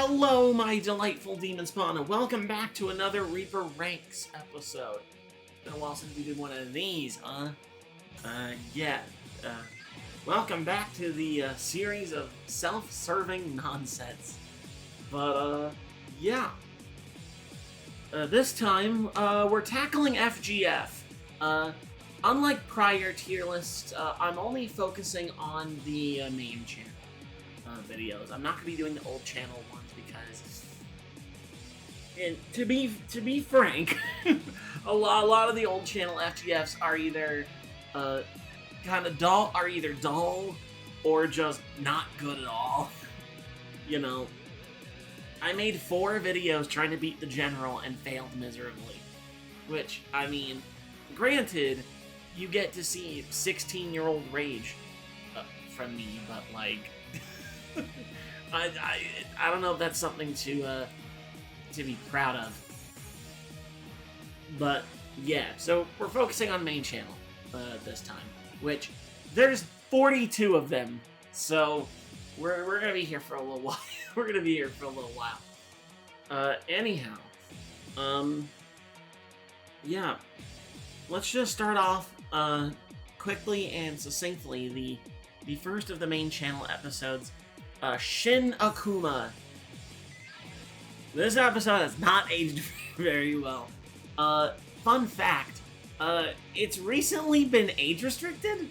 Hello, my delightful demon spawn, and welcome back to another Reaper Ranks episode. It's been a while since we did one of these, huh? Welcome back to the series of self-serving nonsense. But, this time, we're tackling FGF. Unlike prior tier lists, I'm only focusing on the main channel videos. I'm not going to be doing the old channel ones because, and to be frank, a lot of the old channel FGFs are either dull or just not good at all. You know, I made 4 videos trying to beat the general and failed miserably. Which, I mean, granted, you get to see 16-year-old rage from me, but like, I don't know if that's something to be proud of. But yeah, so we're focusing on main channel this time, which there's 42 of them, so we're gonna be here for a little while. We're gonna be here for a little while. Anyhow, yeah, let's just start off quickly and succinctly. The first of the main channel episodes, Shin Akuma. This episode has not aged very well. Fun fact, it's recently been age restricted.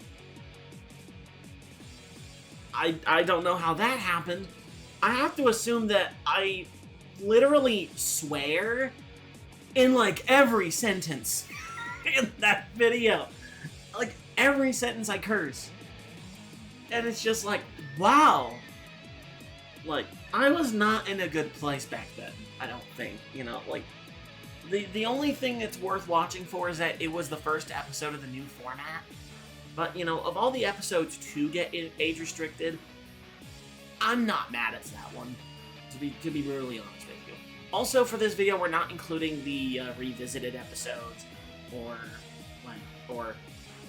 I don't know how that happened. I have to assume that I literally swear in like every sentence in that video. Like every sentence I curse. And it's just like, wow. Like, I was not in a good place back then, I don't think. You know, like, the only thing that's worth watching for is that it was the first episode of the new format. But, you know, of all the episodes to get age restricted, I'm not mad at that one, to be brutally honest with you. Also, for this video, we're not including the revisited episodes or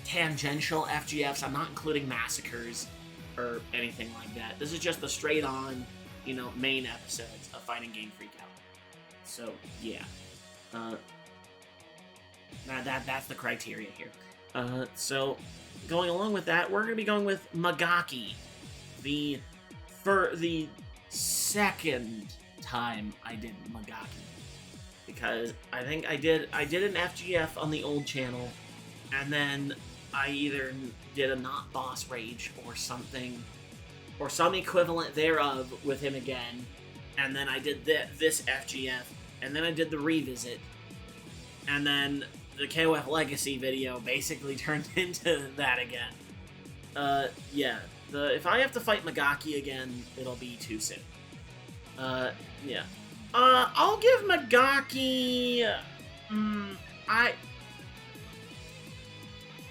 tangential FGFs. I'm not including massacres or anything like that. This is just the straight on, you know, main episodes of Fighting Game Freakout. So yeah, that's the criteria here. So going along with that, we're gonna be going with Magaki, for the second time I did Magaki, because I think I did an FGF on the old channel, and then I either did a not boss rage or something, or some equivalent thereof with him again, and then I did this FGF, and then I did the revisit, and then the KOF Legacy video basically turned into that again. Yeah, if I have to fight Magaki again, it'll be too soon. Yeah. I'll give Magaki,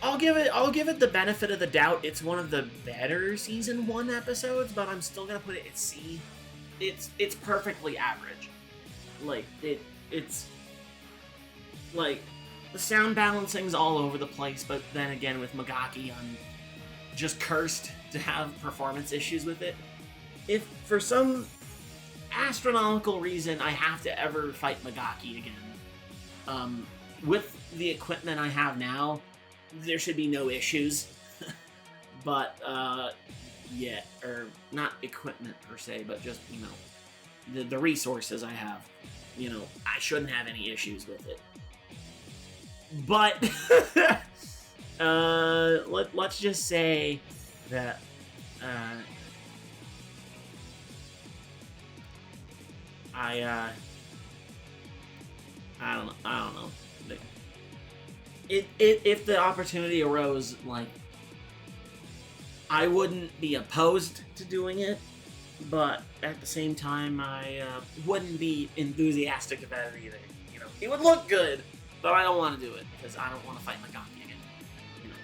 I'll give it the benefit of the doubt. It's one of the better season 1 episodes, but I'm still gonna put it at C. It's perfectly average. Like it's like the sound balancing's all over the place, but then again with Magaki, I'm just cursed to have performance issues with it. If for some astronomical reason I have to ever fight Magaki again, with the equipment I have now, there should be no issues. But yeah, or not equipment per se, but just, you know, the resources I have, you know, I shouldn't have any issues with it. But let's just say that I don't know. If the opportunity arose, like, I wouldn't be opposed to doing it, but at the same time, I wouldn't be enthusiastic about it either. You know, it would look good, but I don't want to do it because I don't want to fight Magaki again. You know,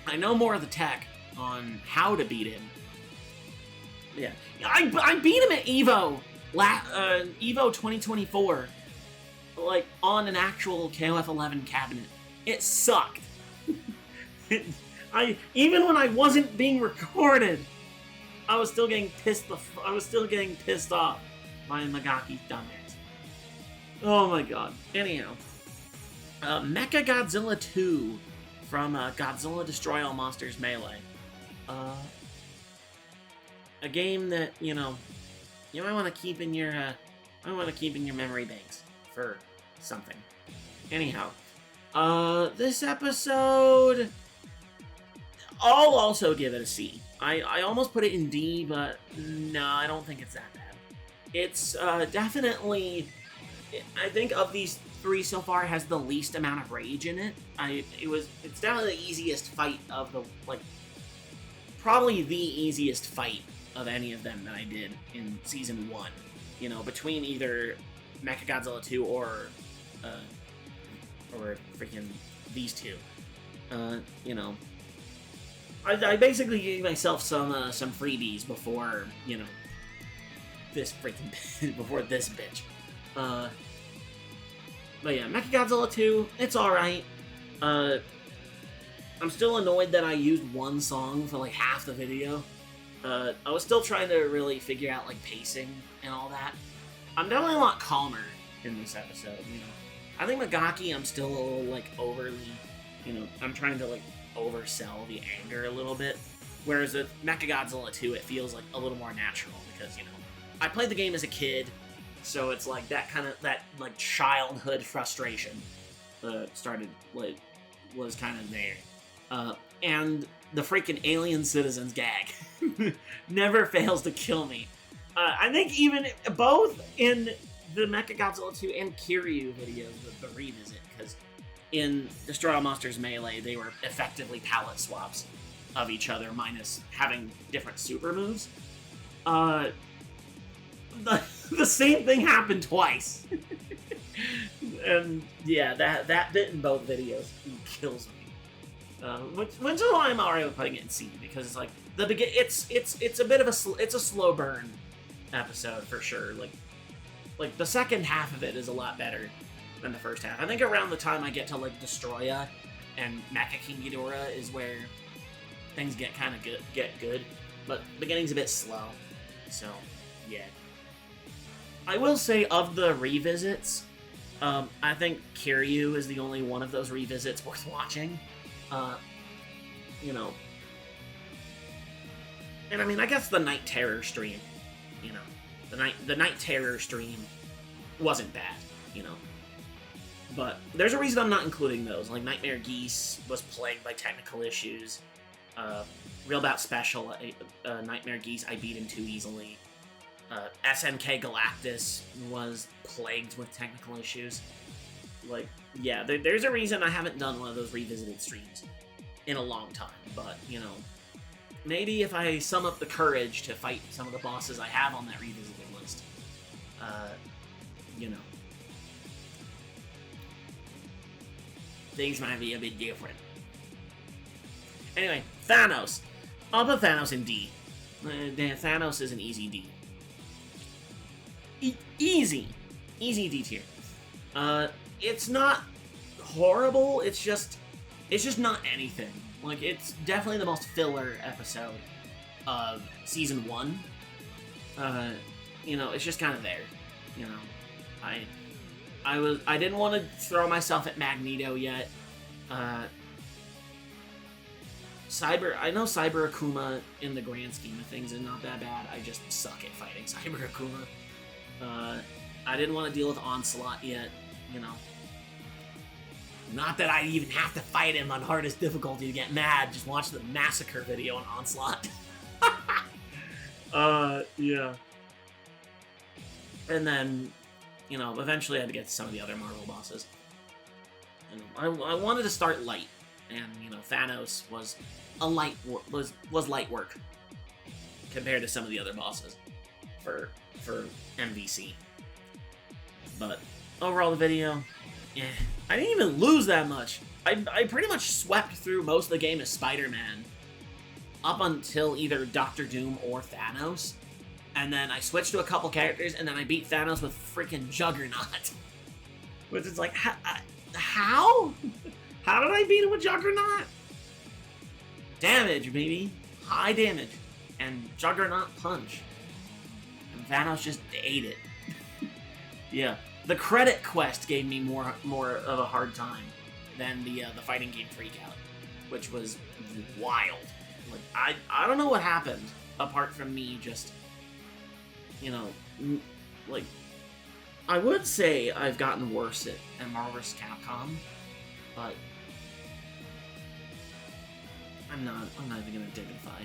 I know more of the tech on how to beat him. Yeah, I beat him at Evo, Evo 2024, like on an actual KOF 11 cabinet. It sucked. Even when I wasn't being recorded, I was still getting pissed off. by Magaki's dumbass. Oh my god. Anyhow. Mecha Godzilla 2 from Godzilla Destroy All Monsters Melee. A game that, you know, you might want to keep in your memory banks for something. Anyhow, this episode, I'll also give it a C. I almost put it in D, but no, I don't think it's that bad. It's definitely, I think of these three so far, has the least amount of rage in it. It's definitely the easiest fight of the, like, probably the easiest fight of any of them that I did in Season 1. You know, between either Mechagodzilla 2 or freaking these two. You know, I basically gave myself some freebies before, you know, this freaking before this bitch. But yeah, Mechagodzilla 2, it's alright. I'm still annoyed that I used one song for like half the video. I was still trying to really figure out like pacing and all that. I'm definitely a lot calmer in this episode, you know. I think Magaki, I'm still a little like overly, you know, I'm trying to like oversell the anger a little bit. Whereas with Mechagodzilla 2, it feels like a little more natural because, you know, I played the game as a kid, so it's like that childhood frustration was kind of there. And the freaking alien citizens gag never fails to kill me. I think even both in the Mechagodzilla 2 and Kiryu videos, the revisit, because in Destroy All Monsters Melee, they were effectively palette swaps of each other, minus having different super moves. The same thing happened twice. And yeah, that bit in both videos kills me. Which is why I'm alright with putting it in C, because it's like it's a bit of a slow burn episode for sure. Like the second half of it is a lot better than the first half. I think around the time I get to like Destroya and Mecha King Ghidorah is where things get kind of good, but beginning's a bit slow. So yeah, I will say of the revisits, I think Kiryu is the only one of those revisits worth watching. You know, and I mean, I guess the Night Terror stream, you know, the Night Terror stream wasn't bad, you know, but there's a reason I'm not including those. Like Nightmare Geese was plagued by technical issues. Real Bout Special, Nightmare Geese, I beat him too easily. SNK Galactus was plagued with technical issues. Like, yeah, there's a reason I haven't done one of those revisited streams in a long time, but, you know, maybe if I sum up the courage to fight some of the bosses I have on that revisited list, you know, things might be a bit different. Anyway, Thanos. I'll put Thanos in D. Thanos is an easy D. Easy D tier. It's not horrible, it's just not anything. Like, it's definitely the most filler episode of Season 1. You know, it's just kind of there. You know, I didn't want to throw myself at Magneto yet. I know Cyber Akuma, in the grand scheme of things, is not that bad. I just suck at fighting Cyber Akuma. I didn't want to deal with Onslaught yet, you know. Not that I even have to fight him on hardest difficulty to get mad. Just watch the Massacre video on Onslaught. Yeah. And then, you know, eventually I had to get to some of the other Marvel bosses. And I wanted to start light, and, you know, Thanos was light work compared to some of the other bosses for MVC. But overall, the video, I didn't even lose that much. I pretty much swept through most of the game as Spider-Man up until either Doctor Doom or Thanos, and then I switched to a couple characters, and then I beat Thanos with freaking Juggernaut. Which is like, how? How did I beat him with Juggernaut? Damage, baby. High damage. And Juggernaut punch. And Thanos just ate it. Yeah. The credit quest gave me more of a hard time than the fighting game Freakout, which was wild. Like I don't know what happened apart from me just, you know, like I would say I've gotten worse at Marvel vs. Capcom, but I'm not even gonna dignify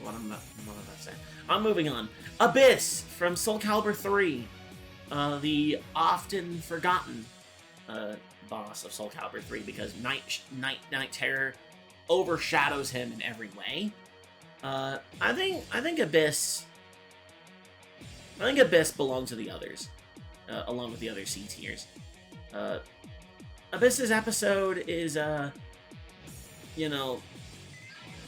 what I'm about to say. I'm moving on. Abyss from Soul Calibur 3. The often forgotten boss of Soul Calibur 3 because Night Terror overshadows him in every way. I think Abyss belongs to the others, along with the other C tiers. Abyss's episode is you know,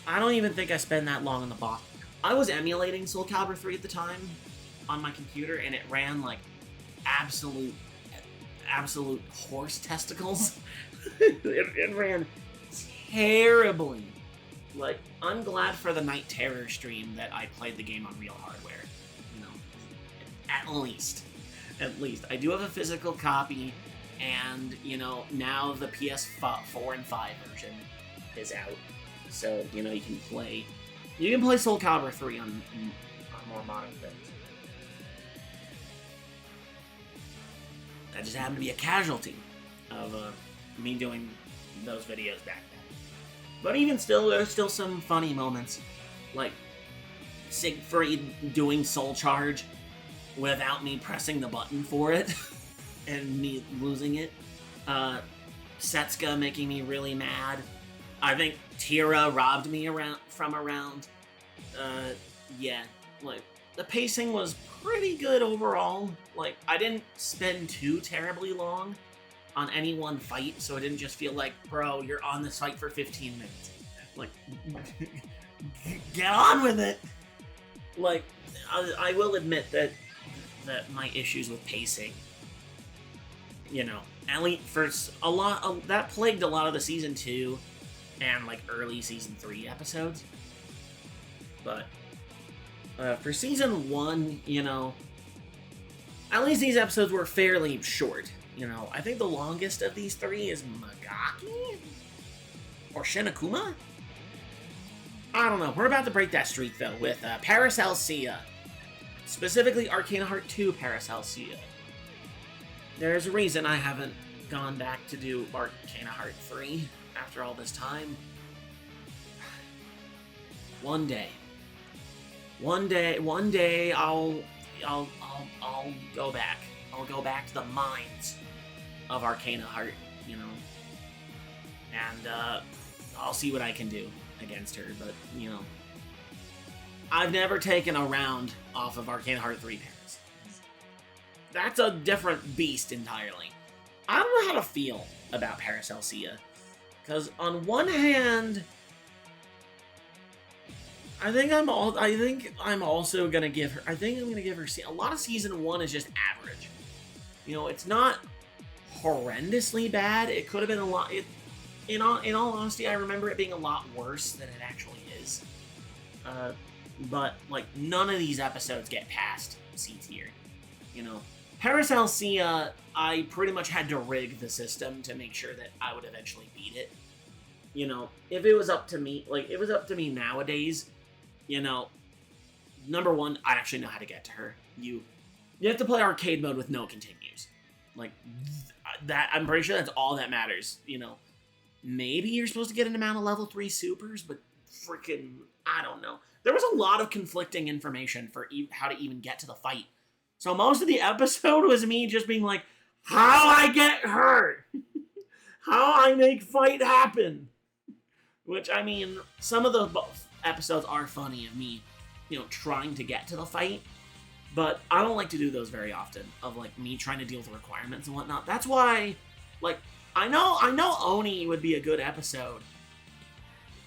I don't even think I spend that long on the boss. I was emulating Soul Calibur 3 at the time on my computer, and it ran like absolute horse testicles. it ran terribly. Like, I'm glad for the Night Terror stream that I played the game on real hardware. You know, at least. I do have a physical copy, and, you know, now the PS4 and 5 version is out. So, you know, you can play Soul Calibur 3 on more modern things. That just happened to be a casualty of me doing those videos back then. But even still, there's still some funny moments, like Siegfried doing Soul Charge without me pressing the button for it, and me losing it. Setsuka making me really mad. I think Tira robbed me from around. Yeah, like, the pacing was pretty good overall. Like, I didn't spend too terribly long on any one fight, so it didn't just feel like, bro, you're on this fight for 15 minutes. Like, get on with it! Like, I will admit that my issues with pacing, you know, at least for that plagued a lot of the Season 2 and, like, early Season 3 episodes. But for Season 1, you know, at least these episodes were fairly short. You know, I think the longest of these 3 is Magaki? Or Shinakuma? I don't know. We're about to break that streak, though, with Paracelsia. Specifically, Arcana Heart 2 Paracelsia. There's a reason I haven't gone back to do Arcana Heart 3 after all this time. One day, I'll go back. I'll go back to the mines of Arcana Heart, you know, and I'll see what I can do against her. But, you know, I've never taken a round off of Arcana Heart 3 Paris. That's a different beast entirely. I don't know how to feel about Paracelsia, because on one hand, I think I'm also gonna give her. I think I'm gonna give her. A lot of Season 1 is just average. You know, it's not horrendously bad. It could have been a lot. In all honesty, I remember it being a lot worse than it actually is. But like, none of these episodes get past C tier. You know, Paracelsia, I pretty much had to rig the system to make sure that I would eventually beat it. You know, if it was up to me, nowadays, you know, number one, I actually know how to get to her. You have to play arcade mode with no continues. Like, that, I'm pretty sure that's all that matters, you know. Maybe you're supposed to get an amount of level 3 supers, but freaking, I don't know. There was a lot of conflicting information for how to even get to the fight. So most of the episode was me just being like, how I get her! How I make fight happen! Which, I mean, some of the episodes are funny of me, you know, trying to get to the fight, but I don't like to do those very often, of, like, me trying to deal with the requirements and whatnot. That's why, like, I know Oni would be a good episode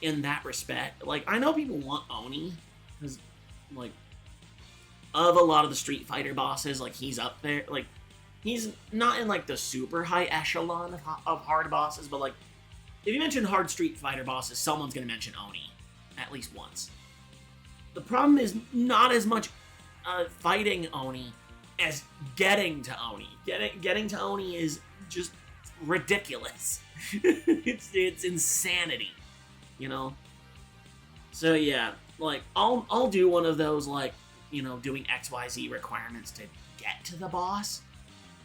in that respect. Like, I know people want Oni, because, like, of a lot of the Street Fighter bosses, like, he's up there. Like, he's not in, like, the super high echelon of hard bosses, but, like, if you mention hard Street Fighter bosses, someone's gonna mention Oni at least once. The problem is not as much fighting Oni as getting to Oni. Getting to Oni is just ridiculous. it's insanity, you know? So yeah, like, I'll do one of those, like, you know, doing XYZ requirements to get to the boss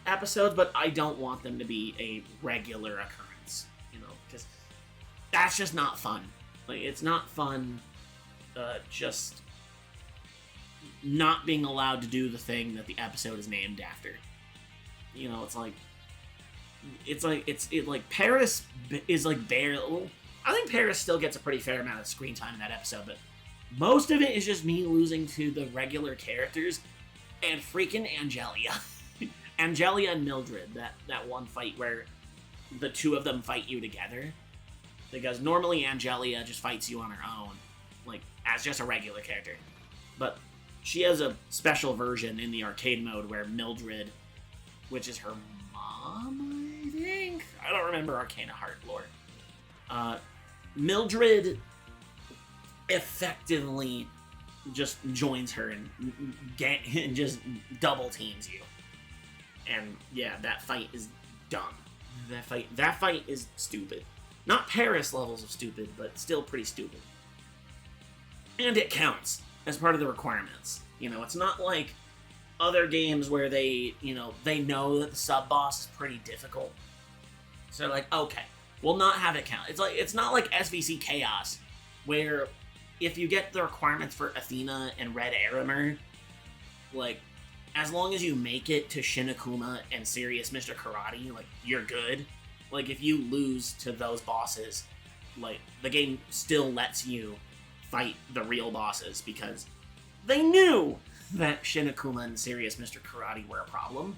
episodes, but I don't want them to be a regular occurrence, you know, because that's just not fun. Like, it's not fun, just not being allowed to do the thing that the episode is named after. You know, it's like Paris is like barely. Well, I think Paris still gets a pretty fair amount of screen time in that episode, but most of it is just me losing to the regular characters and freaking Angelia. Angelia and Mildred, that one fight where the two of them fight you together. Because normally Angelia just fights you on her own, like, as just a regular character. But she has a special version in the arcade mode where Mildred, which is her mom, I think? I don't remember Arcana Heart lore. Mildred effectively just joins her and just double teams you. And yeah, that fight is dumb. That fight is stupid. Not Paris levels of stupid, but still pretty stupid. And it counts as part of the requirements. You know, it's not like other games where they know that the sub-boss is pretty difficult. So they're like, okay, we'll not have it count. It's not like SVC Chaos, where if you get the requirements for Athena and Red Aramir, like, as long as you make it to Shinakuma and Serious Mr. Karate, like, you're good. Like, if you lose to those bosses, like, the game still lets you fight the real bosses because they knew that Shinakuma and Serious Mr. Karate were a problem.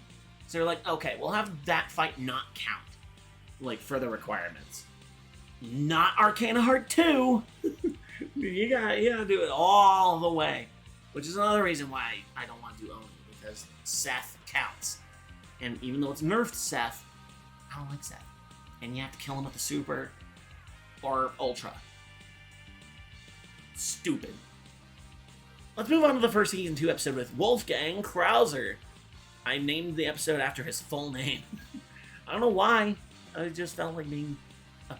So they're like, okay, we'll have that fight not count, like, for the requirements. Not Arcana Heart 2! you gotta do it all the way. Which is another reason why I don't want to do Oni, because Seth counts. And even though it's nerfed Seth, I don't like Seth. And you have to kill him with the Super or Ultra. Stupid. Let's move on to the first Season 2 episode with Wolfgang Krauser. I named the episode after his full name. I don't know why. I just felt like being I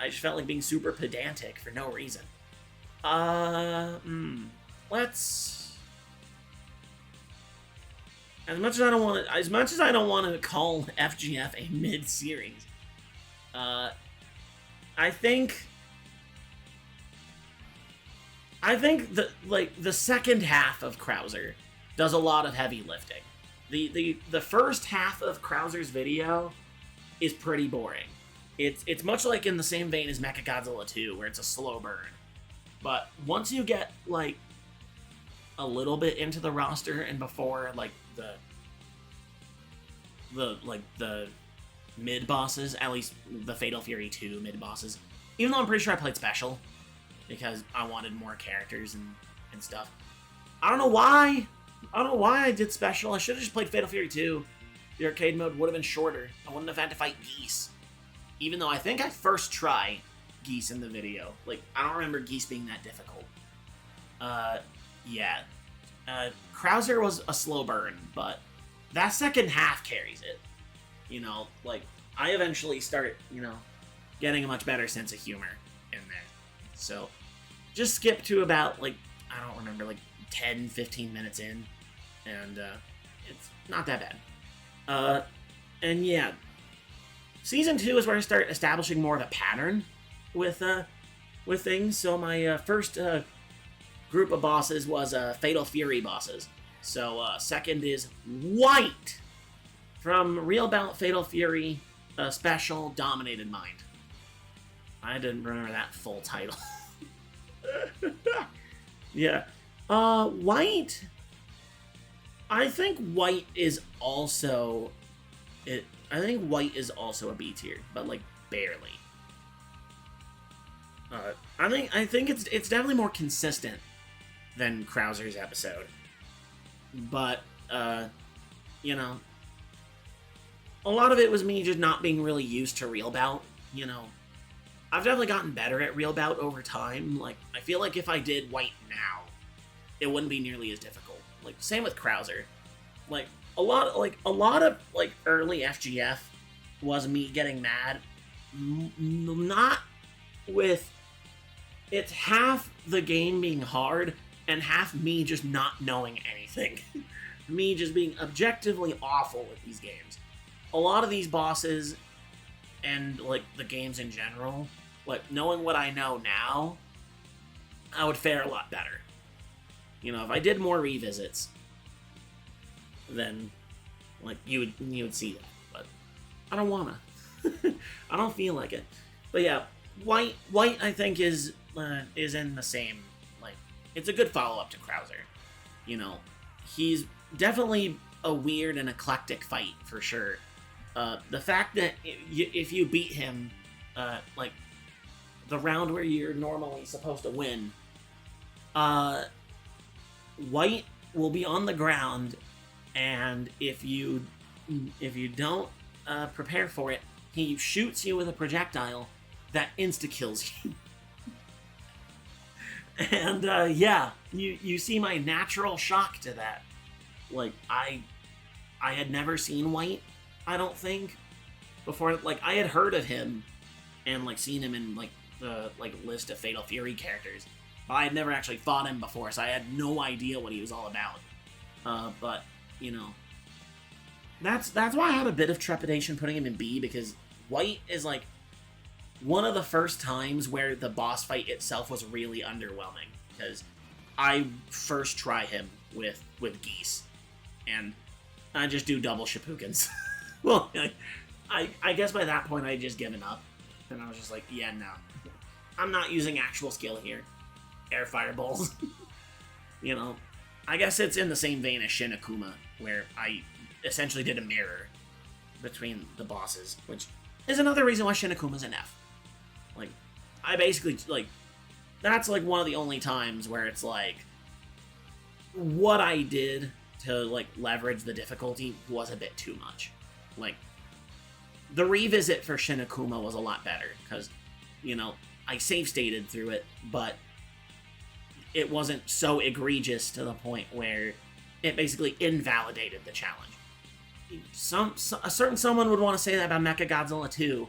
just felt like being super pedantic for no reason. Let's... As much as I don't want to call FGF a mid-series, I think the second half of Krauser does a lot of heavy lifting. The first half of Krauser's video is pretty boring. It's much like in the same vein as Mechagodzilla 2, where it's a slow burn. But once you get, like, a little bit into the roster and before, like, the mid bosses, at least the Fatal Fury 2 mid bosses, even though I'm pretty sure I played Special because I wanted more characters and stuff. I don't know why I did Special. I should have just played Fatal Fury 2. The arcade mode would have been shorter. I wouldn't have had to fight Geese. Even though I think I first tried Geese in the video. Like, I don't remember Geese being that difficult. Yeah. Krauser was a slow burn, but that second half carries it. You know, like, I eventually start, getting a much better sense of humor in there. So, just skip to about, like, I don't remember, like, 10, 15 minutes in, and, it's not that bad. And yeah, Season 2 is where I start establishing more of a pattern with things. So my first group of bosses was Fatal Fury bosses. So second is White from Real Bout Fatal Fury Special Dominated Mind. I didn't remember that full title. Yeah. White. I think White is also a B tier, but like barely. I think it's definitely more consistent than Krauser's episode. But a lot of it was me just not being really used to Real Bout, I've definitely gotten better at Real Bout over time. Like, I feel like if I did White now, it wouldn't be nearly as difficult. Like, same with Krauser. Like, a lot of like early FGF was me getting mad, not with it's half the game being hard and half me just not knowing anything. Me just being objectively awful with these games. A lot of these bosses and like the games in general, like knowing what I know now, I would fare a lot better. You know, if I did more revisits, then like you would see that. But I don't wanna. I don't feel like it. But yeah, White I think is in the same, like, it's a good follow up to Krauser. You know, he's definitely a weird and eclectic fight for sure. The fact that if you beat him, like the round where you're normally supposed to win, White will be on the ground, and if you don't prepare for it, he shoots you with a projectile that insta-kills you. And yeah, you see my natural shock to that. Like, I had never seen White, I don't think, before. Like, I had heard of him and like seen him in like the list of Fatal Fury characters, but I had never actually fought him before, so I had no idea what he was all about. But you know, that's why I had a bit of trepidation putting him in B, because White is like one of the first times where the boss fight itself was really underwhelming, because I first try him with Geese, and I just do double Shippukens. Well, I guess by that point I had just given up, and I was just like, yeah, no, I'm not using actual skill here. Air fireballs. You know, I guess it's in the same vein as Shin Akuma, where I essentially did a mirror between the bosses, which is another reason why Shin Akuma's an F. Like, I basically, like, that's like one of the only times where it's like, what I did to like leverage the difficulty was a bit too much. Like, the revisit for Shin Akuma was a lot better, because, you know, I save stated through it, but it wasn't so egregious to the point where it basically invalidated the challenge. A certain someone would want to say that about Mechagodzilla 2.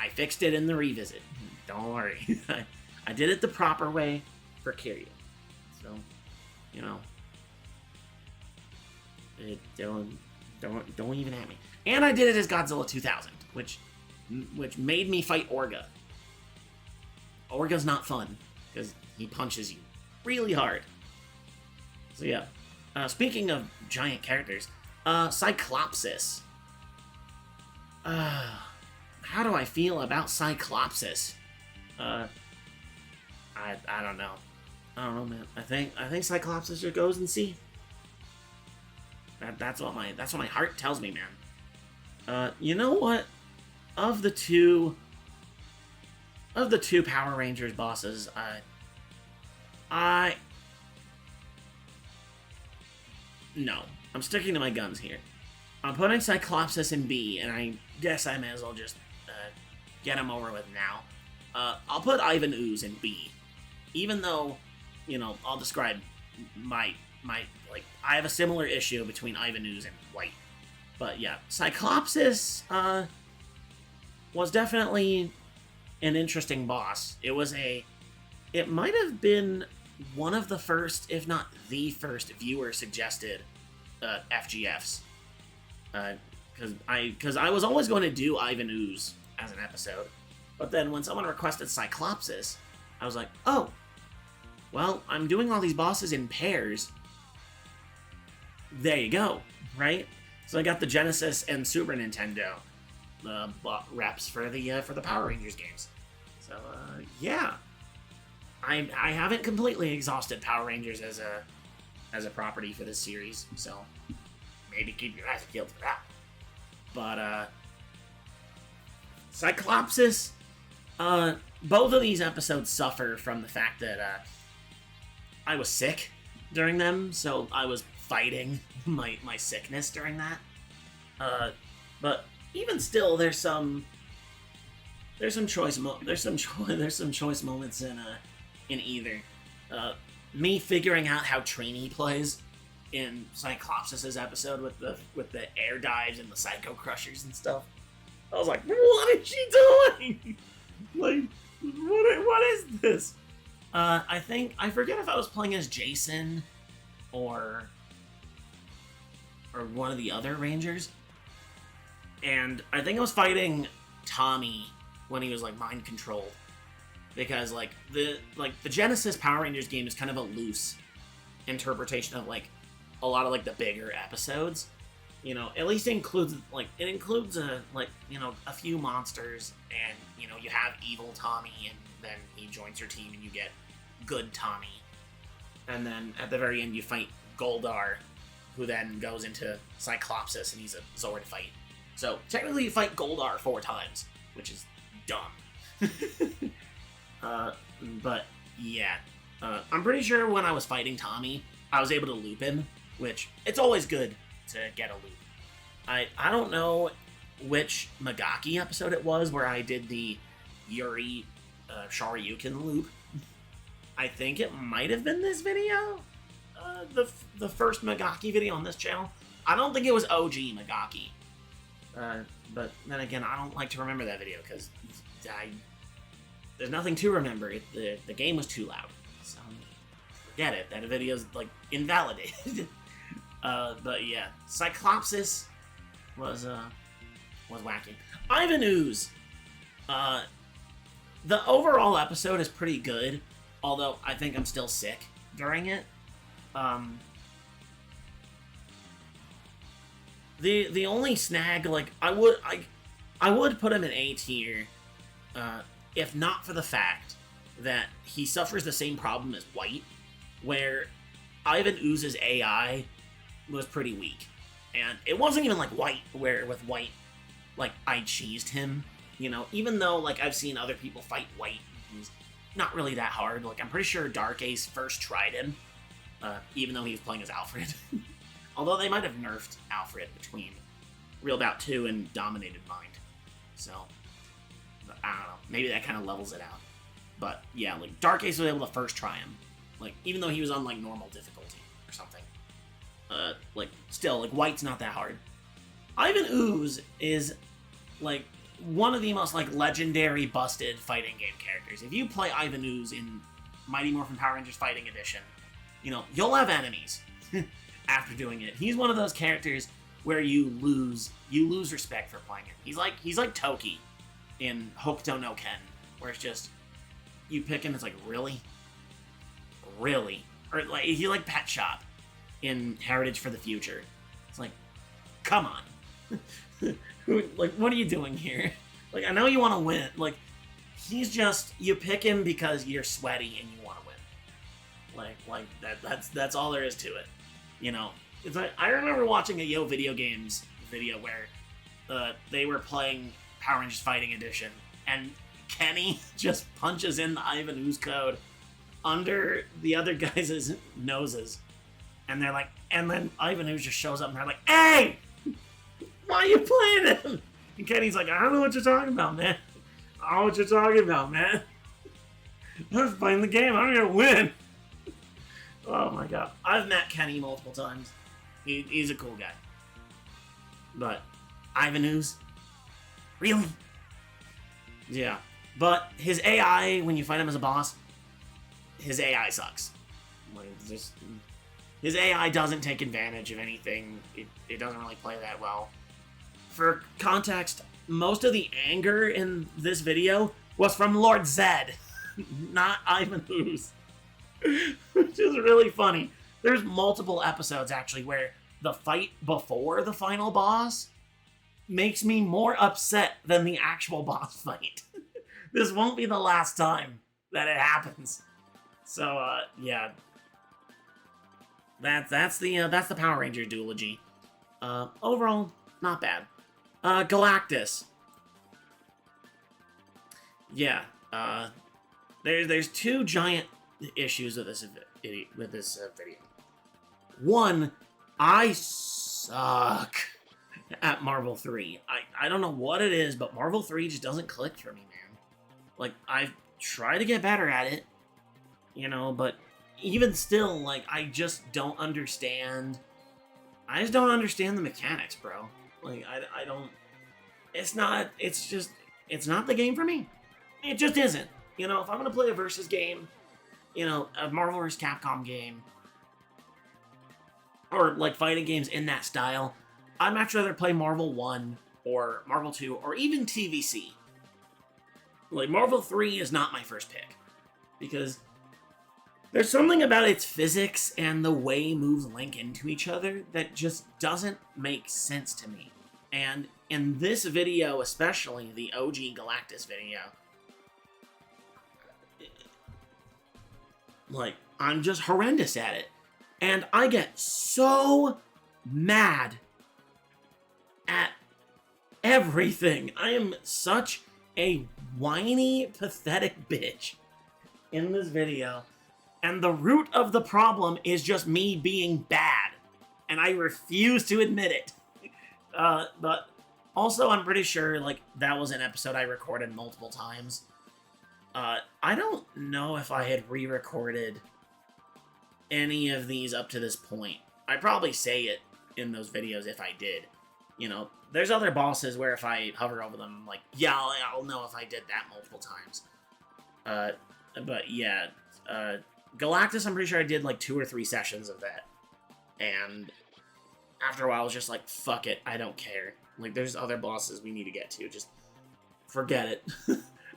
I fixed it in the revisit. Don't worry. I did it the proper way for Kiryu. So, you know, don't even at me. And I did it as Godzilla 2000, which made me fight Orga. Orga's not fun, because he punches you really hard. So yeah. Speaking of giant characters, Cyclopsis. How do I feel about Cyclopsis? I don't know. I don't know, man. I think Cyclopsis just goes and see. That's what my heart tells me, man. You know what? Of the two Power Rangers bosses, no, I'm sticking to my guns here. I'm putting Cyclopsis in B, and I guess I may as well just get him over with now. I'll put Ivan Ooze in B, even though, you know, I'll describe my like, I have a similar issue between Ivan Ooze and White. But yeah, Cyclopsis was definitely an interesting boss. It might have been one of the first, if not the first, viewer suggested FGFs. Because I was always going to do Ivan Ooze as an episode, but then when someone requested Cyclopsis, I was like, oh, well, I'm doing all these bosses in pairs. There you go, right? So I got the Genesis and Super Nintendo reps for the Power Rangers games. So yeah, I haven't completely exhausted Power Rangers as a property for this series, so maybe keep your eyes peeled for that. But Cyclopsis, both of these episodes suffer from the fact that I was sick during them, so I was fighting my sickness during that. But even still, there's some choice moments in either. Me figuring out how Trini plays in Cyclops' episode with the air dives and the Psycho Crushers and stuff. I was like, what is she doing? Like, what is this? I forget if I was playing as Jason or one of the other Rangers. And I think I was fighting Tommy when he was like mind controlled. Because like the Genesis Power Rangers game is kind of a loose interpretation of like a lot of like the bigger episodes. You know, at least it includes a few monsters, and you know, you have evil Tommy, and then he joins your team and you get good Tommy. And then at the very end you fight Goldar, who then goes into Cyclopsis and he's a Zord fight. So technically you fight Goldar 4 times, which is dumb. But yeah, I'm pretty sure when I was fighting Tommy, I was able to loop him, which it's always good to get a loop. I don't know which Magaki episode it was where I did the Yuri Shoryuken loop. I think it might have been this video, the first Magaki video on this channel. I don't think it was OG Magaki. But then again, I don't like to remember that video because there's nothing to remember. The game was too loud. So forget it. That video's like invalidated. But yeah, Cyclopsis was wacky. Ivan Ooze. The overall episode is pretty good, although I think I'm still sick during it. The only snag, like I would put him in A tier, if not for the fact that he suffers the same problem as White, where Ivan Ooze's AI was pretty weak. And it wasn't even like White, where with White, like, I cheesed him, you know, even though, like, I've seen other people fight White, he's not really that hard. Like, I'm pretty sure Dark Ace first tried him, even though he was playing as Alfred. Although they might have nerfed Alfred between Real Bout 2 and Dominated Mind. So, I don't know, maybe that kind of levels it out. But, yeah, like, Dark Ace was able to first try him, like, even though he was on, like, normal difficulty or something. Like, still, like, White's not that hard. Ivan Ooze is, like, one of the most, like, legendary busted fighting game characters. If you play Ivan Ooze in Mighty Morphin Power Rangers Fighting Edition, you know, you'll have enemies after doing it. He's one of those characters where you lose respect for playing him. He's like Toki in Hokuto no Ken, where it's just, you pick him, it's like, really? Really? Or, like, he's like Pet Shop in Heritage for the Future. It's like, come on. Like, what are you doing here? Like, I know you want to win. Like, he's just, you pick him because you're sweaty and you want to win. Like that's all there is to it. You know, it's like, I remember watching a Yo Video Games video where they were playing Power Rangers Fighting Edition, and Kenny just punches in the Ivan Ooze code under the other guys' noses. And they're like, and then Ivan Ooze just shows up and they're like, hey! Why are you playing him? And Kenny's like, I don't know what you're talking about, man. I don't know what you're talking about, man. I was playing the game. I'm gonna win. Oh my god. I've met Kenny multiple times. He's a cool guy. But Ivan Ooze? Really? Yeah. But his AI, when you fight him as a boss, his AI sucks. Like, just, his AI doesn't take advantage of anything. It doesn't really play that well. For context, most of the anger in this video was from Lord Zed, not Ivan Ooze. Which is really funny. There's multiple episodes, actually, where the fight before the final boss makes me more upset than the actual boss fight. This won't be the last time that it happens. So, yeah. That's the Power Ranger duology. Overall, not bad. Galactus. Yeah. There's two giant issues with this video. One, I suck at Marvel 3. I don't know what it is, but Marvel 3 just doesn't click for me, man. Like, I've tried to get better at it, you know, but even still, like, I just don't understand. I just don't understand the mechanics, bro. Like, I don't. It's not. It's not the game for me. It just isn't. You know, if I'm gonna play a versus game, you know, a Marvel vs. Capcom game, or like fighting games in that style, I'd much rather play Marvel 1 or Marvel 2 or even TVC. Like, Marvel 3 is not my first pick, because there's something about its physics and the way moves link into each other that just doesn't make sense to me. And in this video, especially the OG Galactus video, like, I'm just horrendous at it. And I get so mad at everything. I am such a whiny, pathetic bitch in this video. And the root of the problem is just me being bad. And I refuse to admit it. But also, I'm pretty sure, like, that was an episode I recorded multiple times. I don't know if I had re-recorded any of these up to this point. I'd probably say it in those videos if I did. You know, there's other bosses where if I hover over them, I'm like, yeah, I'll know if I did that multiple times. But yeah, Galactus, I'm pretty sure I did like 2 or 3 sessions of that. And after a while, I was just like, fuck it, I don't care. Like, there's other bosses we need to get to, just forget it.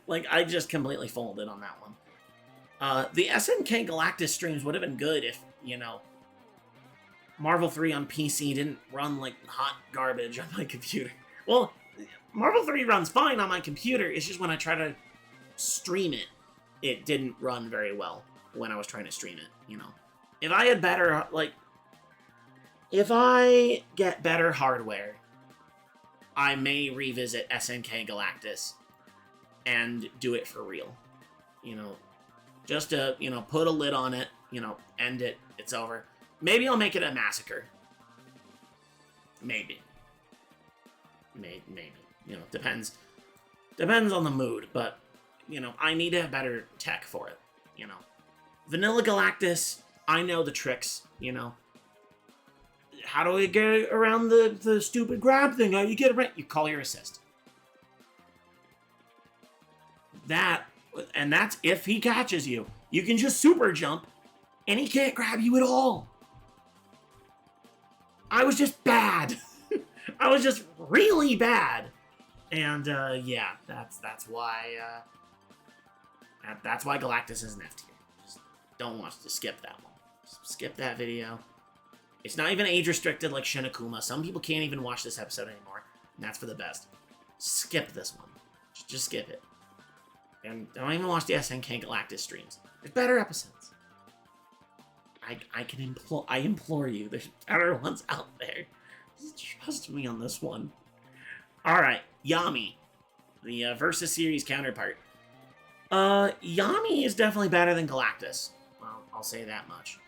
Like, I just completely folded on that one. The SNK Galactus streams would have been good if, you know, Marvel 3 on PC didn't run like hot garbage on my computer. Well, Marvel 3 runs fine on my computer, it's just when I try to stream it, it didn't run very well when I was trying to stream it, you know. If I had better, like, if I get better hardware, I may revisit SNK Galactus and do it for real, you know. Just to, you know, put a lid on it, you know, end it, it's over. Maybe I'll make it a massacre. Maybe. Maybe. You know, depends. Depends on the mood, but, you know, I need to have better tech for it, you know. Vanilla Galactus, I know the tricks, you know. How do I get around the stupid grab thing? How you get around? You call your assist. And that's if he catches you. You can just super jump, and he can't grab you at all. I was just bad. I was just really bad. And, yeah, that's why, that's why Galactus is an F tier. Just don't want to skip that one. Just skip that video. It's not even age restricted like Shinakuma. Some people can't even watch this episode anymore, and that's for the best. Skip this one. Just skip it. And don't even watch the SNK Galactus streams. There's better episodes. I implore you. There's better ones out there. Just trust me on this one. Alright, Yami. The Versus Series counterpart. Yami is definitely better than Galactus. Well, I'll say that much.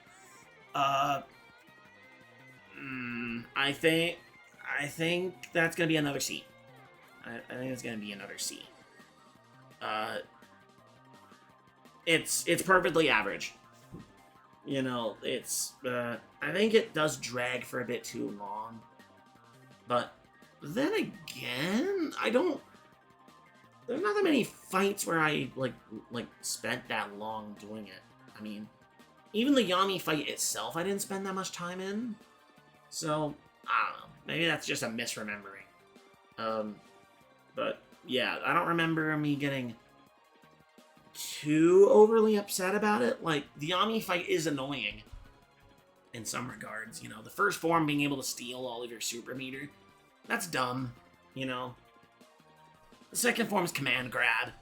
I think that's gonna be another C. I think it's gonna be another C. It's perfectly average. You know, it's, I think it does drag for a bit too long. But then again, there's not that many fights where I, like spent that long doing it. I mean, even the Yami fight itself, I didn't spend that much time in. So, I don't know. Maybe that's just a misremembering. But, yeah, I don't remember me getting too overly upset about it. Like, the Yami fight is annoying in some regards. You know, the first form being able to steal all of your super meter, that's dumb, you know. The second form's command grab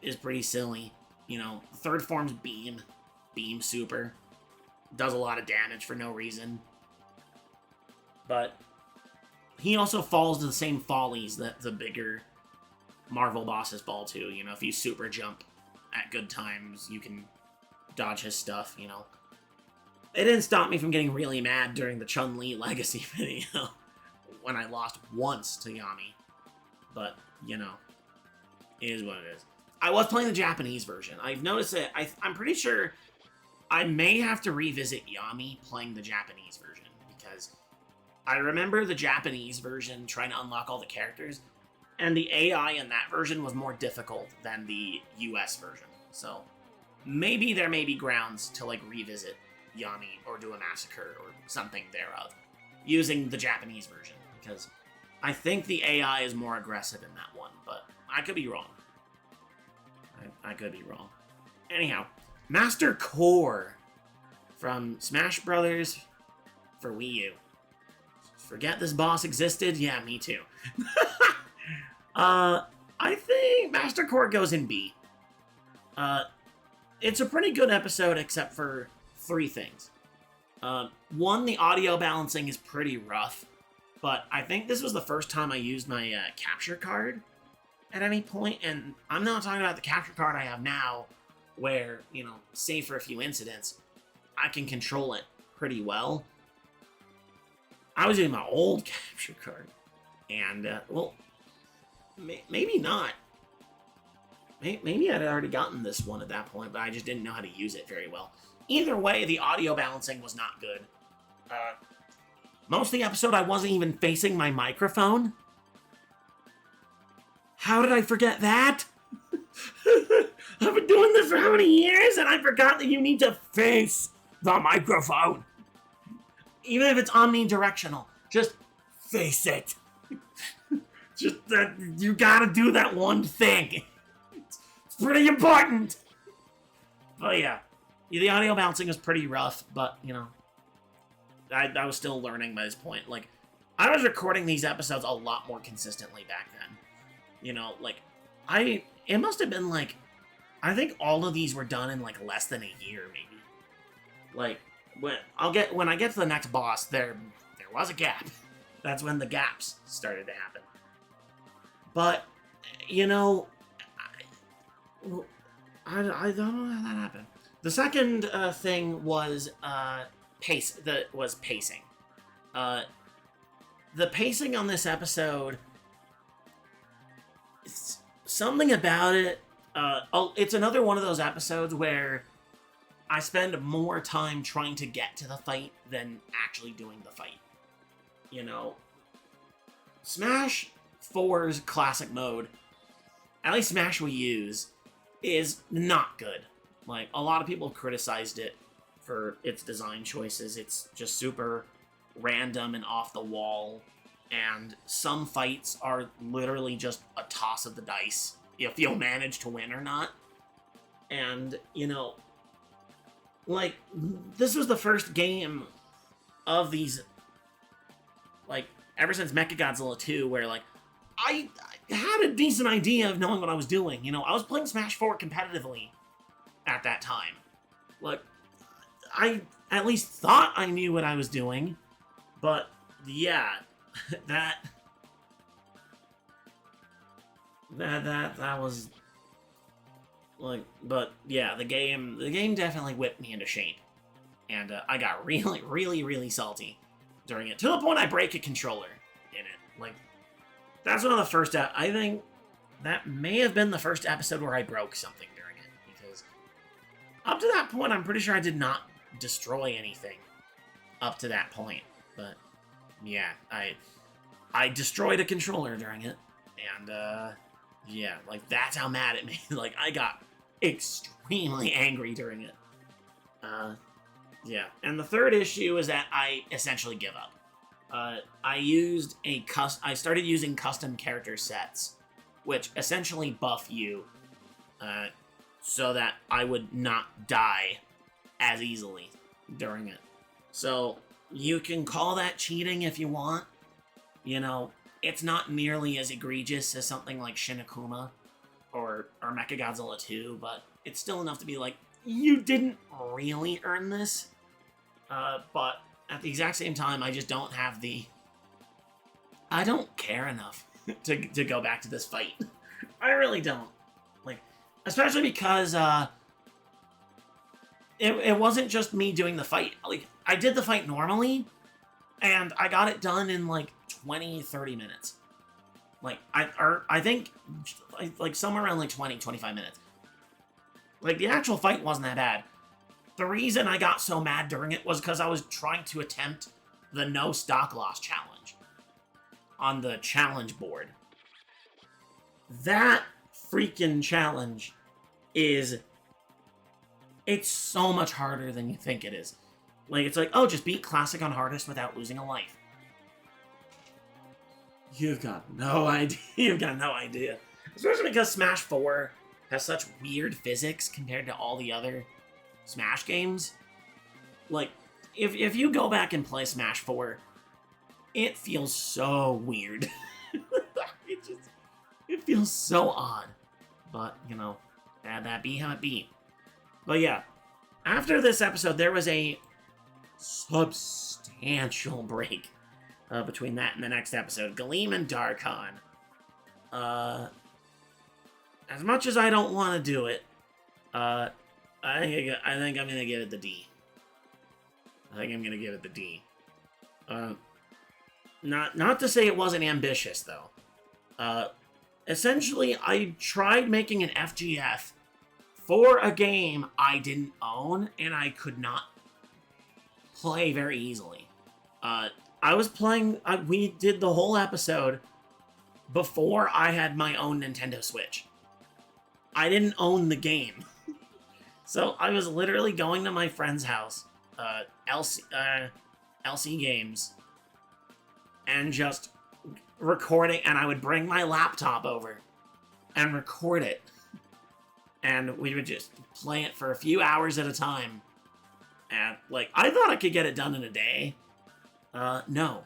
is pretty silly. You know, the third form's beam super. Does a lot of damage for no reason. But he also falls to the same follies that the bigger Marvel bosses fall to. You know, if you super jump at good times, you can dodge his stuff, you know. It didn't stop me from getting really mad during the Chun-Li Legacy video when I lost once to Yami. But, you know, it is what it is. I was playing the Japanese version. I've noticed that I'm pretty sure I may have to revisit Yami playing the Japanese version, because I remember the Japanese version trying to unlock all the characters, and the AI in that version was more difficult than the US version. So maybe there may be grounds to like revisit Yami or do a massacre or something thereof using the Japanese version, because I think the AI is more aggressive in that one, but I could be wrong. I could be wrong. Anyhow, Master Core from Smash Brothers for Wii U. Forget this boss existed? Yeah, me too. I think Master Core goes in B. It's a pretty good episode except for 3 things. One, the audio balancing is pretty rough, but I think this was the first time I used my capture card at any point, and I'm not talking about the capture card I have now, where, you know, save for a few incidents, I can control it pretty well. I was using my old capture card, and, well, maybe not. Maybe I'd already gotten this one at that point, but I just didn't know how to use it very well. Either way, the audio balancing was not good. Most of the episode, I wasn't even facing my microphone. How did I forget that? I've been doing this for how many years, and I forgot that you need to face the microphone. Even if it's omnidirectional, just face it. Just that you gotta do that one thing. It's pretty important. But yeah, the audio bouncing was pretty rough, but you know, I was still learning by this point. Like, I was recording these episodes a lot more consistently back then. You know, like, it must have been like, I think all of these were done in like less than a year, maybe. Like, when I get to the next boss, there was a gap. That's when the gaps started to happen. But, you know, I don't know how that happened. The second thing was pacing. The pacing on this episode, something about it. It's another one of those episodes where I spend more time trying to get to the fight than actually doing the fight. You know, Smash 4's classic mode, at least Smash Wii U's, is not good. Like, a lot of people criticized it for its design choices. It's just super random and off the wall, and some fights are literally just a toss of the dice if you'll manage to win or not. And, you know, like, this was the first game of these, like, ever since Mechagodzilla 2, where, like, I had a decent idea of knowing what I was doing. You know, I was playing Smash 4 competitively at that time. Like, I at least thought I knew what I was doing, but yeah, that was like, but yeah, the game definitely whipped me into shape, and I got really salty during it, to the point I break a controller in it. Like, that's one of the first, I think that may have been the first episode where I broke something during it, because up to that point, I'm pretty sure I did not destroy anything up to that point. But yeah, I destroyed a controller during it, and yeah, like, that's how mad it made me. Like, I got extremely angry during it. Yeah, and the third issue is that I essentially give up. I started using custom character sets, which essentially buff you, so that I would not die as easily during it. So, you can call that cheating if you want. You know, it's not nearly as egregious as something like Shin Akuma or Mechagodzilla 2, but it's still enough to be like, you didn't really earn this. But at the exact same time, I just don't have I don't care enough to go back to this fight. I really don't. Like, especially because, it wasn't just me doing the fight. Like, I did the fight normally, and I got it done in, like, 20, 30 minutes. Like, I think, like, somewhere around, like, 20, 25 minutes. Like, the actual fight wasn't that bad. the reason I got so mad during it was because I was trying to attempt the no stock loss challenge on the challenge board. That freaking challenge is... It's so much harder than you think it is. Like, it's like, oh, just beat Classic on hardest without losing a life. You've got no idea. You've got no idea. Especially because Smash 4 has such weird physics compared to all the other Smash games. Like, if you go back and play Smash 4, it feels so weird. It feels so odd. But, you know, that be how it be. But yeah, after this episode, there was a substantial break between that and the next episode. Gleam and Darkon. As much as I don't want to do it, I think I'm going to give it the D. I think I'm going to give it the D. Not to say it wasn't ambitious, though. Essentially, I tried making an FGF for a game I didn't own, and I could not play very easily. I was playing... we did the whole episode before I had my own Nintendo Switch. I didn't own the game. So I was literally going to my friend's house, LC Games, and just recording, and I would bring my laptop over and record it. And we would just play it for a few hours at a time. And, like, I thought I could get it done in a day. No.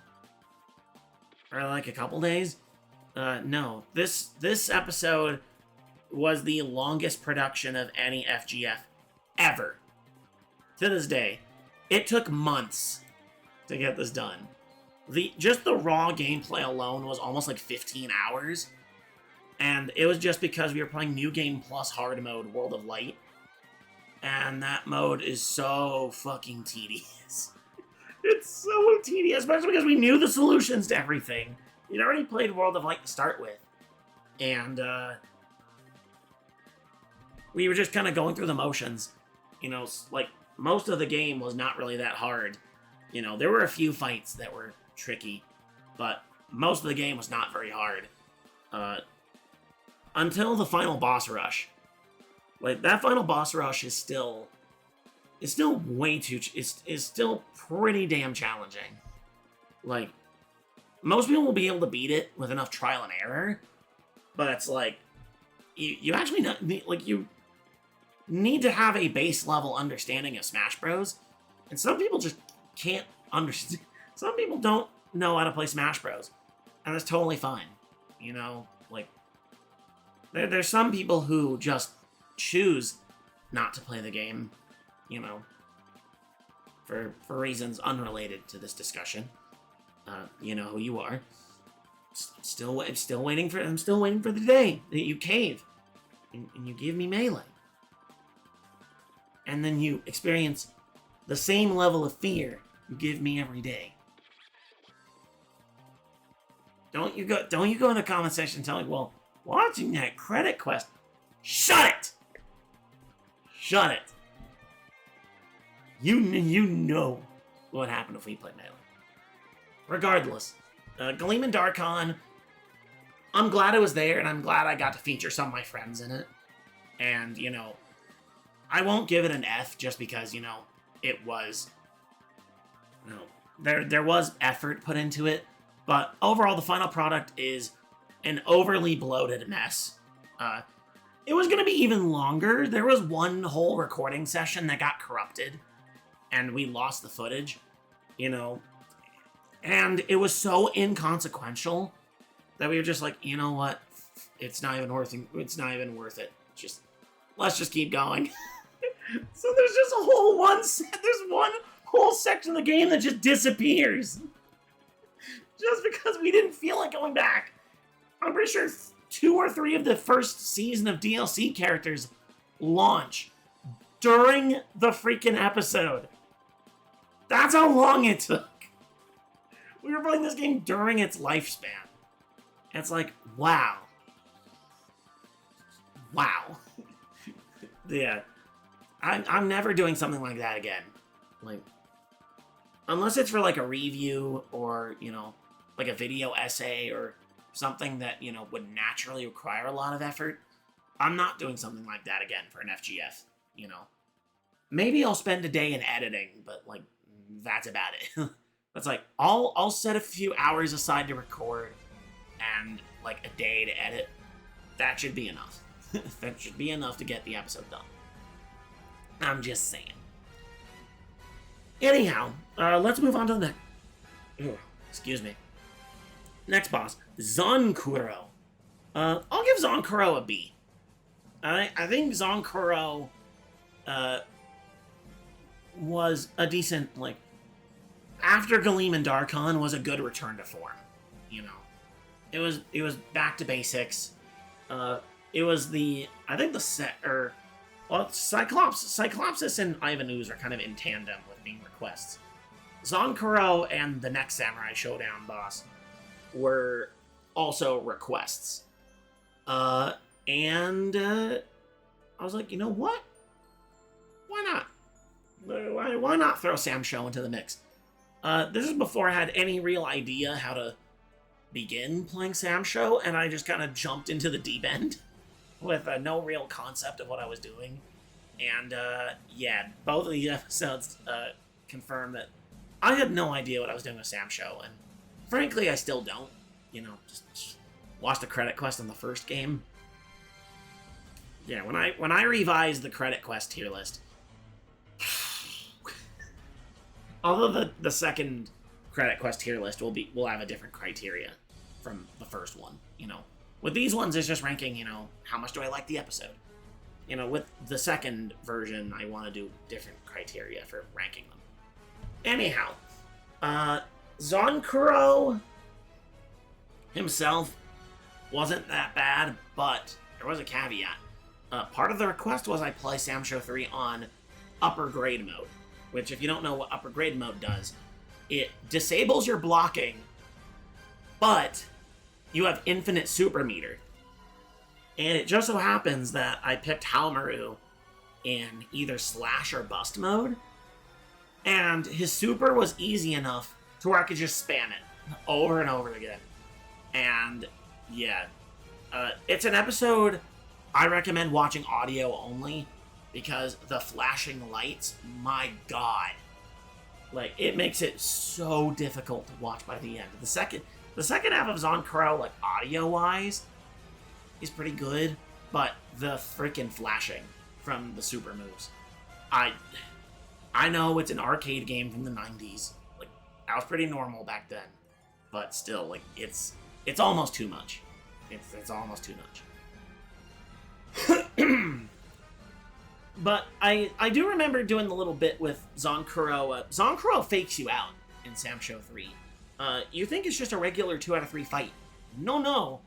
Or, like, a couple days. No. This episode was the longest production of any FGF ever. To this day. It took months to get this done. Just the raw gameplay alone was almost like 15 hours. And it was just because we were playing New Game Plus Hard Mode, World of Light. And that mode is so fucking tedious. It's so tedious, especially because we knew the solutions to everything. We'd already played World of Light to start with. And, we were just kind of going through the motions. You know, like, most of the game was not really that hard. You know, there were a few fights that were tricky, but most of the game was not very hard. Until the final boss rush. Like, that final boss rush is still way too... is still pretty damn challenging. Like, most people will be able to beat it with enough trial and error, but it's like, you actually you need to have a base level understanding of Smash Bros. And some people just can't understand. Some people don't know how to play Smash Bros. And that's totally fine. You know, like, there's some people who just choose not to play the game, you know, for reasons unrelated to this discussion. You know who you are. I'm still waiting for the day that you cave and you give me melee. And then you experience the same level of fear you give me every day. Don't you go in the comment section and tell me, well, watching that credit quest. Shut it! Shut it! You know what happened if we played melee. Regardless, Gleam and Darkon, I'm glad it was there, and I'm glad I got to feature some of my friends in it. And, you know, I won't give it an F just because, you know, it was... You know, there was effort put into it, but overall the final product is an overly bloated mess. It was going to be even longer. There was one whole recording session that got corrupted, and we lost the footage, you know. And it was so inconsequential that we were just like, you know what? It's not even worth it. Let's just keep going. So there's just there's one whole section of the game that just disappears. Just because we didn't feel like going back. I'm pretty sure 2 or 3 of the first season of DLC characters launch during the freaking episode. That's how long it took. We were playing this game during its lifespan. It's like, wow. Wow. Yeah. I'm never doing something like that again. Like, unless it's for like a review or, you know, like a video essay or something that, you know, would naturally require a lot of effort, I'm not doing something like that again for an FGF, you know. Maybe I'll spend a day in editing, but like that's about it. It's like I'll set a few hours aside to record and like a day to edit. That should be enough. That should be enough to get the episode done. I'm just saying. Anyhow, let's move on to the next. Excuse me. Next boss, Zonkuro. I'll give Zonkuro a B. I think Zonkuro was a decent, like, after Galeem and Darkon was a good return to form. You know, it was back to basics. It was Cyclopsis and Ivan Ooze are kind of in tandem with being requests. Zonkuro and the next Samurai Showdown boss were also requests. And I was like, you know what? Why not? Why not throw Sam Show into the mix? This is before I had any real idea how to begin playing Sam Show, and I just kind of jumped into the deep end with no real concept of what I was doing. And yeah, both of these episodes confirm that I had no idea what I was doing with Sam Show, and frankly, I still don't. You know, just watch the credit quest on the first game. Yeah, when I revise the credit quest tier list, although the second credit quest tier list will have a different criteria from the first one, you know. With these ones, it's just ranking, you know, how much do I like the episode. You know, with the second version, I want to do different criteria for ranking them. Anyhow, Zonkuro himself wasn't that bad, but there was a caveat. Part of the request was I play Sam Show 3 on upper grade mode, which if you don't know what upper grade mode does, it disables your blocking, but you have infinite super meter. And it just so happens that I picked Halmaru in either slash or bust mode, and his super was easy enough to where I could just spam it over and over again. And yeah, it's an episode I recommend watching audio only, because the flashing lights, my god, like, it makes it so difficult to watch by the end. The second half of Zonkuro, like, audio-wise, is pretty good, but the freaking flashing from the super moves, I know it's an arcade game from the 90s. Like, that was pretty normal back then, but still, like, it's almost too much. It's almost too much. But I do remember doing the little bit with Zonkuro. Zonkuro fakes you out in Sam Show 3. You think it's just a regular 2 out of 3 fight. No.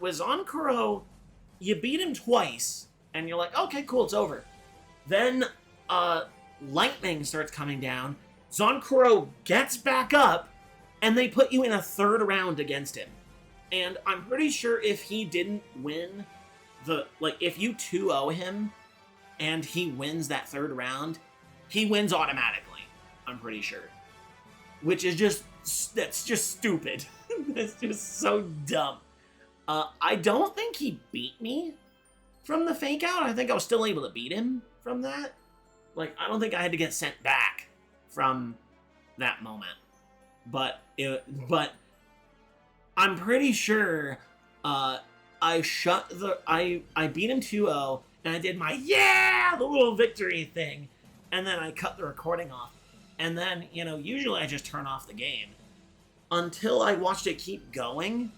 With Zonkuro, you beat him twice, and you're like, okay, cool, it's over. Then, lightning starts coming down, Zonkuro gets back up, and they put you in a third round against him. And I'm pretty sure if he didn't win if you 2-0 him, and he wins that third round, he wins automatically. I'm pretty sure. Which is that's just stupid. That's just so dumb. I don't think he beat me from the fake out. I think I was still able to beat him from that. Like, I don't think I had to get sent back from that moment. But I'm pretty sure I beat him 2-0, and I did my, the little victory thing, and then I cut the recording off. And then, you know, usually I just turn off the game until I watched it keep going,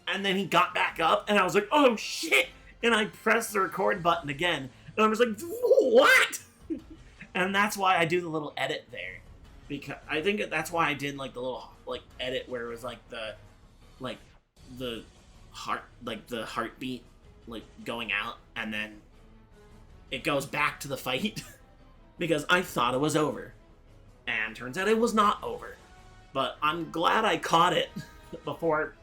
and then he got back up, and I was like, oh shit! And I pressed the record button again, and I was like, what? And that's why I do the little edit there, because I think that's why I did like the little like edit where it was like the heartbeat like going out, and then it goes back to the fight because I thought it was over, and turns out it was not over. But I'm glad I caught it before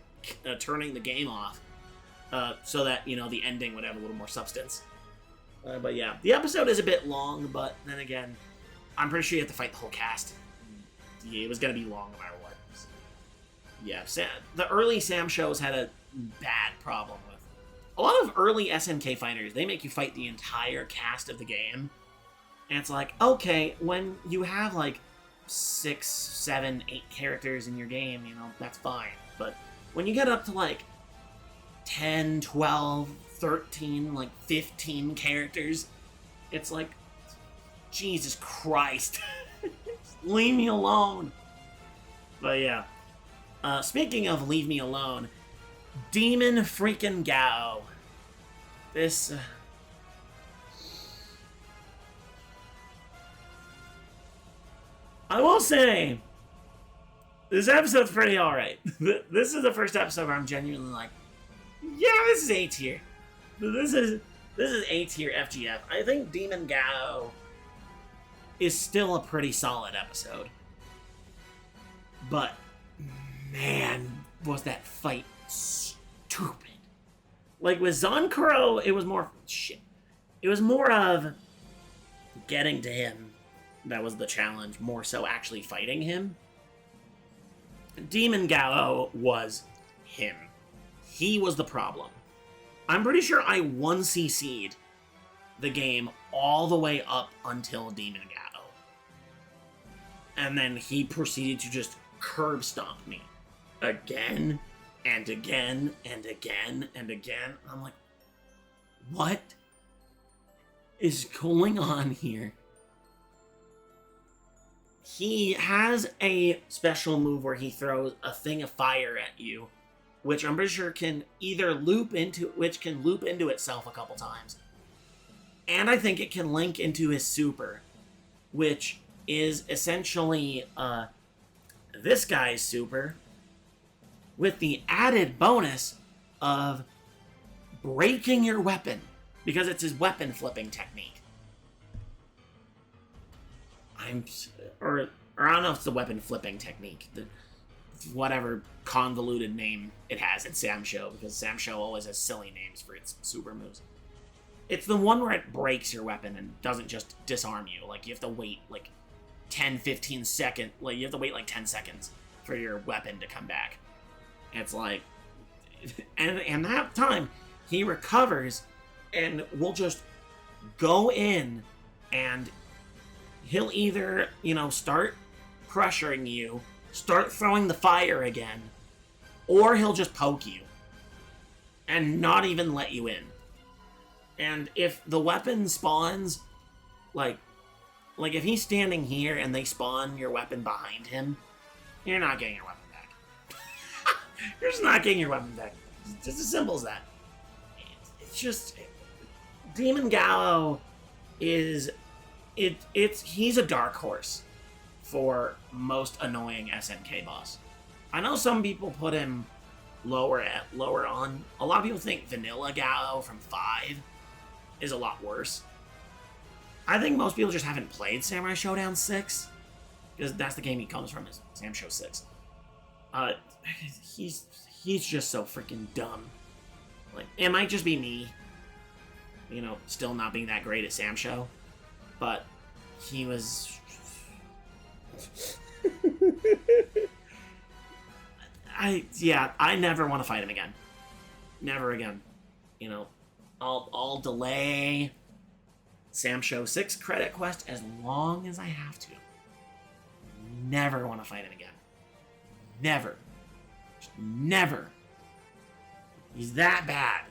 turning the game off, so that, you know, the ending would have a little more substance. But yeah, the episode is a bit long, but then again, I'm pretty sure you have to fight the whole cast. Yeah, it was gonna be long no matter what. So, yeah, the early Sam shows had a bad problem with. A lot of early SNK fighters, they make you fight the entire cast of the game. And it's like, okay, when you have like 6, 7, 8 characters in your game, you know, that's fine. But when you get up to like 10, 12, 13, like 15 characters, it's like, Jesus Christ. Leave me alone. But yeah. Speaking of leave me alone, Demon freaking Gao. This... I will say, this episode's pretty alright. This is the first episode where I'm genuinely like, yeah, this is A tier. This is A tier FGF. I think Demon Gao is still a pretty solid episode. But, man, was that fight stupid. Like, with Zonkuro, it was more... Shit. It was more of getting to him. That was the challenge, more so actually fighting him. Demon Gao was him. He was the problem. I'm pretty sure I 1cc'd the game all the way up until Demon Gao. And then he proceeded to just curb stomp me. Again, and again, and again, and again. I'm like, what is going on here? He has a special move where he throws a thing of fire at you, which I'm pretty sure can either loop into itself a couple times. And I think it can link into his super, which is essentially this guy's super with the added bonus of breaking your weapon, because it's his weapon flipping technique. Or I don't know if it's the weapon flipping technique, whatever convoluted name it has in Sam Show, because Sam Show always has silly names for its super moves. It's the one where it breaks your weapon and doesn't just disarm you. Like, you have to wait like 10, 15 seconds. Like, you have to wait like 10 seconds for your weapon to come back. It's like, and that time he recovers and will just go in and he'll either, start pressuring you, start throwing the fire again, or he'll just poke you and not even let you in. And if the weapon spawns, like if he's standing here and they spawn your weapon behind him, you're not getting your weapon back. You're just not getting your weapon back. It's just as simple as that. It's just... Demon Gao is... He's a dark horse for most annoying SNK boss. I know some people put him lower on. A lot of people think Vanilla Gao from 5 is a lot worse. I think most people just haven't played Samurai Showdown 6, because that's the game he comes from, is Sam Show 6. He's just so freaking dumb. Like, it might just be me, still not being that great at Sam Show, but he was... I never want to fight him again. Never again. I'll delay Sam Show 6 credit quest as long as I have to. Never want to fight him again. Never. Just never. He's that bad.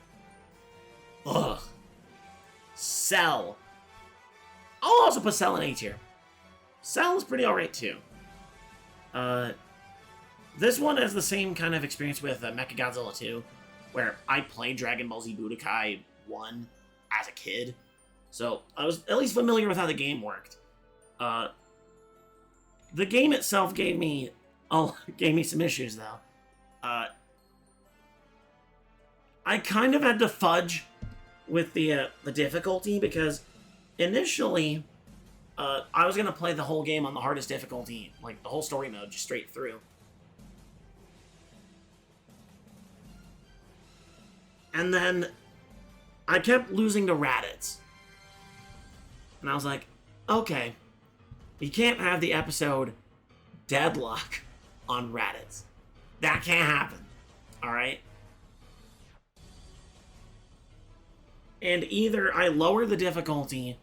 Ugh. Cell. I'll also put Cell in A tier. Cell is pretty alright too. This one has the same kind of experience with Mechagodzilla 2, where I played Dragon Ball Z Budokai 1 as a kid, so I was at least familiar with how the game worked. The game itself gave me some issues though. I kind of had to fudge with the difficulty, because initially I was gonna play the whole game on the hardest difficulty, like the whole story mode, just straight through. And then I kept losing to Raditz. And I was like, okay, you can't have the episode Deadlock on Raditz. That can't happen. Alright? And either I lower the difficulty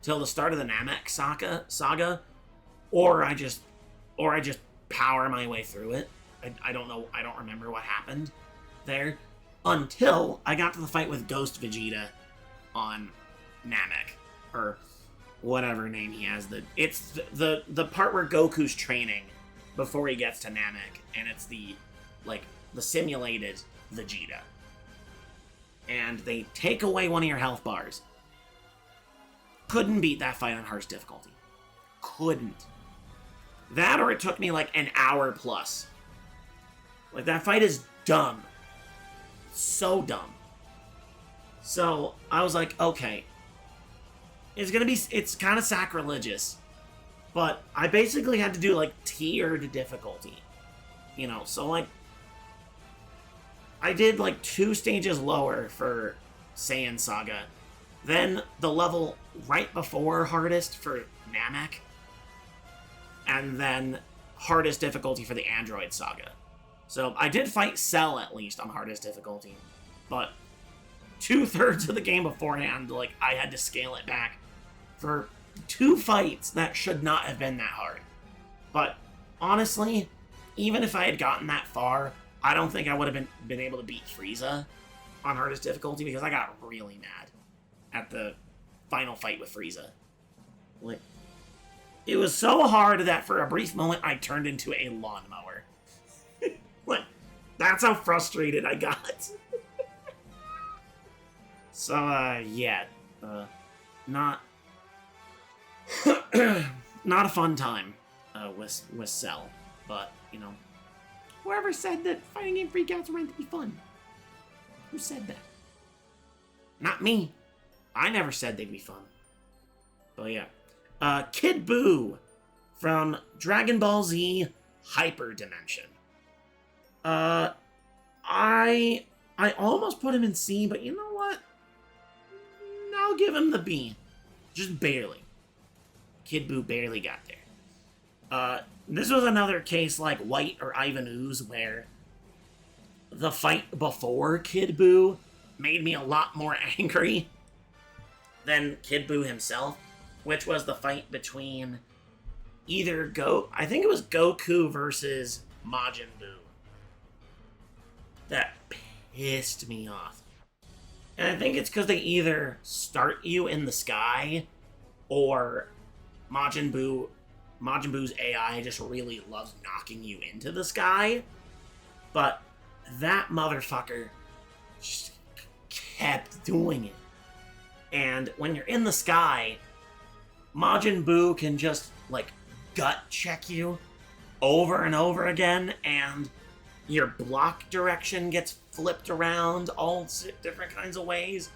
till the start of the Namek saga, or I just power my way through it. I don't know. I don't remember what happened there until I got to the fight with Ghost Vegeta on Namek, or whatever name he has. It's the part where Goku's training before he gets to Namek, and it's the simulated Vegeta. And they take away one of your health bars. Couldn't beat that fight on hardest difficulty. Couldn't. That, or it took me like an hour plus. Like, that fight is dumb. So dumb. So, I was like, okay. It's kind of sacrilegious. But I basically had to do, like, tiered difficulty. You know, so, like, I did, like, 2 stages lower for Saiyan Saga. Then the level right before hardest for Namek. And then hardest difficulty for the Android Saga. So I did fight Cell at least on hardest difficulty. But 2/3 of the game beforehand, like, I had to scale it back for 2 fights that should not have been that hard. But honestly, even if I had gotten that far, I don't think I would have been able to beat Frieza on hardest difficulty, because I got really mad at the final fight with Frieza. Like, it was so hard that for a brief moment I turned into a lawnmower. Like, that's how frustrated I got. So, yeah. Not not a fun time with Cell. But, you know, whoever said that fighting game Freakouts were meant to be fun? Who said that? Not me. I never said they'd be fun. But yeah. Kid Buu from Dragon Ball Z Hyper Dimension. I almost put him in C, but you know what? I'll give him the B. Just barely. Kid Buu barely got there. This was another case like White or Ivan Ooze, where the fight before Kid Buu made me a lot more angry than Kid Buu himself, which was the fight between I think it was Goku versus Majin Buu. That pissed me off. And I think it's because they either start you in the sky, or Majin Buu's AI just really loves knocking you into the sky. But that motherfucker just kept doing it. And when you're in the sky, Majin Buu can just, like, gut check you over and over again, and your block direction gets flipped around all different kinds of ways.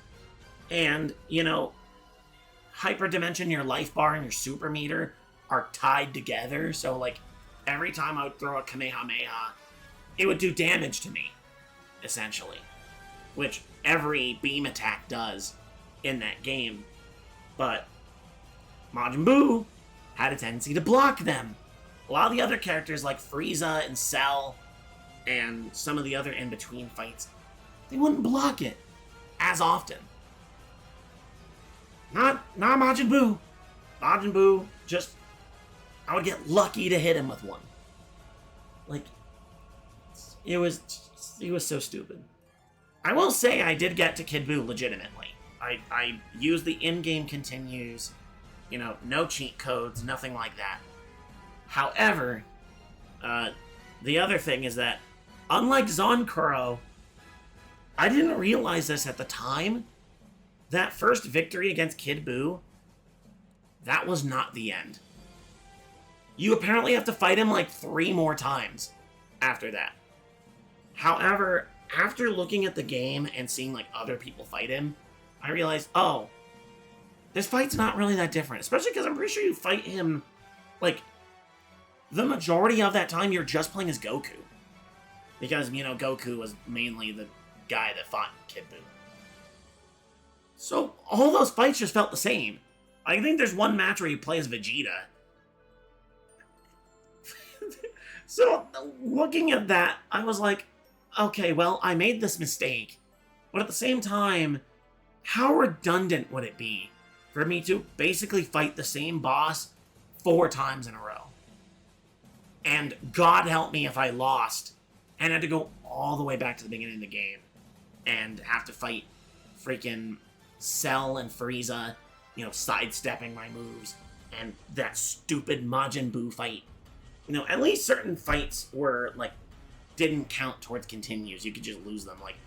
And, you know, Hyperdimension, your life bar and your super meter are tied together, so, like, every time I would throw a Kamehameha, it would do damage to me, essentially. Which every beam attack does in that game. But Majin Buu had a tendency to block them. A lot of the other characters, like Frieza and Cell, and some of the other in-between fights, they wouldn't block it as often. Not Majin Buu. Majin Buu, just, I would get lucky to hit him with one. Like, it was so stupid. I will say I did get to Kid Buu legitimately. I used the in-game continues, you know, no cheat codes, nothing like that. However, the other thing is that, unlike Zonkuro, I didn't realize this at the time. That first victory against Kid Buu, that was not the end. You apparently have to fight him like 3 more times after that. However, after looking at the game and seeing like other people fight him, I realized, oh, this fight's not really that different. Especially because I'm pretty sure you fight him, like, the majority of that time you're just playing as Goku. Because, you know, Goku was mainly the guy that fought Kid Buu. So, all those fights just felt the same. I think there's one match where he plays Vegeta. So, looking at that, I was like, okay, well, I made this mistake. But at the same time, how redundant would it be for me to basically fight the same boss 4 times in a row? And God help me if I lost and had to go all the way back to the beginning of the game and have to fight freaking Cell and Frieza, you know, sidestepping my moves, and that stupid Majin Buu fight. You know, at least certain fights were, like, didn't count towards continues. You could just lose them. Like,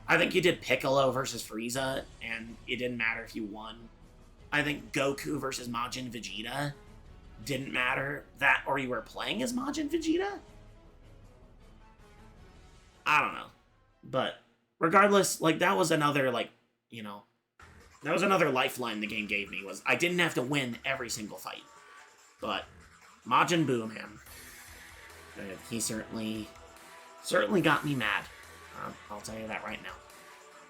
I think you did Piccolo versus Frieza, and it didn't matter if you won. I think Goku versus Majin Vegeta didn't matter. That, or you were playing as Majin Vegeta? I don't know. But, regardless, like, that was another, like, you know, that was another lifeline the game gave me, was I didn't have to win every single fight. But, Majin Buu, man. He certainly got me mad. I'll tell you that right now.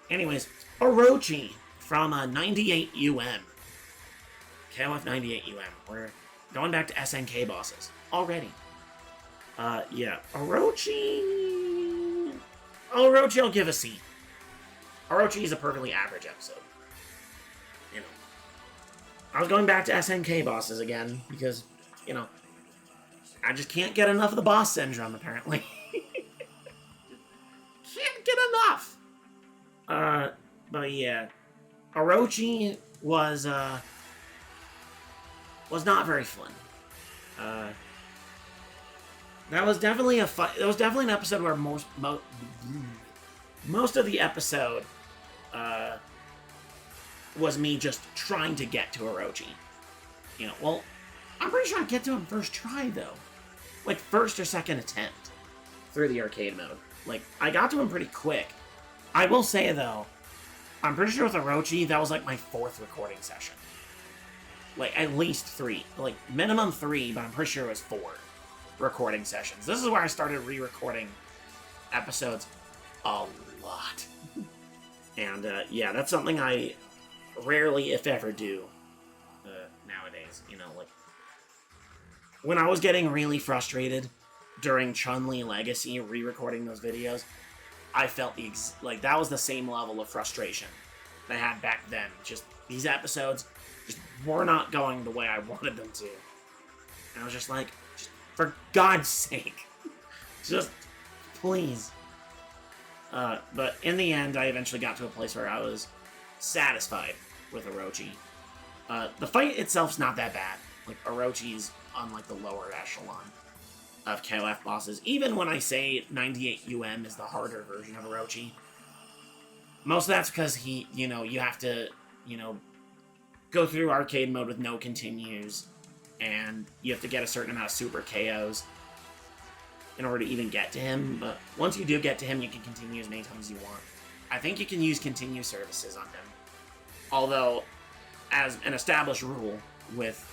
Anyways, Orochi from 98 UM. KOF 98 UM. We're going back to SNK bosses already. Yeah. Orochi, I'll give a C. Orochi is a perfectly average episode. You know. I was going back to SNK bosses again because, you know, I just can't get enough of the boss syndrome, apparently. Can't get enough! But yeah. Orochi was not very fun. That was definitely a fight. That was definitely an episode where most of the episode, was me just trying to get to Orochi. You know, well, I'm pretty sure I get to him first try, though. Like, first or second attempt through the arcade mode. Like, I got to him pretty quick. I will say, though, I'm pretty sure with Orochi, that was, like, my 4th recording session. Like, at least 3. Like, minimum 3, but I'm pretty sure it was 4 recording sessions. This is where I started re-recording episodes a lot. And, yeah, that's something I rarely, if ever, do nowadays. You know, like, when I was getting really frustrated during Chun-Li Legacy, re-recording those videos, I felt like that was the same level of frustration that I had back then. Just, these episodes just were not going the way I wanted them to. And I was just like, just, for God's sake, just, please. But in the end, I eventually got to a place where I was satisfied with Orochi. The fight itself's not that bad. Like, Orochi's on, like, the lower echelon of KOF bosses. Even when I say 98 UM is the harder version of Orochi, most of that's because he, you know, you have to, you know, go through arcade mode with no continues, and you have to get a certain amount of super KOs in order to even get to him. But once you do get to him, you can continue as many times as you want. I think you can use continue services on him. Although, as an established rule with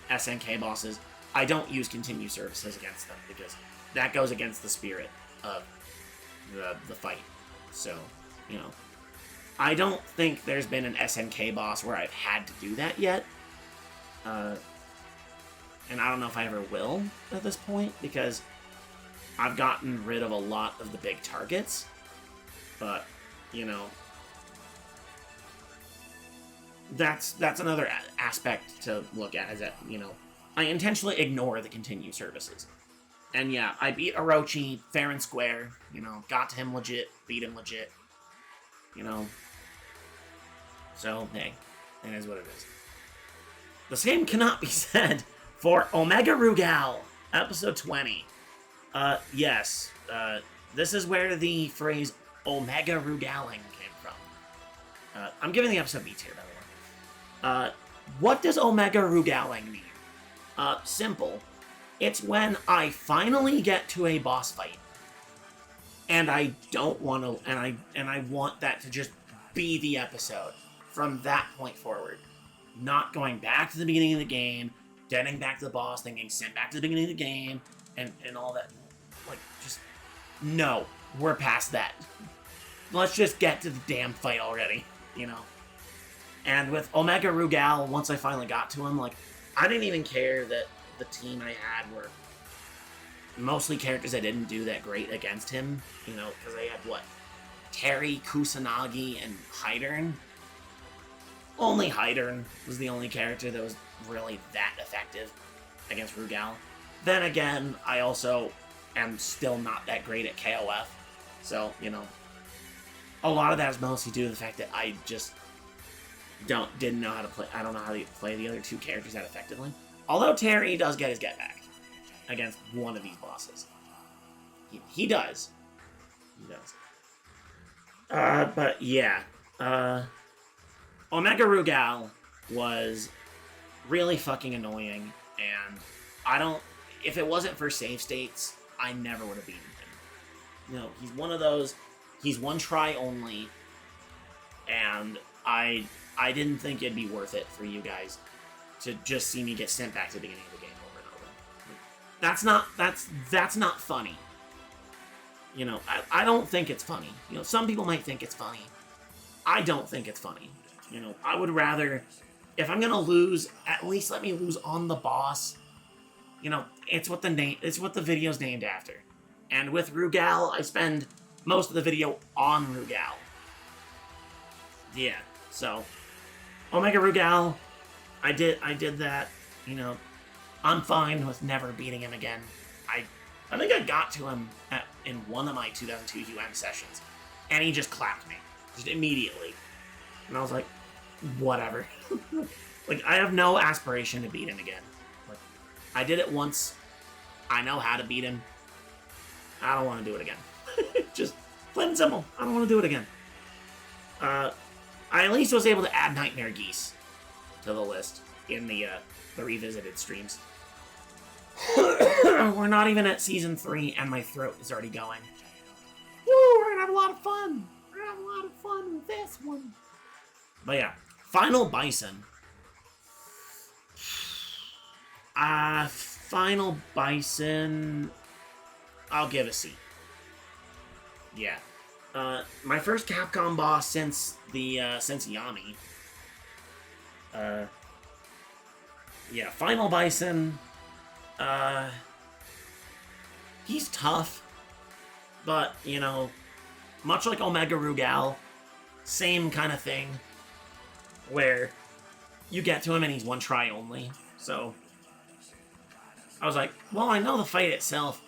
SNK bosses, I don't use continue services against them because that goes against the spirit of the fight. So, you know, I don't think there's been an SNK boss where I've had to do that yet. And I don't know if I ever will at this point because I've gotten rid of a lot of the big targets. But, you know, that's another aspect to look at, is that, you know, I intentionally ignore the continue services. And yeah, I beat Orochi fair and square, you know, got to him legit, beat him legit, you know. So, hey, it is what it is. The same cannot be said for Omega Rugal, episode 20. Yes, this is where the phrase Omega Rugaling came from. I'm giving the episode beats here, by the way. What does Omega Rugaling mean? Simple. It's when I finally get to a boss fight, and I don't want to, and I want that to just be the episode from that point forward. Not going back to the beginning of the game, getting back to the boss, then getting sent back to the beginning of the game, and all that. Like, just, no, we're past that. Let's just get to the damn fight already, you know? And with Omega Rugal, once I finally got to him, like, I didn't even care that the team I had were mostly characters I didn't do that great against him, you know, because I had, what, Terry, Kusanagi, and Hydern. Only Hydern was the only character that was really that effective against Rugal. Then again, I also am still not that great at KOF, so, you know, a lot of that is mostly due to the fact that I just didn't know how to play. I don't know how to play the other two characters that effectively. Although Terry does get his get back against one of these bosses. He does. He does. But yeah. Omega Rugal was really fucking annoying, and I don't... If it wasn't for save states, I never would have beaten him. You know, he's one of those... He's one try only, and I didn't think it'd be worth it for you guys to just see me get sent back to the beginning of the game over and over. That's not funny. You know, I don't think it's funny. You know, some people might think it's funny. I don't think it's funny. You know, I would rather, if I'm gonna lose, at least let me lose on the boss. You know, it's what the video's named after. And with Rugal, I spend most of the video on Rugal. Yeah, so Omega Rugal, I did that. You know, I'm fine with never beating him again. I think I got to him in one of my 2002 UM sessions, and he just clapped me, just immediately. And I was like, whatever. Like, I have no aspiration to beat him again. Like, I did it once. I know how to beat him. I don't want to do it again. Just plain and simple. I don't want to do it again. I at least was able to add Nightmare Geese to the list in the revisited streams. We're not even at Season 3, and my throat is already going. Woo, we're gonna have a lot of fun. We're gonna have a lot of fun with this one. But yeah, Final Bison. Final Bison, I'll give a C. Yeah. My first Capcom boss since Yami. Yeah, Final Bison, he's tough, but, you know, much like Omega Rugal, same kind of thing, where you get to him and he's one try only, so I was like, well, I know the fight itself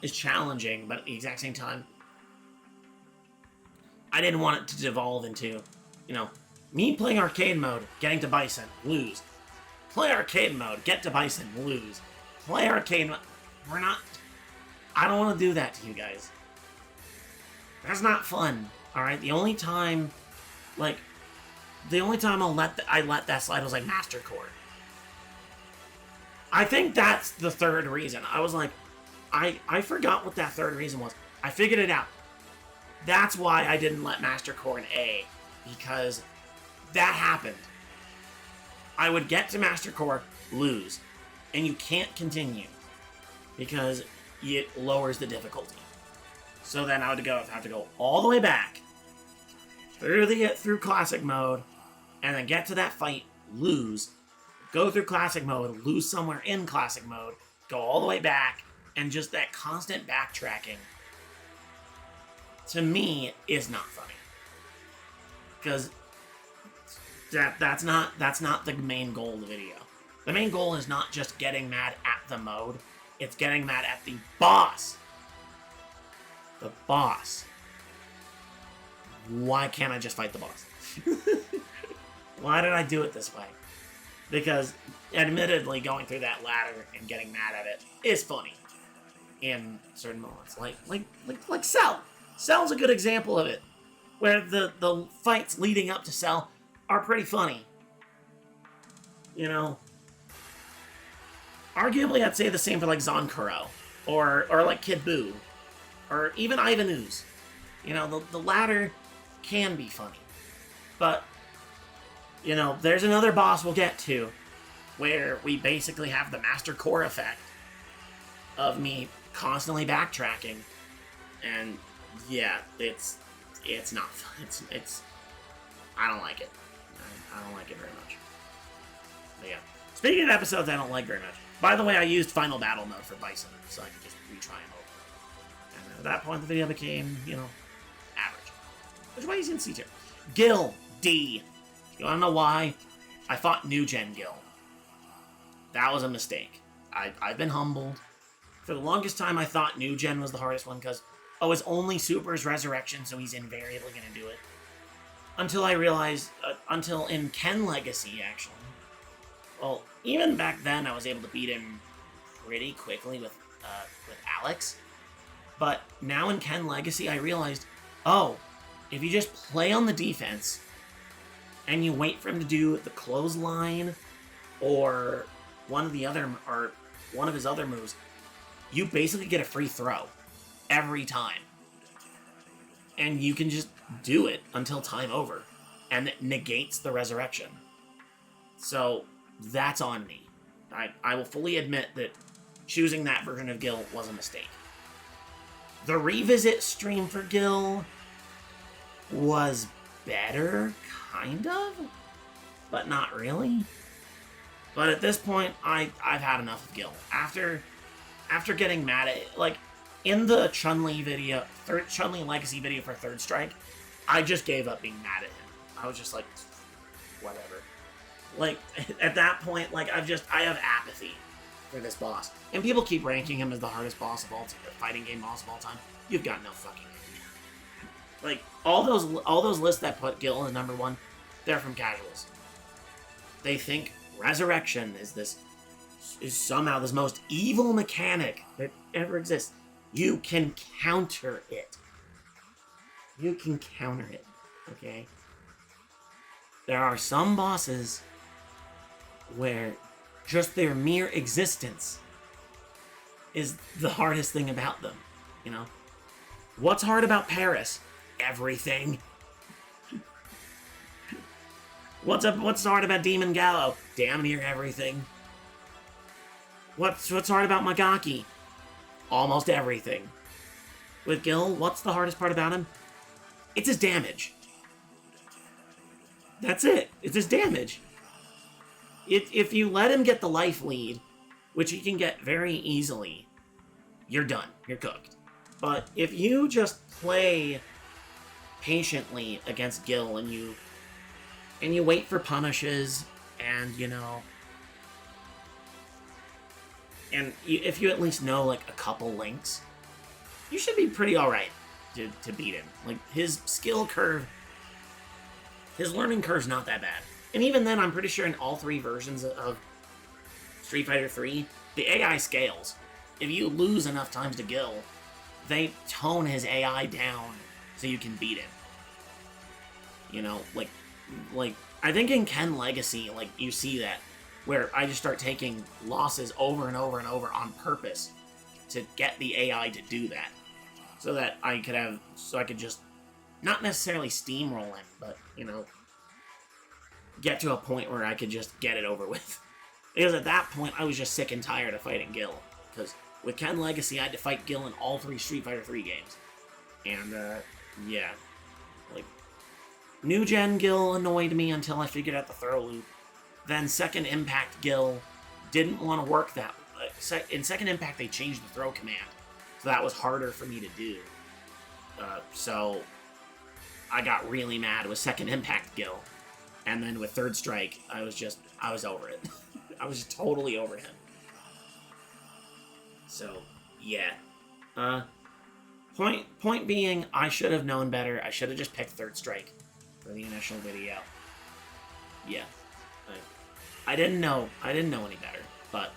is challenging, but at the exact same time, I didn't want it to devolve into, you know, me playing arcade mode, getting to Bison, lose. Play arcade mode, get to Bison, lose. Play arcade mode. I don't want to do that to you guys. That's not fun, alright? The only time I let that slide was like Master Core. I think that's the third reason. I was like, I forgot what that third reason was. I figured it out. That's why I didn't let Master Core in A, because that happened. I would get to Master Core, lose, and you can't continue because it lowers the difficulty. So then I would have to go all the way back through classic mode, and then get to that fight, lose, go through classic mode, lose somewhere in classic mode, go all the way back, and just that constant backtracking, to me, is not funny. Because that's not the main goal of the video. The main goal is not just getting mad at the mode, it's getting mad at the boss. The boss. Why can't I just fight the boss? Why did I do it this way? Because, admittedly, going through that ladder and getting mad at it is funny in certain moments. Like Cell. Cell's a good example of it, where the fights leading up to Cell are pretty funny. You know, arguably I'd say the same for like Zonkuro, or like Kid Buu, or even Ivan Ooze. You know, the latter can be funny, but, you know, there's another boss we'll get to where we basically have the Master Core effect of me constantly backtracking, and yeah, it's not fun. It's I don't like it. I don't like it very much. But yeah. Speaking of episodes I don't like very much. By the way, I used Final Battle Mode for Bison, so I could just retry him over. And at that point, the video became, average. Which is why he's in C tier. Gil D. You wanna know why? I fought New Gen Gil. That was a mistake. I've been humbled. For the longest time, I thought New Gen was the hardest one because, his only super is Resurrection, so he's invariably going to do it. Until I realized, until in Ken Legacy, actually. Well, even back then, I was able to beat him pretty quickly with Alex. But now in Ken Legacy, I realized, if you just play on the defense, and you wait for him to do the clothesline, or one of his other moves, you basically get a free throw every time. And you can just do it until time over. And it negates the resurrection. So, that's on me. I will fully admit that choosing that version of Gil was a mistake. The revisit stream for Gil was better, kind of, but not really. But at this point, I've had enough of Gil. After getting mad at it, like, in the Chun-Li video, Chun-Li Legacy video for Third Strike, I just gave up being mad at him. I was just like, whatever. Like, at that point, like, I have apathy for this boss. And people keep ranking him as the hardest boss of all time, fighting game boss of all time. You've got no fucking idea. Like, all those lists that put Gil as number one, they're from casuals. They think Resurrection is somehow this most evil mechanic that ever exists. You can counter it. You can counter it, okay? There are some bosses where just their mere existence is the hardest thing about them, What's hard about Paris? Everything. What's hard about Demon Gallo? Damn near everything. What's hard about Magaki? Almost everything. With Gil, what's the hardest part about him? It's his damage. That's it. It's his damage. If you let him get the life lead, which he can get very easily, you're done. You're cooked. But if you just play patiently against Gil and you wait for punishes and, if you at least know, like, a couple links, you should be pretty alright to beat him. Like, his skill curve, his learning curve's not that bad. And even then, I'm pretty sure in all three versions of Street Fighter 3, the AI scales. If you lose enough times to Gil, they tone his AI down so you can beat him. Like, I think in Ken Legacy, like, you see that, where I just start taking losses over and over and over on purpose to get the AI to do that. So that I could just, not necessarily steamroll him, but, get to a point where I could just get it over with. Because at that point, I was just sick and tired of fighting Gil. Because with Ken Legacy, I had to fight Gil in all three Street Fighter 3 games. And, yeah. Like, New Gen Gil annoyed me until I figured out the throw loop. Then Second Impact Gil didn't want to work that way. In Second Impact, they changed the throw command. So that was harder for me to do. So I got really mad with Second Impact Gil. And then with Third Strike, I was over it. I was totally over him. So, yeah. Point being, I should have known better. I should have just picked Third Strike for the initial video. Yeah. I didn't know any better, but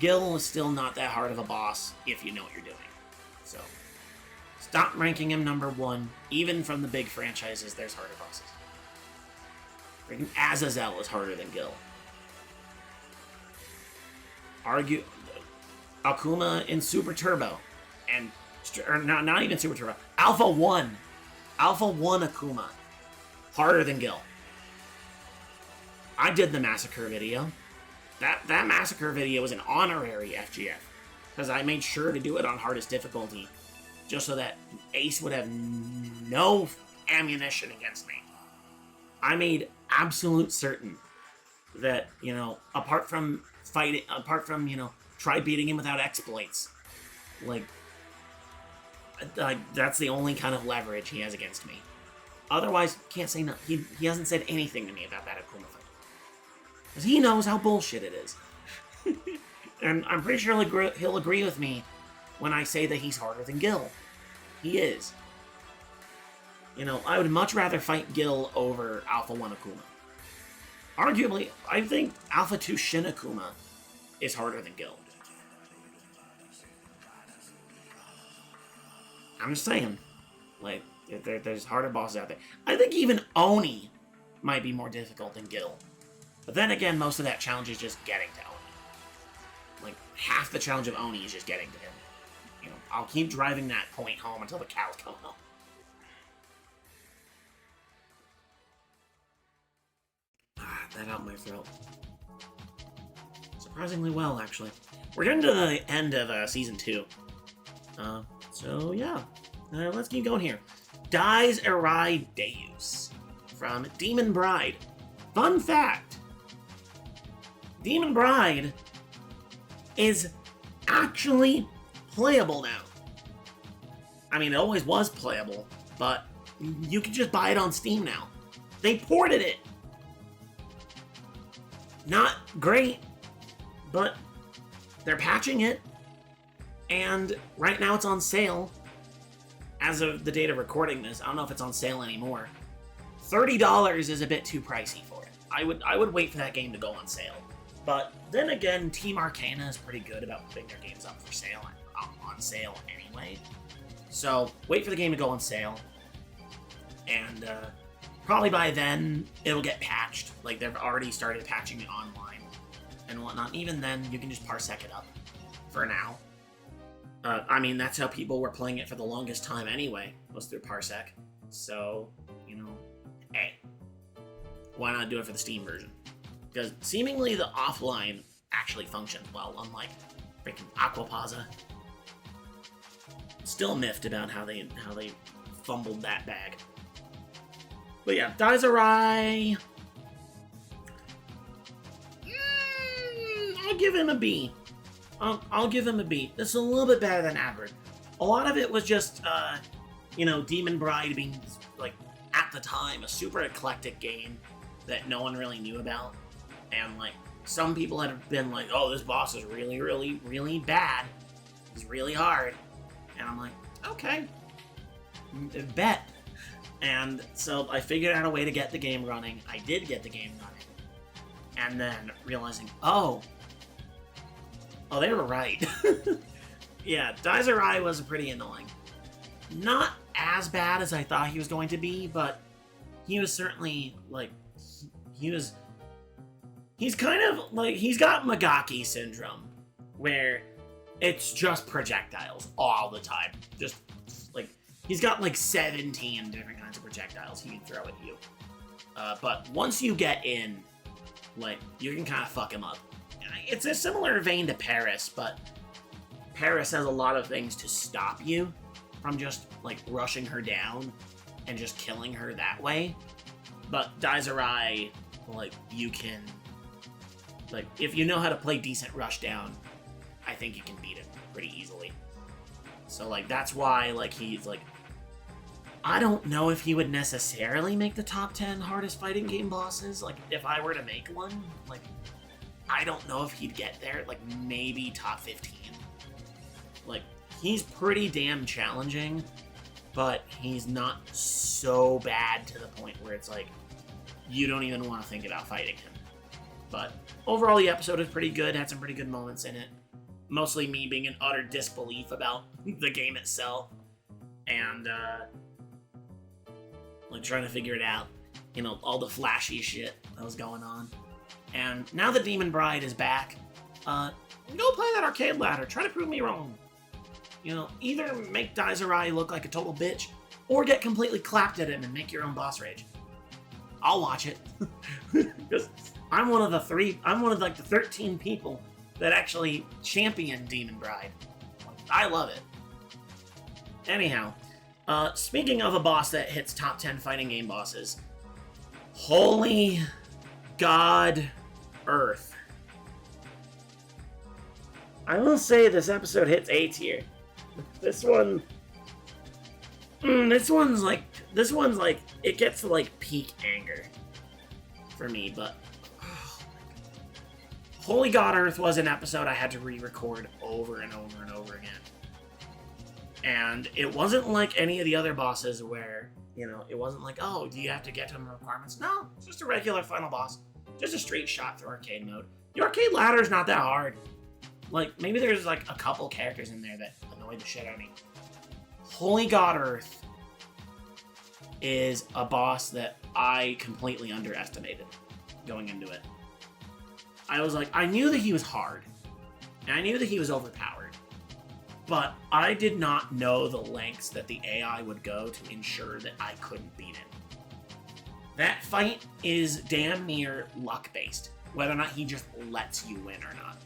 Gil is still not that hard of a boss if you know what you're doing. So, stop ranking him number one. Even from the big franchises, there's harder bosses. Freaking Azazel is harder than Gil. Akuma in Super Turbo, or not even Super Turbo. Alpha 1 Akuma, harder than Gil. I did the Massacre video. That Massacre video was an honorary FGF, because I made sure to do it on hardest difficulty, just so that Ace would have no ammunition against me. I made absolute certain that, apart from fighting, try beating him without exploits, like, that's the only kind of leverage he has against me. Otherwise, can't say no. He hasn't said anything to me about that Akuma fight. Because he knows how bullshit it is. And I'm pretty sure he'll agree with me when I say that he's harder than Gil. He is. I would much rather fight Gil over Alpha 1 Akuma. Arguably, I think Alpha 2 Shin Akuma is harder than Gil. I'm just saying. Like, there's harder bosses out there. I think even Oni might be more difficult than Gil. But then again, most of that challenge is just getting to Oni. Like, half the challenge of Oni is just getting to him. I'll keep driving that point home until the cows come home. That out my throat. Surprisingly well, actually. We're getting to the end of Season 2. So, yeah. Let's keep going here. Dies Arai Deus from Demon Bride. Fun fact. Demon Bride is actually playable now. I mean, it always was playable, but you can just buy it on Steam now. They ported it. Not great, but they're patching it, and right now it's on sale. As of the date of recording this, I don't know if it's on sale anymore. $30 is a bit too pricey for it. I would wait for that game to go on sale. But then again, Team Arcana is pretty good about putting their games up for sale on sale anyway. So wait for the game to go on sale, and probably by then it'll get patched. Like, they've already started patching it online and whatnot. Even then, you can just parsec it up for now. I mean, that's how people were playing it for the longest time anyway, was through parsec. So, hey, why not do it for the Steam version? Because seemingly the offline actually functions well, unlike freaking Aquapaza. Still miffed about how they fumbled that bag. But yeah, Dies Arai. I'll give him a B. I'll give him a B. This is a little bit better than average. A lot of it was just, Demon Bride being, like, at the time, a super eclectic game that no one really knew about. And, like, some people had been like, oh, this boss is really, really, really bad. He's really hard. And I'm like, okay. Bet. And so I figured out a way to get the game running. I did get the game running. And then realizing, oh, they were right. Yeah, Dies Arai was pretty annoying. Not as bad as I thought he was going to be, but he was certainly, like, he's kind of, like, he's got Magaki syndrome, where it's just projectiles all the time. Just, like, he's got, like, 17 different kinds of projectiles he can throw at you. But once you get in, like, you can kind of fuck him up. It's a similar vein to Paris, but Paris has a lot of things to stop you from just, like, rushing her down and just killing her that way. But Dies Arai, like, you can, like, if you know how to play decent rush down, I think you can beat it pretty easily. So, like, that's why, like, he's, like, I don't know if he would necessarily make the top 10 hardest fighting game bosses. Like, if I were to make one, like, I don't know if he'd get there. Like, maybe top 15. Like, he's pretty damn challenging, but he's not so bad to the point where it's like, you don't even want to think about fighting him. But overall, the episode is pretty good. Had some pretty good moments in it. Mostly me being in utter disbelief about the game itself. And, like, trying to figure it out. All the flashy shit that was going on. And now that Demon Bride is back, go play that arcade ladder. Try to prove me wrong. Either make Dies Arai look like a total bitch, or get completely clapped at him and make your own boss rage. I'll watch it. Because I'm one of the 13 people that actually champion Demon Bride. I love it. Anyhow, speaking of a boss that hits top 10 fighting game bosses, Holy God Earth. I will say this episode hits A tier. This one's like, it gets to like peak anger for me, but Holy God Earth was an episode I had to re-record over and over and over again. And it wasn't like any of the other bosses where, you know, it wasn't like, oh, do you have to get to them requirements? No, it's just a regular final boss. Just a straight shot through arcade mode. The arcade ladder is not that hard. Like, maybe there's like a couple characters in there that annoy the shit out of me. Holy God Earth is a boss that I completely underestimated going into it. I was like, I knew that he was hard, and I knew that he was overpowered, but I did not know the lengths that the AI would go to ensure that I couldn't beat him. That fight is damn near luck-based, whether or not he just lets you win or not.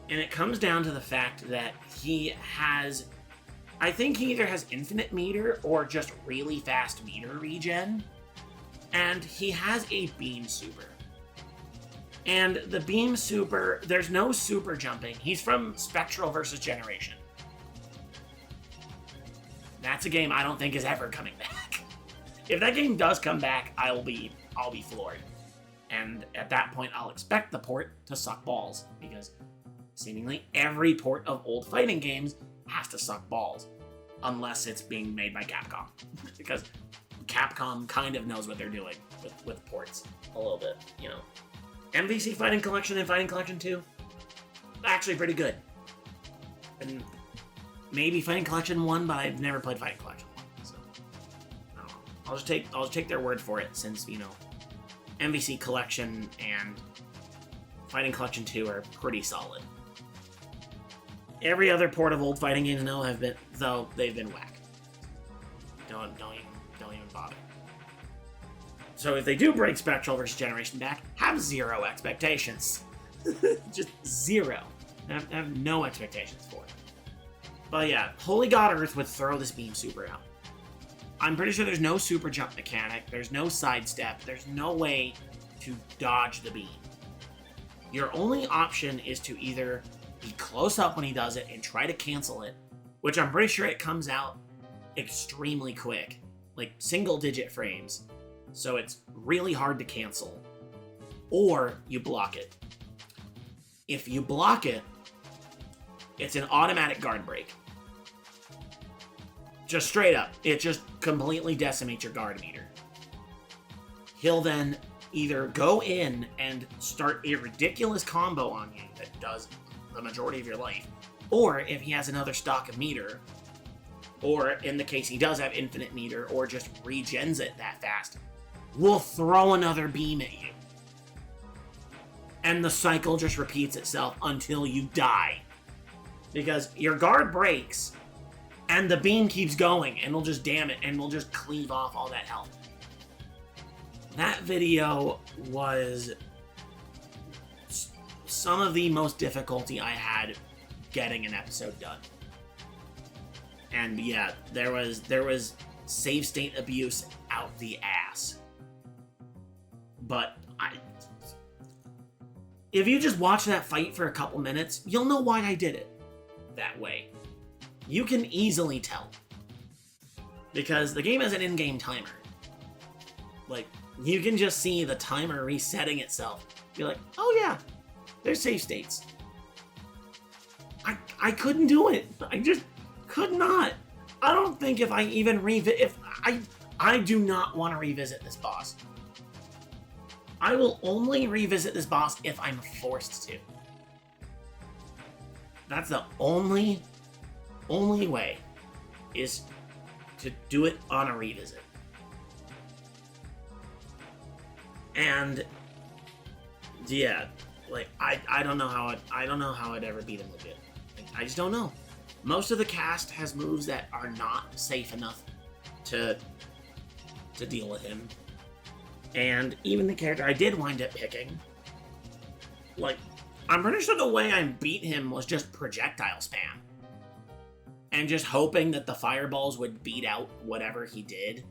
And it comes down to the fact that he has, I think he either has infinite meter or just really fast meter regen, and he has a beam super. And the beam super, there's no super jumping. He's from Spectral versus Generation. That's a game I don't think is ever coming back. If that game does come back, I'll be floored. And at that point, I'll expect the port to suck balls, because seemingly every port of old fighting games has to suck balls, unless it's being made by Capcom. Because Capcom kind of knows what they're doing with ports a little bit, you know. MVC Fighting Collection and Fighting Collection 2, actually pretty good. And maybe Fighting Collection 1, but I've never played Fighting Collection 1, so I don't know. I'll just take their word for it, since, you know, MVC Collection and Fighting Collection 2 are pretty solid. Every other port of old fighting games now they've been whack. Don't even bother. So if they do bring Spectral versus Generation back, have zero expectations. Just zero. I have no expectations for it. But yeah, Holy God Earth would throw this beam super out. I'm pretty sure there's no super jump mechanic, there's no sidestep, there's no way to dodge the beam. Your only option is to either be close up when he does it and try to cancel it, which I'm pretty sure it comes out extremely quick, like single-digit frames. So it's really hard to cancel. Or you block it. If you block it, it's an automatic guard break. Just straight up. It just completely decimates your guard meter. He'll then either go in and start a ridiculous combo on you that does the majority of your life, or if he has another stock of meter, or in the case he does have infinite meter, or just regens it that fast, will throw another beam at you. And the cycle just repeats itself until you die. Because your guard breaks, and the beam keeps going, and it'll just damn it, and it'll just cleave off all that health. That video was some of the most difficulty I had getting an episode done. And yeah, there was save state abuse out the ass. But if you just watch that fight for a couple minutes, you'll know why I did it that way. You can easily tell. Because the game has an in-game timer. Like, you can just see the timer resetting itself. Be like, oh yeah, there's save states. I couldn't do it. I just could not. I don't think if I even I do not want to revisit this boss. I will only revisit this boss if I'm forced to. That's the only way, is to do it on a revisit. And yeah, like I don't know how I'd ever beat him legit. Like, I just don't know. Most of the cast has moves that are not safe enough to deal with him. And even the character I did wind up picking, like, I'm pretty sure the way I beat him was just projectile spam. And just hoping that the fireballs would beat out whatever he did.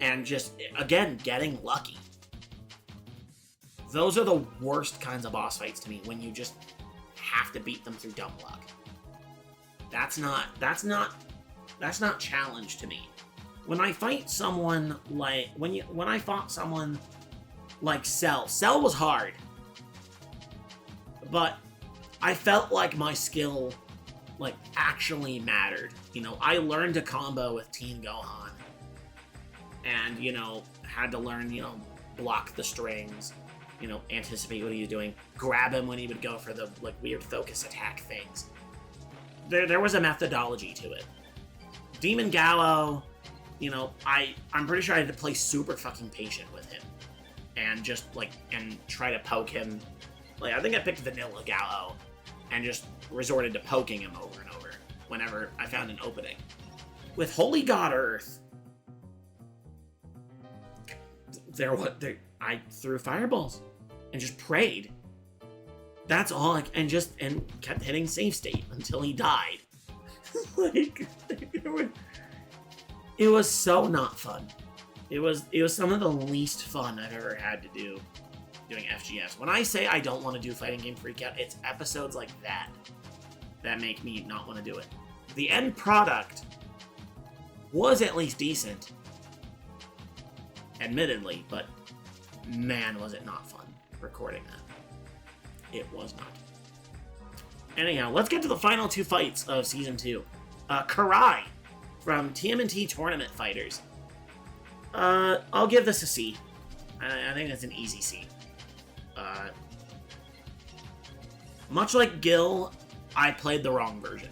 and just, again, getting lucky. Those are the worst kinds of boss fights to me, when you just have to beat them through dumb luck. That's not challenge to me. When I fight someone like, when I fought someone like Cell was hard. But I felt like my skill, like, actually mattered. You know, I learned to combo with Teen Gohan. And, you know, had to learn, you know, block the strings, you know, anticipate what he was doing, grab him when he would go for the, like, weird focus attack things. There was a methodology to it. Demon Gallo, you know, I'm pretty sure I had to play super fucking patient with him. And just, like, and try to poke him. Like, I think I picked Vanilla Gallo and just resorted to poking him over and over whenever I found an opening. With Holy God Earth, I threw fireballs and just prayed. That's all, and kept hitting save state until he died. Like, it was so not fun. It was some of the least fun I've ever had to do doing FGS. When I say I don't want to do fighting game Freakout, it's episodes like that make me not want to do it. The end product was at least decent, admittedly, but man, was it not fun recording that. It was not. Anyhow, let's get to the final two fights of Season 2. Karai from TMNT Tournament Fighters. I'll give this a C. I think that's an easy C. Much like Gil, I played the wrong version.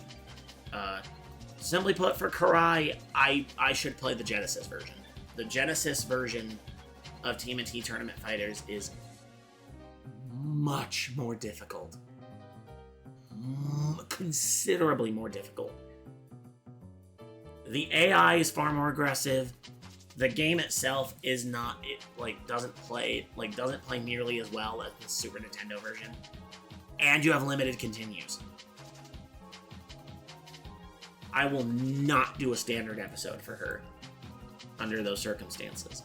Simply put, for Karai, I should play the Genesis version. The Genesis version of TMNT Tournament Fighters is much more difficult. Considerably more difficult. The AI is far more aggressive. The game itself is not, doesn't play nearly as well as the Super Nintendo version. And you have limited continues. I will not do a standard episode for her under those circumstances.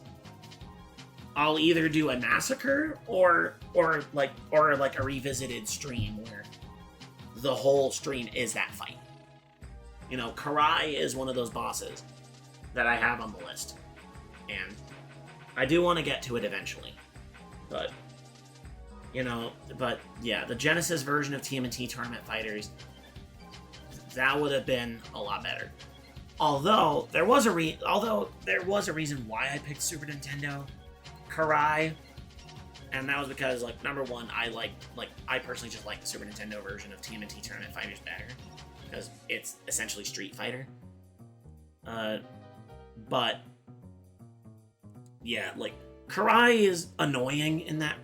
I'll either do a massacre or a revisited stream where the whole stream is that fight. You know, Karai is one of those bosses that I have on the list. And I do want to get to it eventually. But, you know, yeah, the Genesis version of TMNT Tournament Fighters, that would have been a lot better. Although there was a reason why I picked Super Nintendo Karai, and that was because, like, number one, I personally just like the Super Nintendo version of TMNT Tournament Fighters better, because it's essentially Street Fighter. But yeah, like, Karai is annoying in that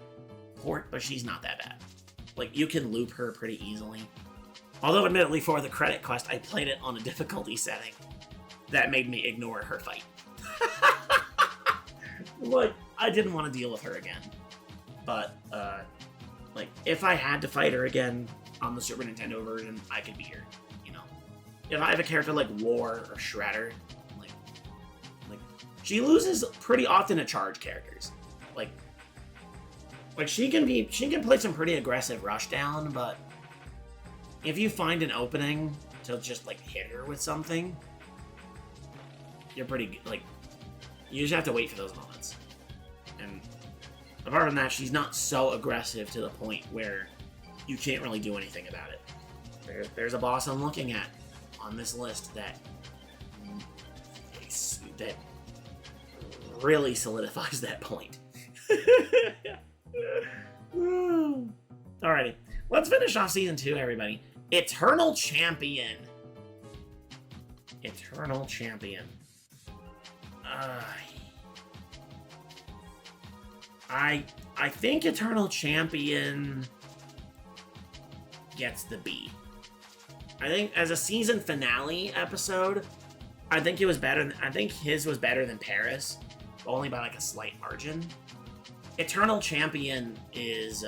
port, but she's not that bad. Like, you can loop her pretty easily. Although, admittedly, for the credit quest, I played it on a difficulty setting that made me ignore her fight. Like, I didn't want to deal with her again. But, like, if I had to fight her again on the Super Nintendo version, I could beat her, you know? If I have a character like War or Shredder, like she loses pretty often to charge characters. Like she can play some pretty aggressive rushdown, but if you find an opening to just, like, hit her with something, you're pretty, like, you just have to wait for those moments. And apart from that, she's not so aggressive to the point where you can't really do anything about it. There's a boss I'm looking at on this list that really solidifies that point. Alrighty, let's finish off Season 2, everybody. Eternal Champion. Eternal Champion. I think Eternal Champion gets the B. I think as a season finale episode, I think his was better than Paris, only by, like, a slight margin. Eternal Champion is,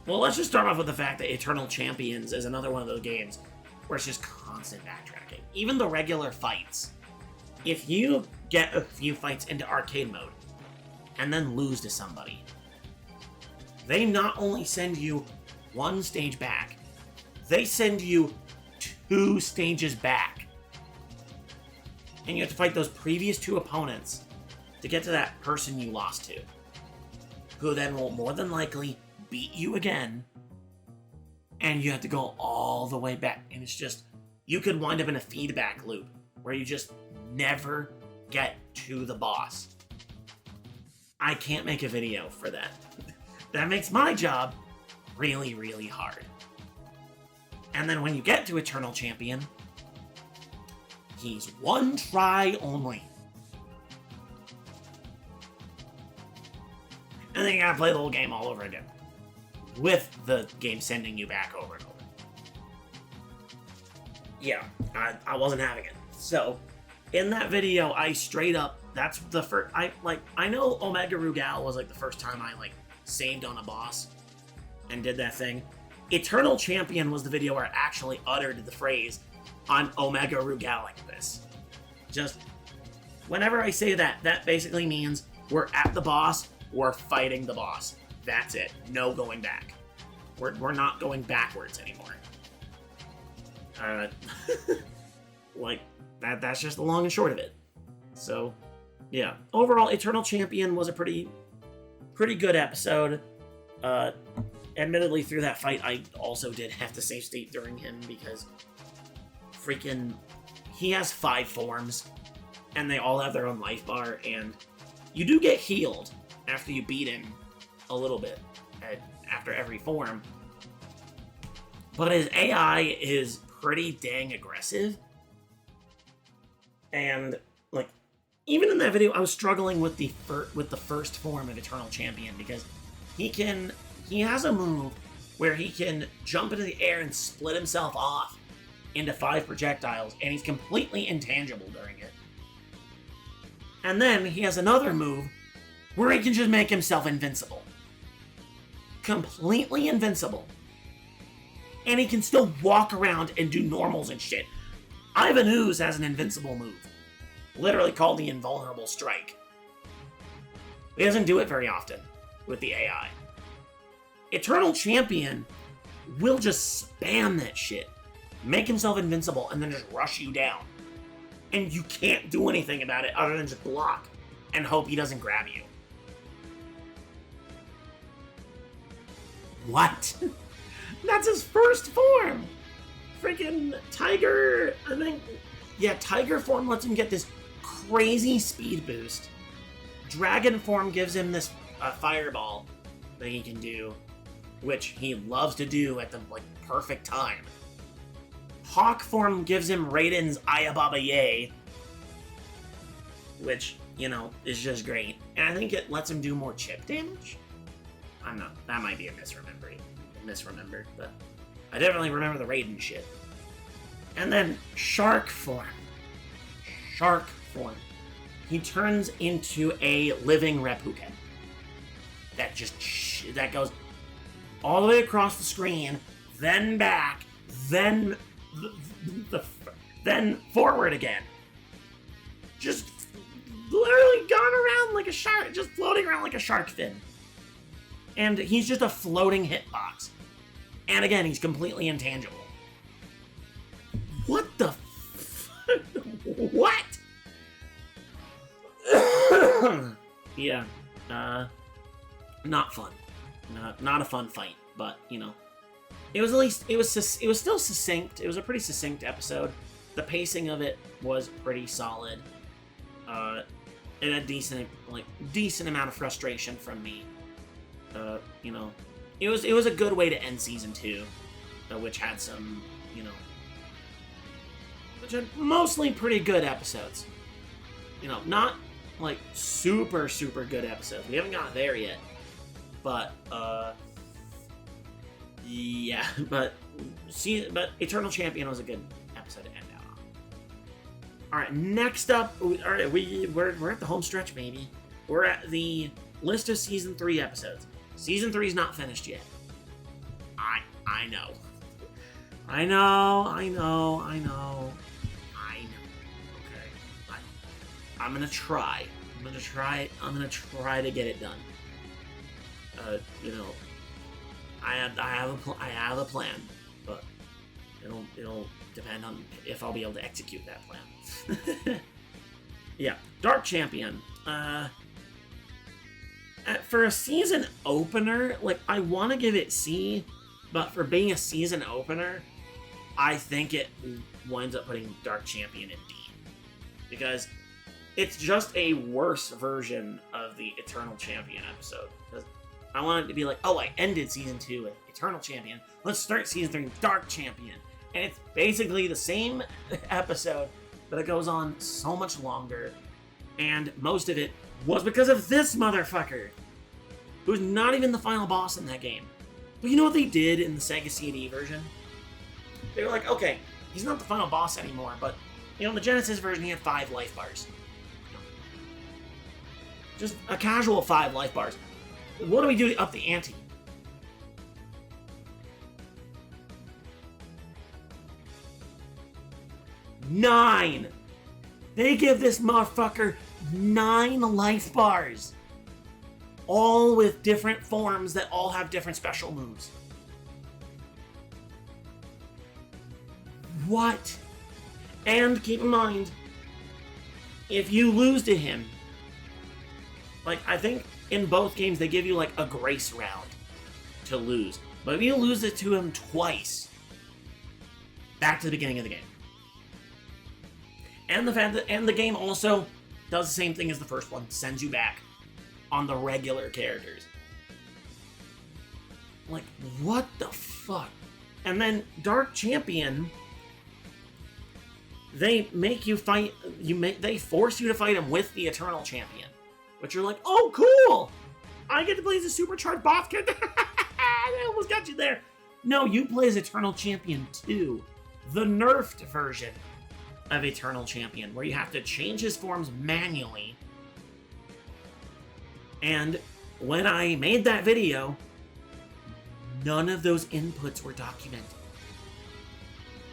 well, let's just start off with the fact that Eternal Champions is another one of those games where it's just constant backtracking. Even the regular fights if you get a few fights into arcade mode and then lose to somebody, they not only send you one stage back, they send you 2 stages back. And you have to fight those previous 2 opponents to get to that person you lost to, who then will more than likely beat you again, and you have to go all the way back. And it's just, you could wind up in a feedback loop where you just never get to the boss. I can't make a video for that. That makes my job really, really hard. And then when you get to Eternal Champion, he's 1 try only. And then you gotta play the whole game all over again, with the game sending you back over and over. Yeah, I wasn't having it. So, in that video, I straight up, that's the first, I know Omega Rugal was like the first time I like saved on a boss and did that thing. Eternal Champion was the video where I actually uttered the phrase, "I'm Omega Rugaling this." Just, whenever I say that, that basically means we're at the boss, we're fighting the boss. That's it. No going back. We're not going backwards anymore. Like, that's just the long and short of it. So, yeah. Overall, Eternal Champion was a pretty good episode. Admittedly, through that fight, I also did have to save state during him because freaking, he has 5 forms, and they all have their own life bar, and you do get healed after you beat him a little bit after every form. But his AI is pretty dang aggressive. And, like, even in that video, I was struggling with the first form of Eternal Champion because he has a move where he can jump into the air and split himself off into 5 projectiles, and he's completely intangible during it. And then he has another move where he can just make himself invincible. Completely invincible. And he can still walk around and do normals and shit. Ivan Ooze has an invincible move. Literally called the Invulnerable Strike. He doesn't do it very often with the AI. Eternal Champion will just spam that shit. Make himself invincible and then just rush you down. And you can't do anything about it other than just block and hope he doesn't grab you. What? That's his first form! Freaking Tiger, I think, yeah, Tiger form lets him get this crazy speed boost. Dragon form gives him this fireball that he can do, which he loves to do at the, like, perfect time. Hawk form gives him Raiden's Ayababa Ye, which, you know, is just great. And I think it lets him do more chip damage? I'm not, that might be a misremembered, but I definitely remember the Raiden shit. And then Shark form. Shark form. He turns into a living Reppuken. That goes all the way across the screen, then back, then then forward again. Just literally gone around like a shark, just floating around like a shark fin. And he's just a floating hitbox. And again, he's completely intangible. What the what? Yeah, not fun. Not a fun fight, but, you know, it was still succinct. It was a pretty succinct episode. The pacing of it was pretty solid. And a decent amount of frustration from me. You know, it was a good way to end season 2, which had some, you know, which had mostly pretty good episodes. You know, not like super good episodes. We haven't gotten there yet, but yeah, but Eternal Champion was a good episode to end out on. All right, next up, we're at the home stretch, baby. We're at the list of season 3 episodes. Season 3 is not finished yet. I know. Okay. I'm gonna try. I'm gonna try to get it done. You know, I have a plan, but it'll depend on if I'll be able to execute that plan. Yeah, Dark Champion. For a season opener, like, I want to give it C, but for being a season opener, I think it winds up putting Dark Champion in D. Because it's just a worse version of the Eternal Champion episode. Because I want it to be like, oh, I ended Season 2 with Eternal Champion. Let's start Season 3 with Dark Champion. And it's basically the same episode, but it goes on so much longer. And most of it was because of this motherfucker, who's not even the final boss in that game. But you know what they did in the Sega CD version? They were like, okay, he's not the final boss anymore, but, you know, in the Genesis version, he had 5 life bars. Just a casual 5 life bars. What do we do to up the ante? Nine! They give this motherfucker 9 life bars. All with different forms that all have different special moves. What? And keep in mind, if you lose to him, like, I think in both games they give you like a grace round to lose. But if you lose it to him twice, back to the beginning of the game. And the fact that, and the game also does the same thing as the first one, sends you back on the regular characters. Like, what the fuck? And then Dark Champion, they make you fight, they force you to fight him with the Eternal Champion. But you're like, oh, cool! I get to play as a supercharged boss character. I almost got you there. No, you play as Eternal Champion 2, the nerfed version of Eternal Champion, where you have to change his forms manually. And when I made that video, none of those inputs were documented.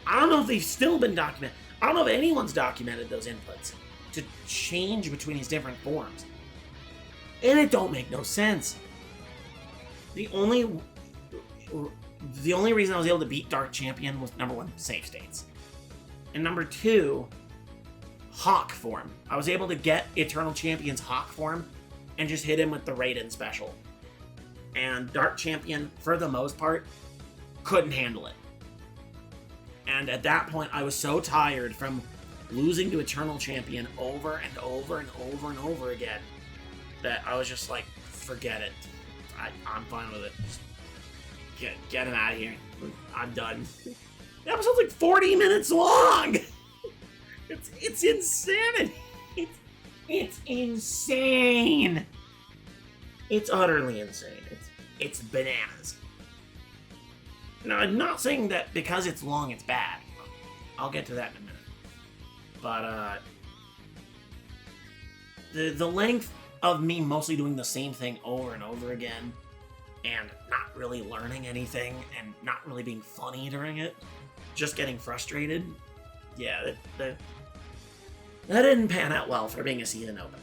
I don't know if they've still been documented. I don't know if anyone's documented those inputs to change between these different forms. And it don't make no sense. The only reason I was able to beat Dark Champion was, number 1, save states. And number 2, Hawk form. I was able to get Eternal Champion's Hawk form and just hit him with the Raiden special. And Dark Champion, for the most part, couldn't handle it. And at that point, I was so tired from losing to Eternal Champion over and over and over and over again that I was just like, forget it. I'm fine with it. Just get him out of here. I'm done. The episode's like 40 minutes long! It's insanity! It's insane! It's utterly insane. It's bananas. Now, I'm not saying that because it's long, it's bad. I'll get to that in a minute. But, the length of me mostly doing the same thing over and over again and not really learning anything and not really being funny during it, just getting frustrated, yeah, that didn't pan out well for being a season opener.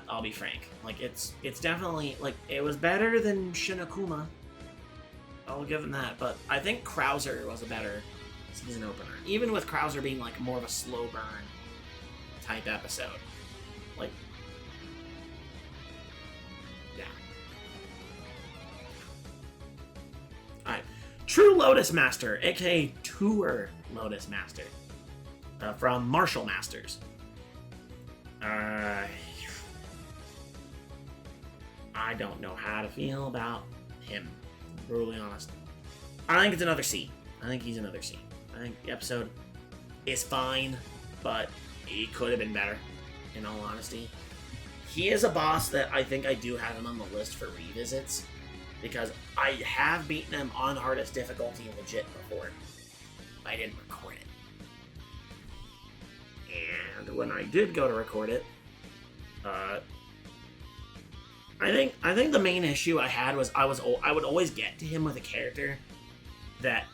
I'll be frank. Like, it's definitely, like, it was better than Shinakuma. I'll give him that, but I think Krauser was a better season opener. Even with Krauser being, like, more of a slow burn type episode. Like, yeah. Alright. True Lotus Master, aka Tour Lotus Master. From Martial Masters. I don't know how to feel about him, brutally honest. I think it's another C. I think he's another C. I think the episode is fine, but he could have been better, in all honesty. He is a boss that I think I do have him on the list for revisits, because I have beaten him on hardest difficulty legit before. I didn't record it. And when I did go to record it, I think the main issue I had was I would always get to him with a character that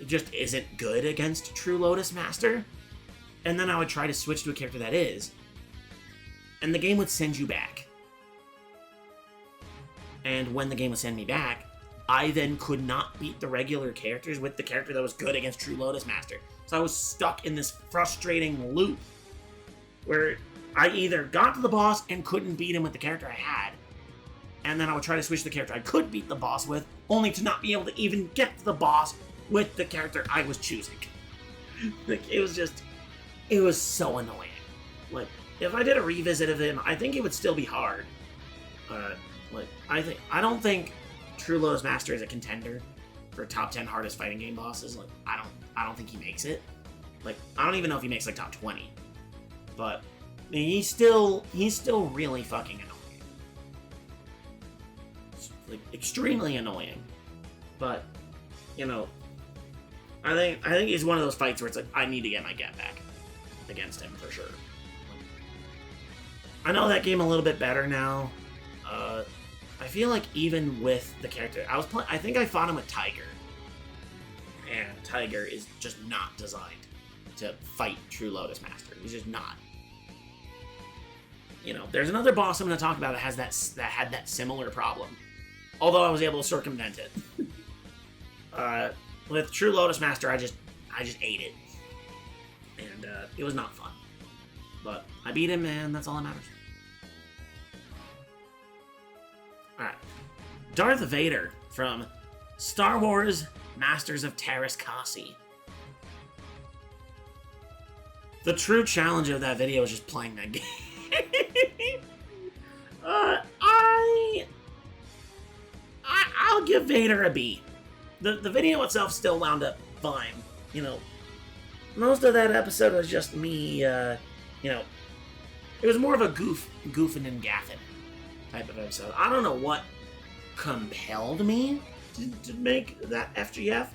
just isn't good against True Lotus Master, and then I would try to switch to a character that is, and the game would send you back. And when the game would send me back, I then could not beat the regular characters with the character that was good against True Lotus Master. So I was stuck in this frustrating loop where I either got to the boss and couldn't beat him with the character I had, and then I would try to switch the character I could beat the boss with, only to not be able to even get to the boss with the character I was choosing. Like, it was so annoying. Like, if I did a revisit of him, I think it would still be hard. I don't think True Lotus Master is a contender for top 10 hardest fighting game bosses. Like, I don't think he makes it. Like, I don't even know if he makes like top 20. But I mean, he's still really fucking annoying. Like, extremely annoying. But, you know, I think it's one of those fights where it's like, I need to get my get back against him for sure. I know that game a little bit better now. I feel like even with the character I think I fought him with Tiger, and Tiger is just not designed to fight True Lotus Master. He's just not. You know, there's another boss I'm going to talk about that had that similar problem, although I was able to circumvent it. With True Lotus Master, I just ate it, and it was not fun. But I beat him, and that's all that matters. Alright. Darth Vader from Star Wars Masters of Teräs Käsi. The true challenge of that video is just playing that game. I'll give Vader a B. The video itself still wound up fine. You know, most of that episode was just me, you know, it was more of a goofing and gaffing type of episode. I don't know what compelled me to make that FGF,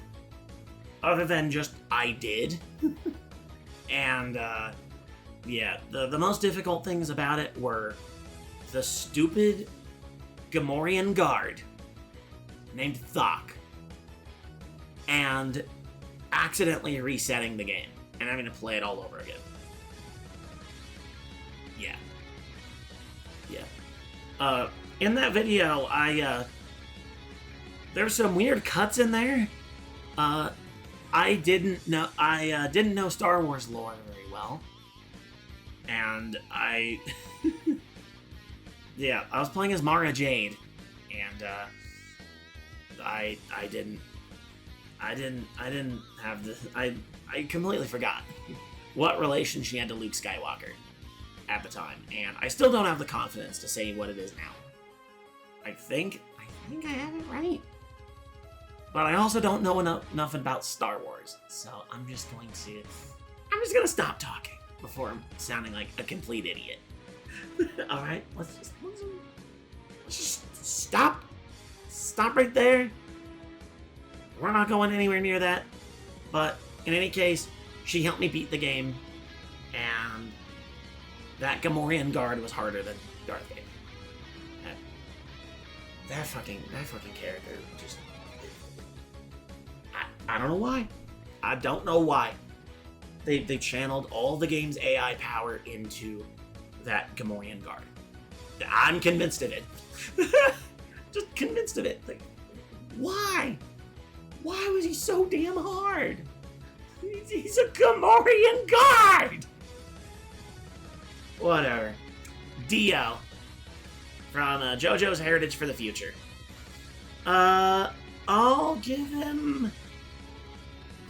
other than just I did. And, yeah, the most difficult things about it were the stupid Gamorrean guard named Thok, and accidentally resetting the game and having to play it all over again. Yeah. In that video, there's some weird cuts in there. I didn't know Star Wars lore very well, and yeah, I was playing as Mara Jade, and I didn't have the I completely forgot what relation she had to Luke Skywalker at the time, and I still don't have the confidence to say what it is now. I think I have it right, but I also don't know enough about Star Wars, so I'm just gonna stop talking before I'm sounding like a complete idiot. All right, let's just stop right there. We're not going anywhere near that. But in any case, she helped me beat the game, and that Gamorrean guard was harder than Darth Vader. That fucking character just... I don't know why. I don't know why. They channeled all the game's AI power into that Gamorrean guard. I'm convinced of it. Just convinced of it. Like, why? Why was he so damn hard? He's a Gamorrean guard! Whatever. Dio from JoJo's Heritage for the Future. I'll give him...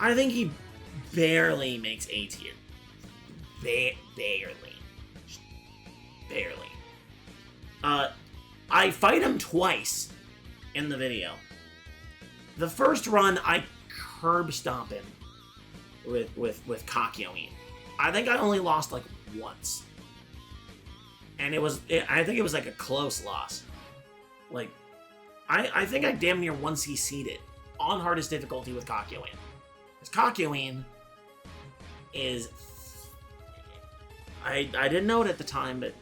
I think he barely makes A tier. Barely. I fight him twice in the video. The first run, I curb stomp him with Kakyoin. I think I only lost like once. And I think it was like a close loss. Like, I think I damn near 1CC'd it on hardest difficulty with Kakyoin. Because Kakyoin is... I didn't know it at the time, but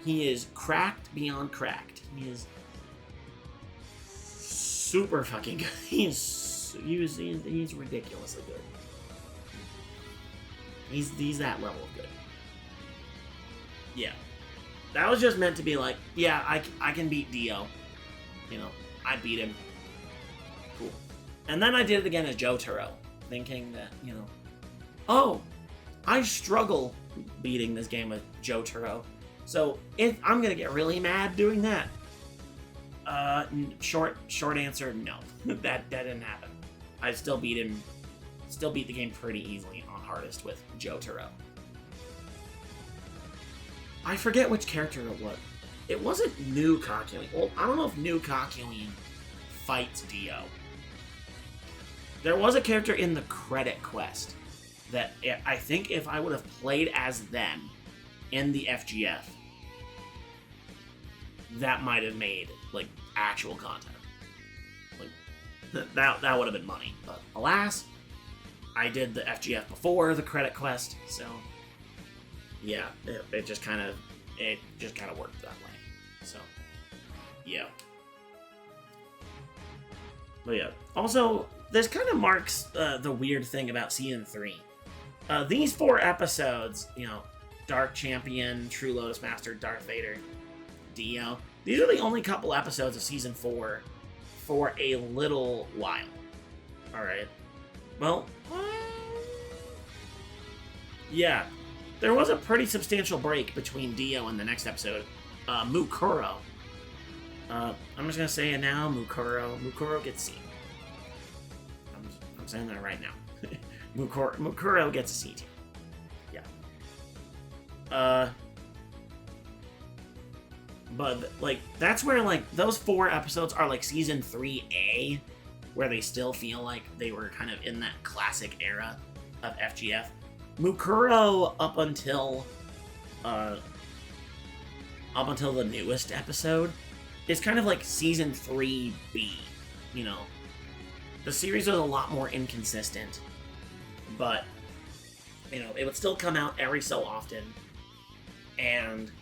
he is cracked beyond cracked. He is super fucking good. He's ridiculously good. He's that level of good. Yeah. That was just meant to be like, yeah, I can beat Dio. You know, I beat him. Cool. And then I did it again as Jotaro, thinking that, you know, oh, I struggle beating this game with Jotaro. So if I'm gonna get really mad doing that, short answer, no. that didn't happen. I still beat the game pretty easily on hardest with Jotaro. I forget which character it was. It wasn't New Kakyoin. Well, I don't know if New Kakyoin fights Dio. There was a character in the credit quest that I think if I would have played as them in the FGF, that might have made, like, actual content. Like, that would have been money. But alas, I did the FGF before the credit quest, so yeah, it just kind of worked that way. So yeah. But yeah. Also, this kind of marks the weird thing about Season 3. These 4 episodes, you know, Dark Champion, True Lotus Master, Darth Vader, Dio, these are the only couple episodes of Season 4 for a little while. Alright. Well, yeah. There was a pretty substantial break between Dio and the next episode, Mukuro. I'm just gonna say it now, Mukuro gets C. I'm saying that right now. Mukuro gets a C tier. Yeah. But, like, that's where, like, those 4 episodes are, like, Season 3A, where they still feel like they were kind of in that classic era of FGF. Mukuro up until the newest episode is kind of like Season 3B, you know. The series was a lot more inconsistent, but, you know, it would still come out every so often, and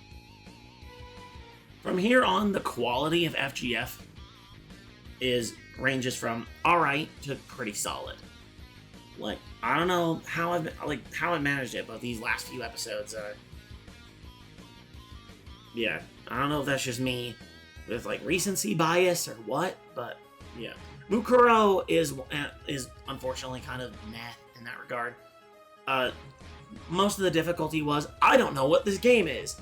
from here on, the quality of FGF ranges from alright to pretty solid. Like, I don't know how I managed it, but these last few episodes, yeah, I don't know if that's just me with, like, recency bias or what, but yeah. Mukuro is unfortunately kind of meh in that regard. Most of the difficulty was, I don't know what this game is.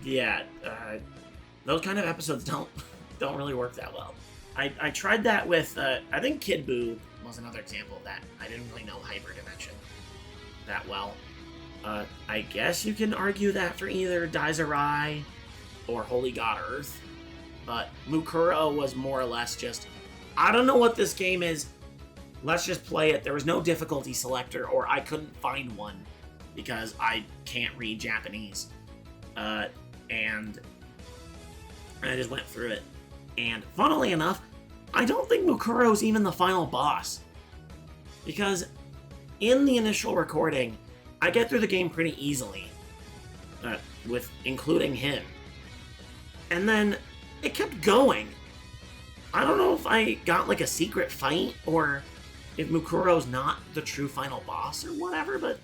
Yeah, those kind of episodes don't really work that well. I tried that with, I think Kid Buu was another example of that. I didn't really know Hyperdimension that well. I guess you can argue that for either Daisarai or Holy God Earth, but Mukuro was more or less just, I don't know what this game is, let's just play it. There was no difficulty selector, or I couldn't find one because I can't read Japanese. And I just went through it. And funnily enough, I don't think Mukuro's even the final boss. Because in the initial recording, I get through the game pretty easily, with including him. And then it kept going. I don't know if I got like a secret fight or if Mukuro's not the true final boss or whatever, but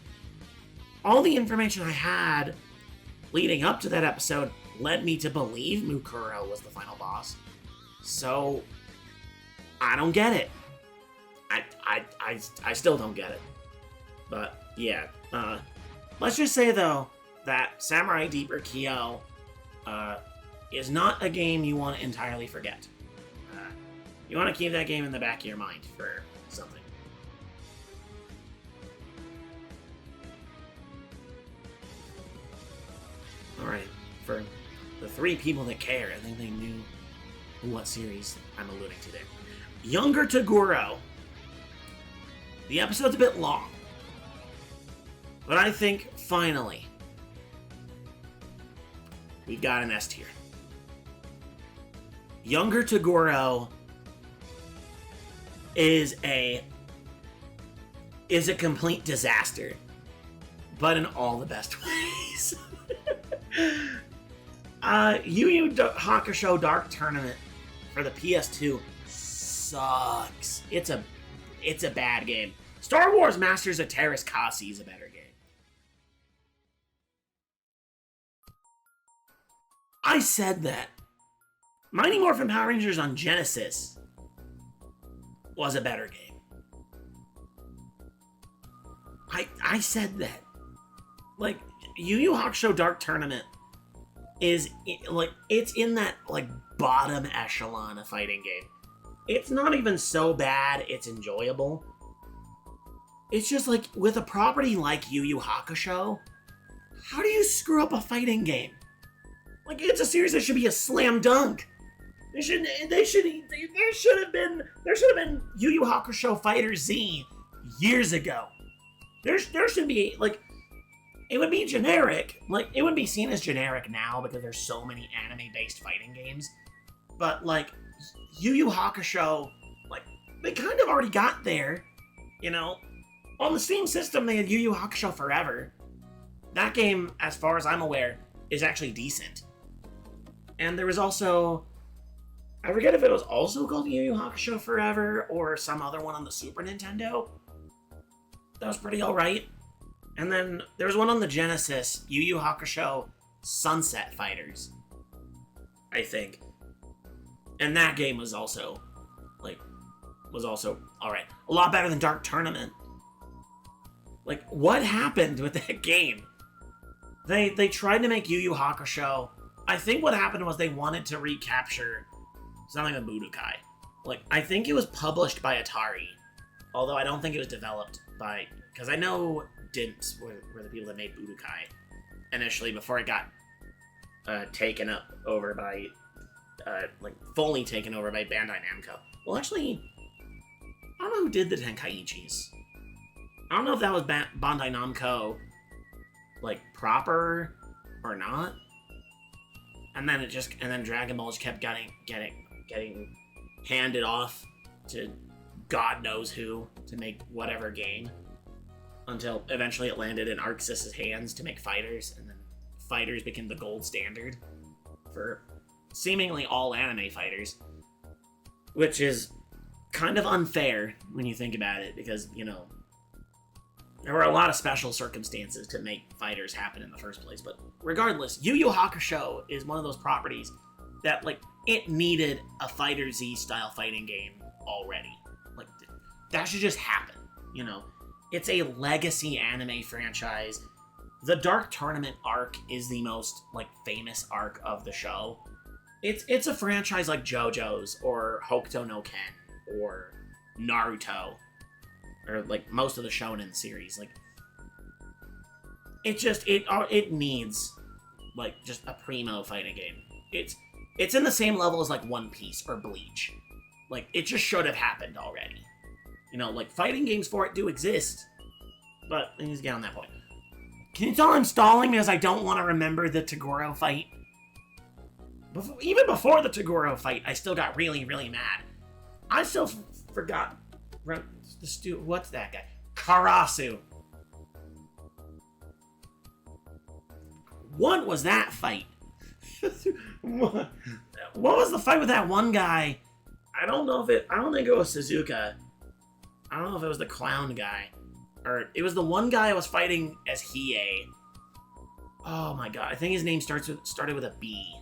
all the information I had leading up to that episode led me to believe Mukuro was the final boss. So I don't get it. I still don't get it. But yeah, let's just say though that Samurai Deeper Kyo is not a game you want to entirely forget. You want to keep that game in the back of your mind for something. Alright, for the 3 people that care, I think they knew what series I'm alluding to there. Younger Toguro. The episode's a bit long, but I think, finally, we've got an S tier. Younger Toguro is a complete disaster, but in all the best ways. Yu Yu Hakusho Dark Tournament for the PS2 sucks. It's a bad game. Star Wars Masters of Terras Kasi is a better game. I said that. Mighty Morphin Power Rangers on Genesis was a better game. I said that. Like, Yu Yu Hakusho Dark Tournament is, like, it's in that, like, bottom echelon of fighting game. It's not even so bad it's enjoyable. It's just, like, with a property like Yu Yu Hakusho, how do you screw up a fighting game? Like, it's a series that should be a slam dunk. There should have been Yu Yu Hakusho Fighter Z years ago. There should be, like, it would be generic. Like, it would be seen as generic now because there's so many anime-based fighting games. But, like, Yu Yu Hakusho, like, they kind of already got there, you know? On the same system they had Yu Yu Hakusho Forever. That game, as far as I'm aware, is actually decent. And there was also, I forget if it was also called Yu Yu Hakusho Forever or some other one on the Super Nintendo. That was pretty alright. And then there was one on the Genesis, Yu Yu Hakusho Sunset Fighters, I think. And that game was also alright. A lot better than Dark Tournament. Like, what happened with that game? They tried to make Yu Yu Hakusho. I think what happened was they wanted to recapture something with Budokai. Like, I think it was published by Atari. Although I don't think it was developed by... Because I know Dimps were the people that made Budokai initially before it got taken up over by... fully taken over by Bandai Namco. Well, actually, I don't know who did the Tenkaichis. I don't know if that was Bandai Namco, like, proper or not. And then Dragon Ball just kept getting handed off to God knows who to make whatever game. Until eventually it landed in ArcSys's hands to make Fighters, and then Fighters became the gold standard for seemingly all anime fighters. Which is kind of unfair when you think about it, because, you know, there were a lot of special circumstances to make Fighters happen in the first place. But regardless, Yu Yu Hakusho is one of those properties that, like, it needed a Fighter Z style fighting game already. Like, that should just happen, you know? It's a legacy anime franchise. The Dark Tournament arc is the most, like, famous arc of the show. It's a franchise like JoJo's or Hokuto no Ken or Naruto, or, like, most of the shonen series. Like, it needs, like, just a primo fighting game. It's in the same level as, like, One Piece or Bleach. Like, it just should have happened already. You know, like, fighting games for it do exist, but I need to get on that point. Can you tell I'm stalling because I don't want to remember the Toguro fight? Even before the Toguro fight, I still got really, really mad. I still forgot. What's that guy? Karasu. What was that fight? What was the fight with that one guy? I don't think it was Suzuka. I don't know if it was the clown guy. Or it was the one guy I was fighting as Hiei. Oh my god, I think his name started with a B.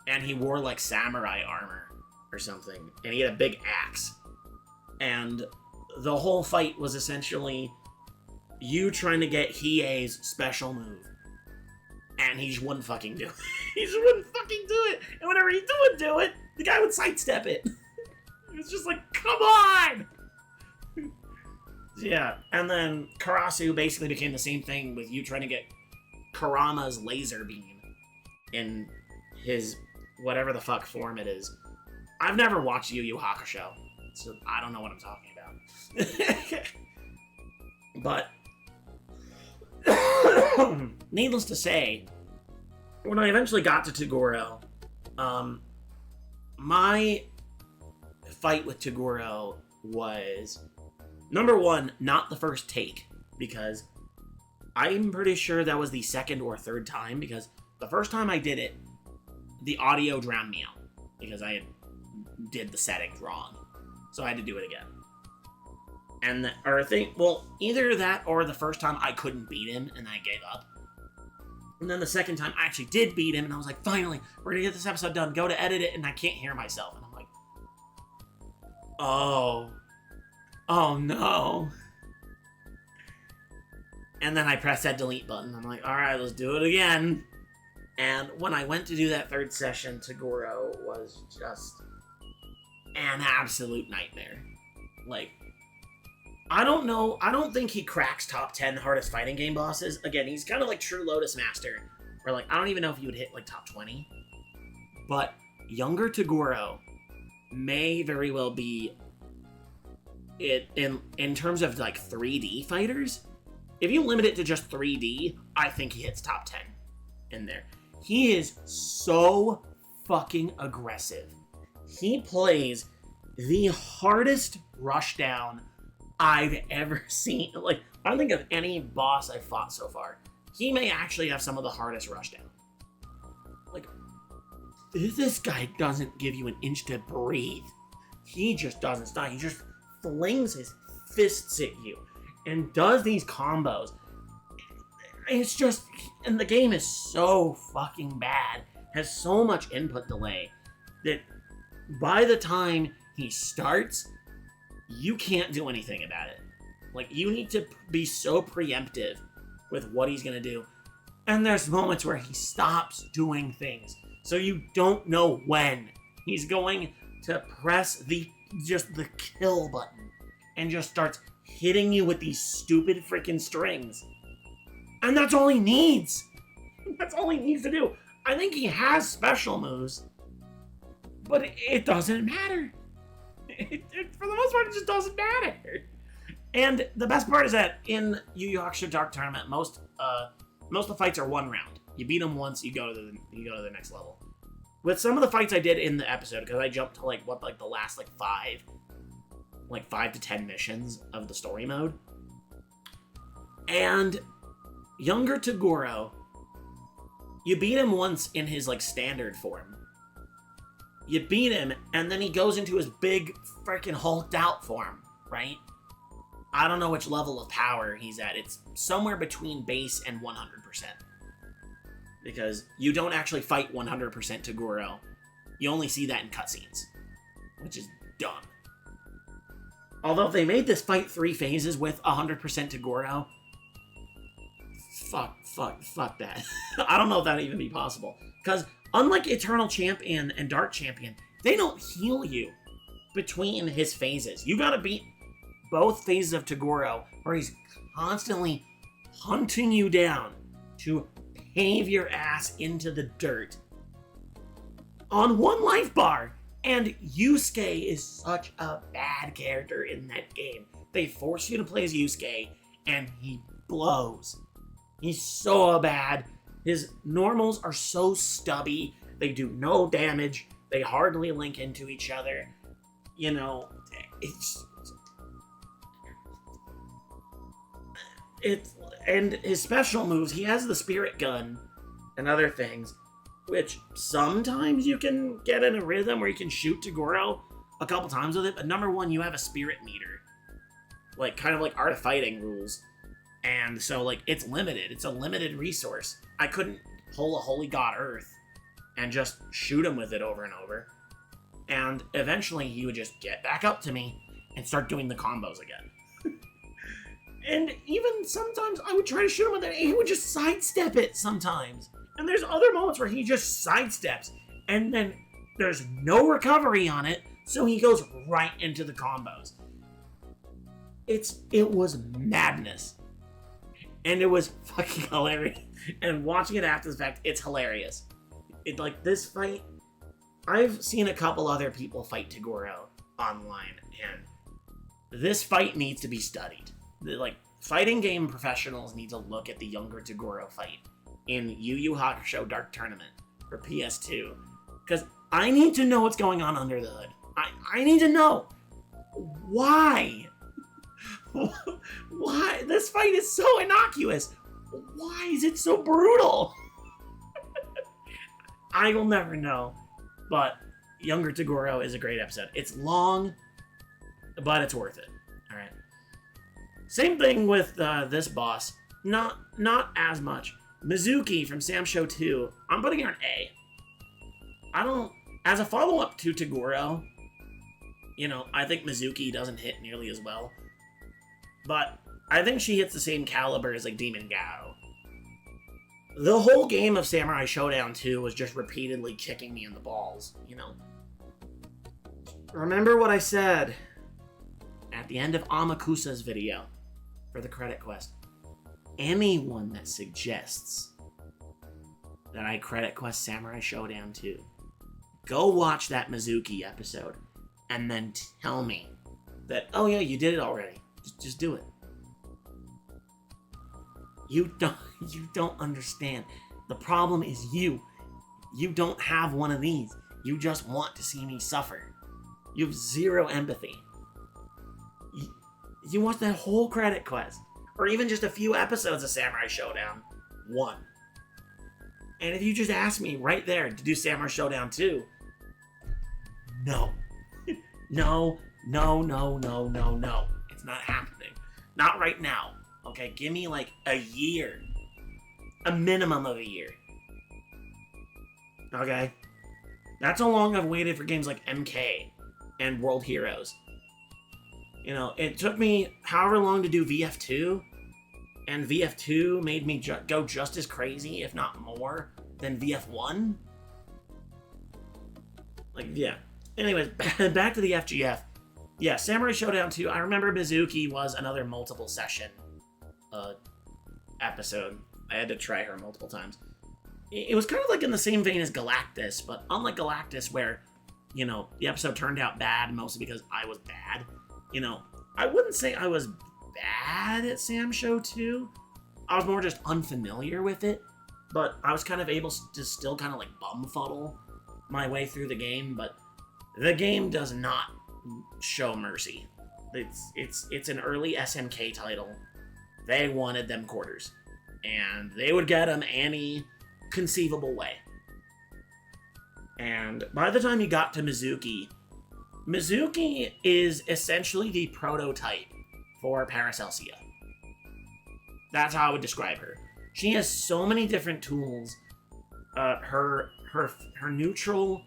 And he wore, like, samurai armor or something. And he had a big axe. And the whole fight was essentially you trying to get Hiei's special move. And he just wouldn't fucking do it. He just wouldn't fucking do it. And whenever he would do it, the guy would sidestep it. It was just like, come on! Yeah, and then Karasu basically became the same thing with you trying to get Kurama's laser beam in his whatever the fuck form it is. I've never watched Yu Yu Hakusho, so I don't know what I'm talking about. But needless to say, when I eventually got to Toguro, my fight with Toguro was, number one, not the first take, because I'm pretty sure that was the second or third time, because the first time I did it, the audio drowned me out, because I did the settings wrong. So I had to do it again. And, either that or the first time I couldn't beat him and I gave up. And then the second time, I actually did beat him, and I was like, finally, we're gonna get this episode done. Go to edit it, and I can't hear myself. And I'm like, oh no. And then I pressed that delete button. I'm like, all right, let's do it again. And when I went to do that third session, Toguro was just an absolute nightmare. Like, I don't know. I don't think he cracks top 10 hardest fighting game bosses. Again, he's kind of like True Lotus Master, where like I don't even know if he would hit like top 20. But younger Toguro may very well be it in terms of like 3D fighters. If you limit it to just 3D, I think he hits top 10 in there. He is so fucking aggressive. He plays the hardest rushdown I've ever seen. Like, I don't think of any boss I've fought so far. He may actually have some of the hardest rushdown. Like, this guy doesn't give you an inch to breathe. He just doesn't stop. He just flings his fists at you and does these combos. It's just, and the game is so fucking bad, has so much input delay, that by the time he starts, you can't do anything about it. Like, you need to be so preemptive with what he's gonna do. And there's moments where he stops doing things, so you don't know when he's going to press the kill button and just starts hitting you with these stupid freaking strings. And that's all he needs. That's all he needs to do. I think he has special moves, but it doesn't matter. For the most part, it just doesn't matter. And the best part is that in Yu Yu Hakusho Dark Tournament, most of the fights are one round. You beat them once, you go to the next level. With some of the fights I did in the episode, because I jumped to the last 5 to 10 missions of the story mode, and younger Toguro, you beat him once in his standard form. You beat him, and then he goes into his big freaking hulked out form, right? I don't know which level of power he's at. It's somewhere between base and 100%. Because you don't actually fight 100% Toguro. You only see that in cutscenes, which is dumb. Although if they made this fight 3 phases with 100% Toguro, fuck that. I don't know if that would even be possible. Because unlike Eternal Champion and Dark Champion, they don't heal you between his phases. You gotta beat both phases of Toguro, where he's constantly hunting you down to pave your ass into the dirt on 1 life bar. And Yusuke is such a bad character in that game. They force you to play as Yusuke, and he blows. He's so bad. His normals are so stubby. They do no damage. They hardly link into each other. You know, and his special moves, he has the spirit gun and other things, which sometimes you can get in a rhythm where you can shoot Toguro a couple times with it, but number 1, you have a spirit meter. Kind of like Art of Fighting rules. And so, it's limited. It's a limited resource. I couldn't pull a Holy God Earth and just shoot him with it over and over. And eventually he would just get back up to me and start doing the combos again. And even sometimes I would try to shoot him with it, and he would just sidestep it sometimes. And there's other moments where he just sidesteps, and then there's no recovery on it, so he goes right into the combos. It was madness. And it was fucking hilarious. And watching it after the fact, it's hilarious. This fight, I've seen a couple other people fight Toguro online, and this fight needs to be studied. Fighting game professionals need to look at the younger Toguro fight in Yu Yu Hakusho Dark Tournament for PS2. Because I need to know what's going on under the hood. I need to know. Why? Why? This fight is so innocuous. Why is it so brutal? I will never know. But Younger Toguro is a great episode. It's long, but it's worth it. Alright. Same thing with this boss. Not as much. Mizuki from Sam Show 2, I'm putting her an A. As a follow-up to Toguro, I think Mizuki doesn't hit nearly as well. But I think she hits the same caliber as, like, Demon Gao. The whole game of Samurai Showdown 2 was just repeatedly kicking me in the balls, Remember what I said at the end of Amakusa's video for the credit quest. Anyone that suggests that I credit quest Samurai Showdown 2, go watch that Mizuki episode and then tell me that, oh yeah, you did it already. Just do it. You don't understand. The problem is you. You don't have one of these. You just want to see me suffer. You have zero empathy. You want that whole credit quest. Or even just a few episodes of Samurai Showdown 1. And if you just ask me right there to do Samurai Showdown 2, no. No. It's not happening. Not right now. Okay, give me like a year. A minimum of a year. Okay? That's how long I've waited for games like MK and World Heroes. It took me however long to do VF2, and VF2 made me go just as crazy, if not more, than VF1. Like, yeah. Anyways, back to the FGF. Yeah, Samurai Showdown 2, I remember Mizuki was another multiple session episode. I had to try her multiple times. It was kind of like in the same vein as Galactus, but unlike Galactus where, the episode turned out bad mostly because I was bad. I wouldn't say I was bad at Sam Show 2. I was more just unfamiliar with it, but I was kind of able to still kind of like bumfuddle my way through the game, but the game does not show mercy. It's an early SNK title. They wanted them quarters, and they would get them any conceivable way. And by the time you got to Mizuki is essentially the prototype for Paracelsia. That's how I would describe her. She has so many different tools. Her neutral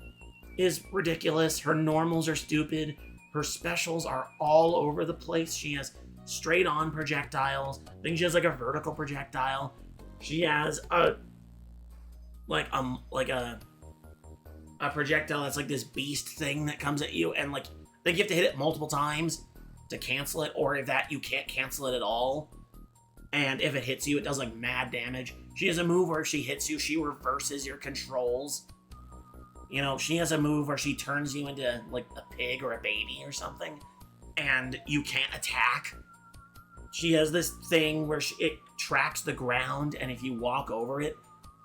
is ridiculous. Her normals are stupid. Her specials are all over the place. She has straight on projectiles. I think she has like a vertical projectile. She has a projectile that's like this beast thing that comes at you, and like I think you have to hit it multiple times to cancel it, or if that you can't cancel it at all. And if it hits you, it does like mad damage. She has a move where if she hits you, she reverses your controls. She has a move where she turns you into like a pig or a baby or something, and you can't attack. She has this thing where it tracks the ground, and if you walk over it,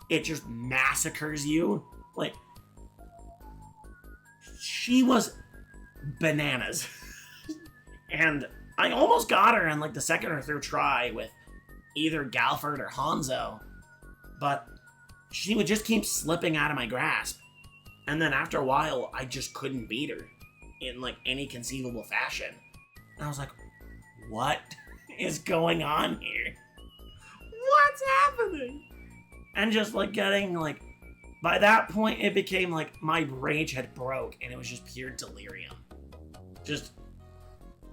it just massacres you. Like, she was bananas. And I almost got her in like the second or third try with either Galford or Hanzo, but she would just keep slipping out of my grasp. And then after a while, I just couldn't beat her in like any conceivable fashion. And I was like, what is going on here? What's happening? And just like getting like, by that point, it became like my rage had broke and it was just pure delirium. Just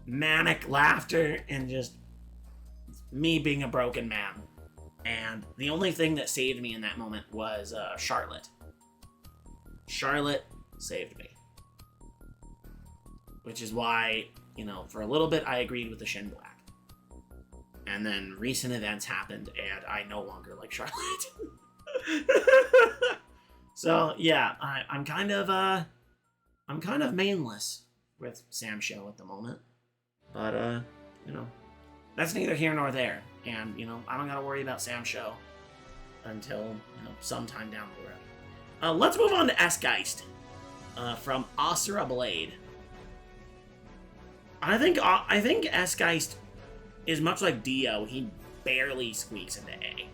manic laughter and just me being a broken man. And the only thing that saved me in that moment was Charlotte. Charlotte saved me. Which is why, for a little bit I agreed with the Shin Black. And then recent events happened and I no longer like Charlotte. So yeah, I'm kind of mainless with Sam Show at the moment. But that's neither here nor there. And, I don't gotta worry about Sam Show until, sometime down the road. Let's move on to S-Geist from Asura Blade. I think S-Geist is much like Dio. He barely squeaks into A.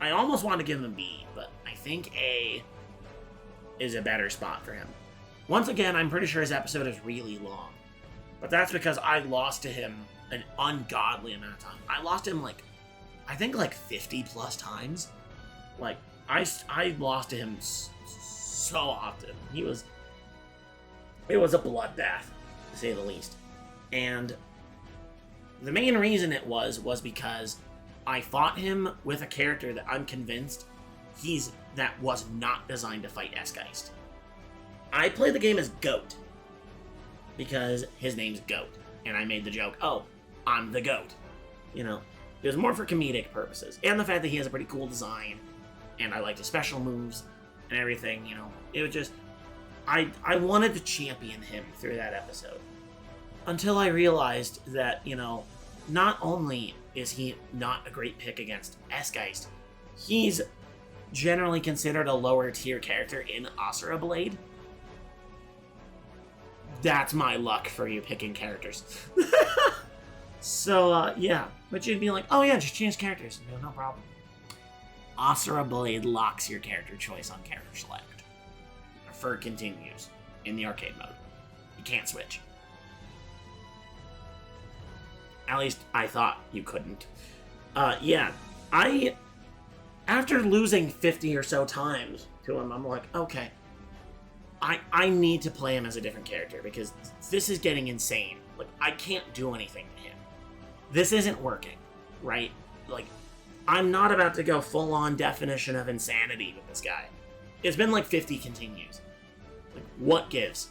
I almost want to give him a B, but I think A is a better spot for him. Once again, I'm pretty sure his episode is really long. But that's because I lost to him an ungodly amount of time. I lost him I think 50 plus times. Like, I lost to him so often. It was a bloodbath, to say the least. And the main reason it was because I fought him with a character that I'm convinced that was not designed to fight Esgeist. I played the game as Goat because his name's Goat, and I made the joke, oh, I'm the Goat. You know, it was more for comedic purposes, and the fact that he has a pretty cool design, and I liked his special moves and everything, you know. It was just, I wanted to champion him through that episode. Until I realized that, you know, not only is he not a great pick against Esgeist, he's generally considered a lower tier character in Asura Blade. That's my luck for you picking characters. So, yeah. But you'd be like, oh yeah, just change characters. No problem. Asura Blade locks your character choice on character select. For continues in the arcade mode. You can't switch. At least I thought you couldn't. Yeah. After losing 50 or so times to him, I'm like, okay. I need to play him as a different character because this is getting insane. Like, I can't do anything to him. This isn't working, right? Like, I'm not about to go full-on definition of insanity with this guy. It's been like 50 continues. Like, what gives?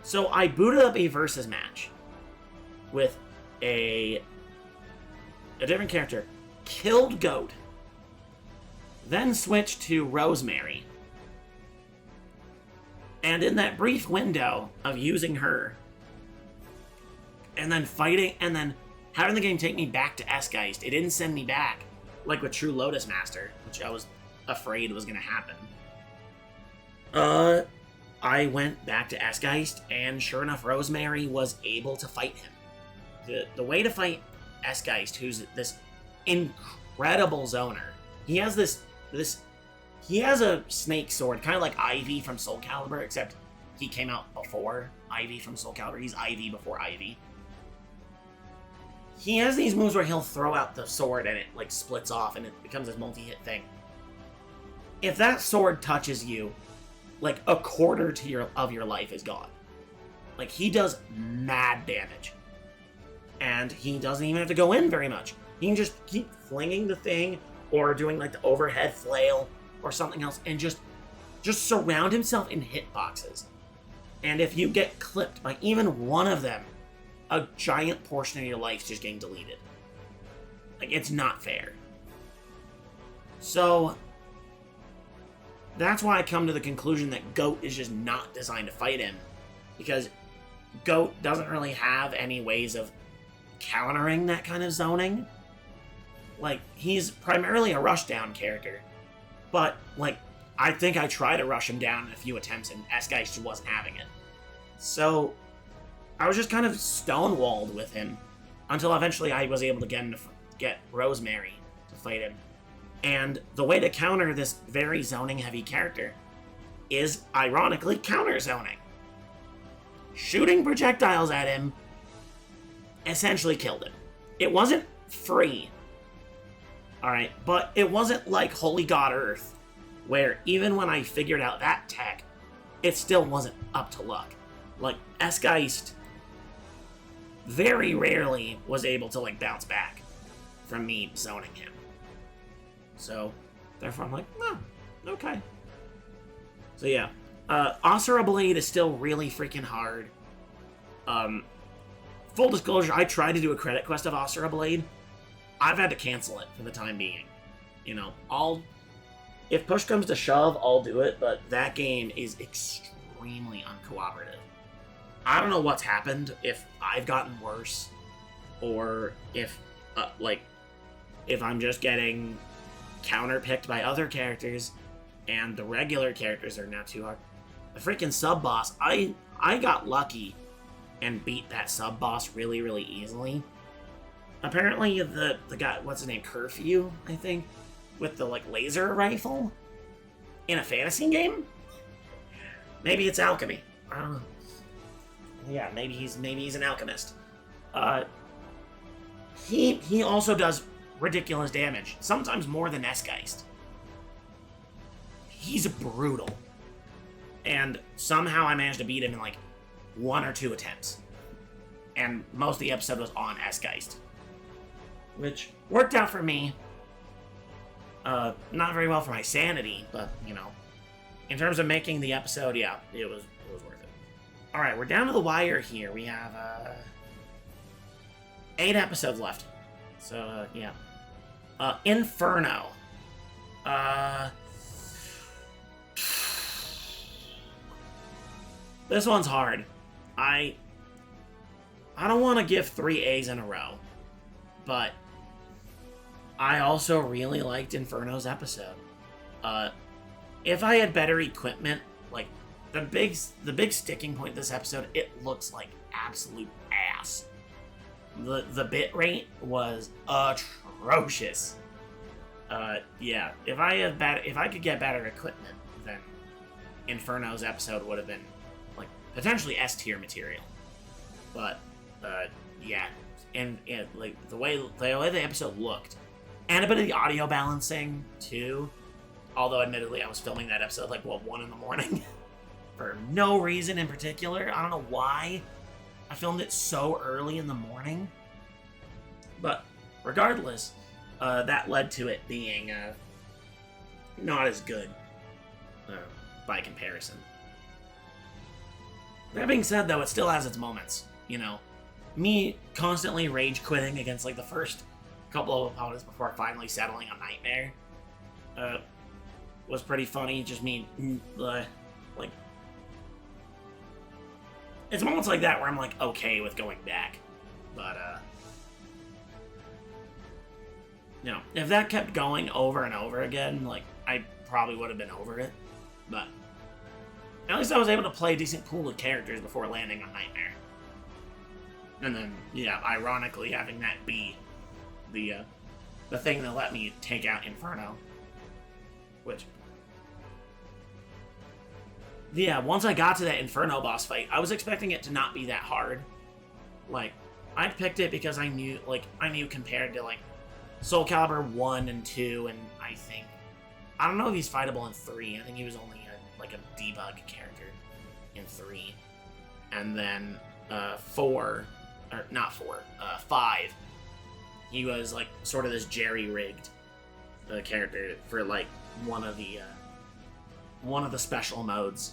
So I booted up a versus match with a different character, killed Goat, then switched to Rosemary. And in that brief window of using her, and then fighting, and then having the game take me back to Esgeist, it didn't send me back, like with True Lotus Master, which I was afraid was going to happen. I went back to Esgeist, and sure enough, Rosemary was able to fight him. The way to fight Esgeist, who's this incredible zoner, he has he has a snake sword, kind of like Ivy from Soul Calibur, except he came out before Ivy from Soul Calibur. He's Ivy before Ivy. He has these moves where he'll throw out the sword and it like splits off and it becomes this multi-hit thing. If that sword touches you, like a quarter of your life is gone. Like, he does mad damage. And he doesn't even have to go in very much. He can just keep flinging the thing or doing like the overhead flail or something else and just surround himself in hitboxes. And if you get clipped by even one of them, a giant portion of your life's just getting deleted. Like, it's not fair. So that's why I come to the conclusion that Goat is just not designed to fight him, because Goat doesn't really have any ways of countering that kind of zoning. Like, he's primarily a rushdown character, but, like, I think I tried to rush him down in a few attempts and Esgeist just wasn't having it. So I was just kind of stonewalled with him until eventually I was able to get Rosemary to fight him. And the way to counter this very zoning-heavy character is, ironically, counter-zoning. Shooting projectiles at him essentially killed him. It wasn't free, alright, but it wasn't like Holy God Earth, where even when I figured out that tech, it still wasn't up to luck. Like, Esgeist very rarely was able to, like, bounce back from me zoning him. So, therefore I'm like, oh, okay. So yeah, Asura Blade is still really freaking hard. Full disclosure, I tried to do a credit quest of Asura Blade. I've had to cancel it for the time being. You know, if push comes to shove, I'll do it, but that game is extremely uncooperative. I don't know what's happened, if I've gotten worse, or if I'm just getting counterpicked by other characters, and the regular characters are now too hard. The freaking sub-boss, I got lucky and beat that sub-boss really, really easily. Apparently the guy, what's his name, Curfew, I think, with the, like, laser rifle in a fantasy game? Maybe it's alchemy. I don't know. Yeah, maybe he's an alchemist. He also does ridiculous damage, sometimes more than Esgeist. he's brutal. And somehow I managed to beat him in like 1 or 2 attempts. And most of the episode was on S-Geist, which worked out for me. Not very well for my sanity, but, you know, in terms of making the episode, yeah, it was worth it. Alright, we're down to the wire here. We have, 8 episodes left. So, yeah. Inferno. This one's hard. I don't want to give 3 A's in a row, but I also really liked Inferno's episode. If I had better equipment, like the big sticking point this episode, it looks like absolute ass. The bit rate was atrocious. Yeah, if I could get better equipment, then Inferno's episode would have been like potentially S tier material. But yeah, and like the way the episode looked, and a bit of the audio balancing too. Although admittedly, I was filming that episode like 1 in the morning for no reason in particular. I don't know why I filmed it so early in the morning, but regardless, that led to it being not as good by comparison. That being said, though, it still has its moments. You know, me constantly rage quitting against like the first couple of opponents before finally settling on Nightmare was pretty funny. Just me, like, it's moments like that where I'm like okay with going back, but you know, if that kept going over and over again, like I probably would have been over it. But at least I was able to play a decent pool of characters before landing on Nightmare. And then, yeah, ironically, having that be the thing that let me take out Inferno. Which, yeah, once I got to that Inferno boss fight, I was expecting it to not be that hard. Like, I picked it because I knew compared to, like, Soul Calibur 1 and 2, and I don't know if he's fightable in 3. I think he was only a debug character in 3. And then 5, he was like sort of this jerry-rigged character for like one of the special modes.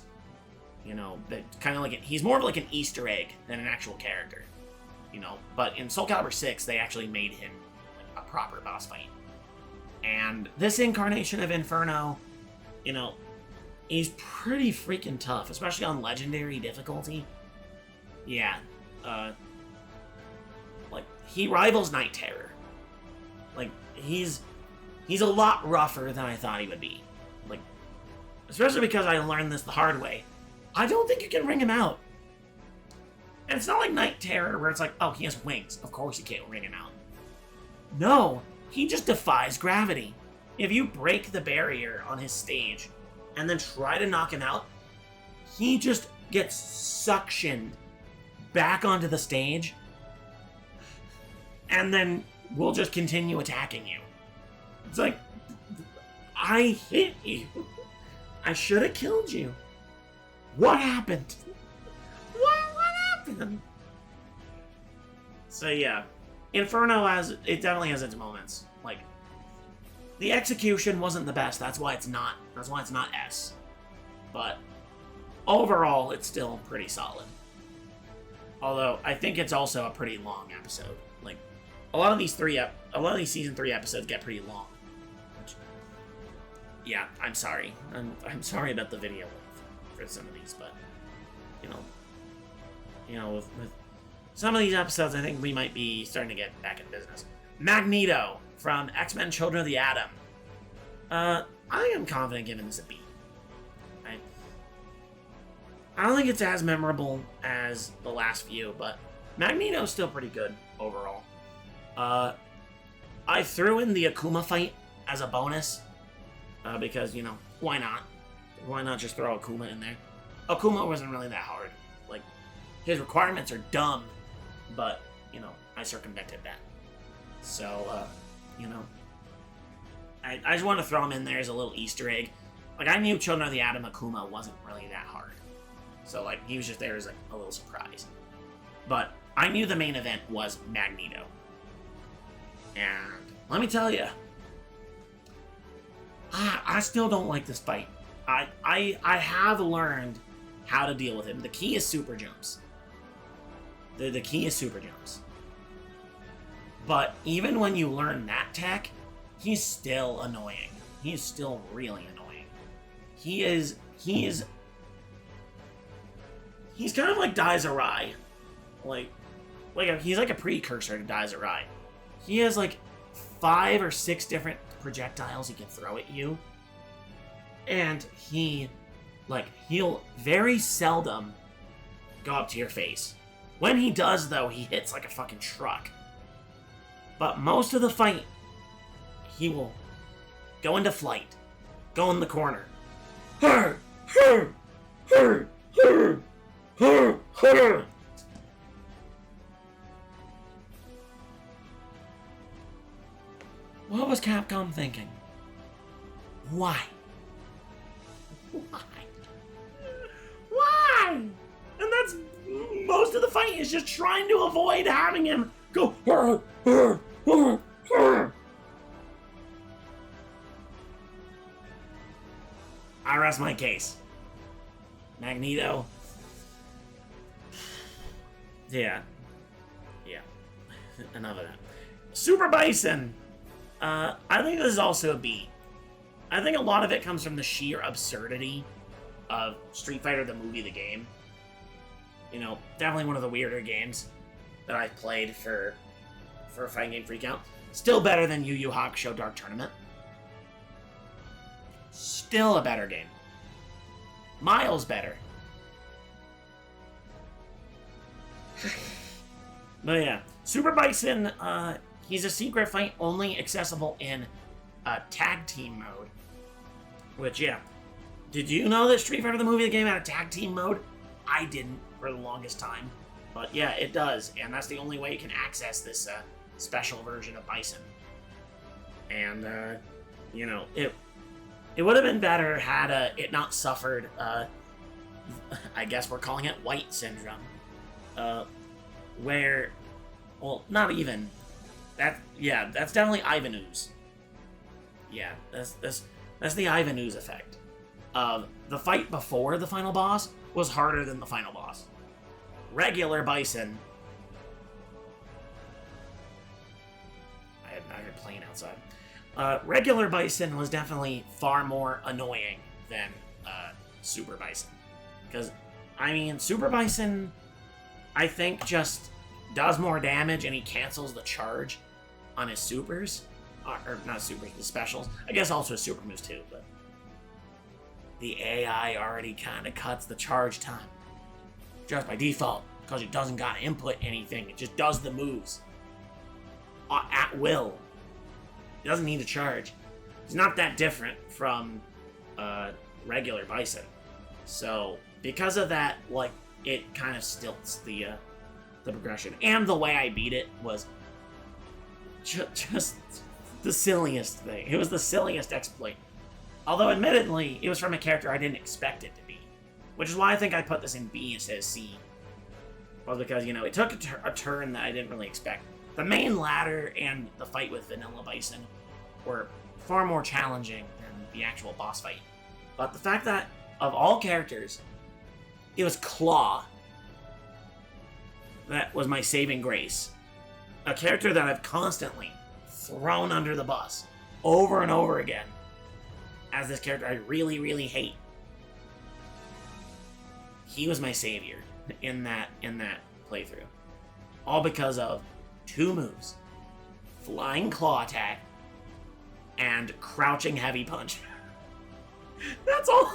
You know, that kind of like he's more of like an Easter egg than an actual character. You know, but in Soul Calibur 6, they actually made him like a proper boss fight. And this incarnation of Inferno, you know, he's pretty freaking tough, especially on legendary difficulty. Yeah, like he rivals Night Terror. Like he's a lot rougher than I thought he would be. Like, especially because I learned this the hard way. I don't think you can ring him out. And it's not like Night Terror where it's like, oh, he has wings. Of course you can't ring him out. No, he just defies gravity. If you break the barrier on his stage and then try to knock him out, he just gets suctioned back onto the stage and then will just continue attacking you. It's like, I hit you. I should have killed you. What happened? What happened? So yeah, Inferno definitely has its moments. Like, the execution wasn't the best. That's why it's not S. But overall, it's still pretty solid. Although I think it's also a pretty long episode. Like, a lot of these season 3 episodes get pretty long. Which, yeah, I'm sorry. I'm sorry about the video length for some of these, but you know, with some of these episodes, I think we might be starting to get back in business. Magneto from X-Men: Children of the Atom. I think I'm confident giving this a B. I don't think it's as memorable as the last few, but Magneto's still pretty good overall. I threw in the Akuma fight as a bonus, because, you know, why not? Why not just throw Akuma in there? Akuma wasn't really that hard. Like, his requirements are dumb, but, you know, I circumvented that. So, you know, I just want to throw him in there as a little Easter egg. Like, I knew Children of the Atom Akuma wasn't really that hard. So, like, he was just there as, like, a little surprise. But I knew the main event was Magneto. And let me tell you, I still don't like this fight. I have learned how to deal with him. The key is super jumps. The key is super jumps. But even when you learn that tech, he's still annoying. He's still really annoying. He's kind of like Daisarai. He's like a precursor to Daisarai. He has like 5 or 6 different projectiles he can throw at you. And he'll very seldom go up to your face. When he does, though, he hits like a fucking truck. But most of the fight, he will go into flight, go in the corner. What was Capcom thinking? Why? Why? And that's most of the fight is just trying to avoid having him go. I rest my case. Magneto. Yeah. Enough of that. Super Bison. I think this is also a B. I think a lot of it comes from the sheer absurdity of Street Fighter the movie, the game. You know, definitely one of the weirder games that I've played for a fighting game Freakout. Still better than Yu Yu Hakusho Dark Tournament. Still a better game. Miles better. But yeah, Super Bison, he's a secret fight only accessible in tag team mode. Which, yeah. Did you know that Street Fighter the movie, the game, had a tag team mode? I didn't for the longest time. But yeah, it does. And that's the only way you can access this special version of Bison. And, you know, it would have been better had it not suffered, I guess we're calling it white syndrome. Where, well, not even. That's definitely Ivan-Ooze. Yeah, that's the Ivan-Ooze effect. The fight before the final boss was harder than the final boss. Regular Bison. I heard playing outside. Regular Bison was definitely far more annoying than Super Bison. Because, I mean, Super Bison, I think, just does more damage and he cancels the charge on his supers. Or not supers, the specials. I guess also his super moves too, but the AI already kind of cuts the charge time. Just by default, because it doesn't gotta input anything. It just does the moves. At will. It doesn't need to charge. It's not that different from regular Bison. So, because of that, like, it kind of stilts the progression. And the way I beat it was just the silliest thing. It was the silliest exploit. Although, admittedly, it was from a character I didn't expect it to be. Which is why I think I put this in B instead of C. Well, because, you know, it took a turn that I didn't really expect. The main ladder and the fight with Vanilla Bison were far more challenging than the actual boss fight. But the fact that, of all characters, it was Claw that was my saving grace. A character that I've constantly thrown under the bus over and over again as this character I really, really hate. He was my savior in that playthrough. All because of 2 moves. Flying Claw Attack and Crouching Heavy Punch. That's all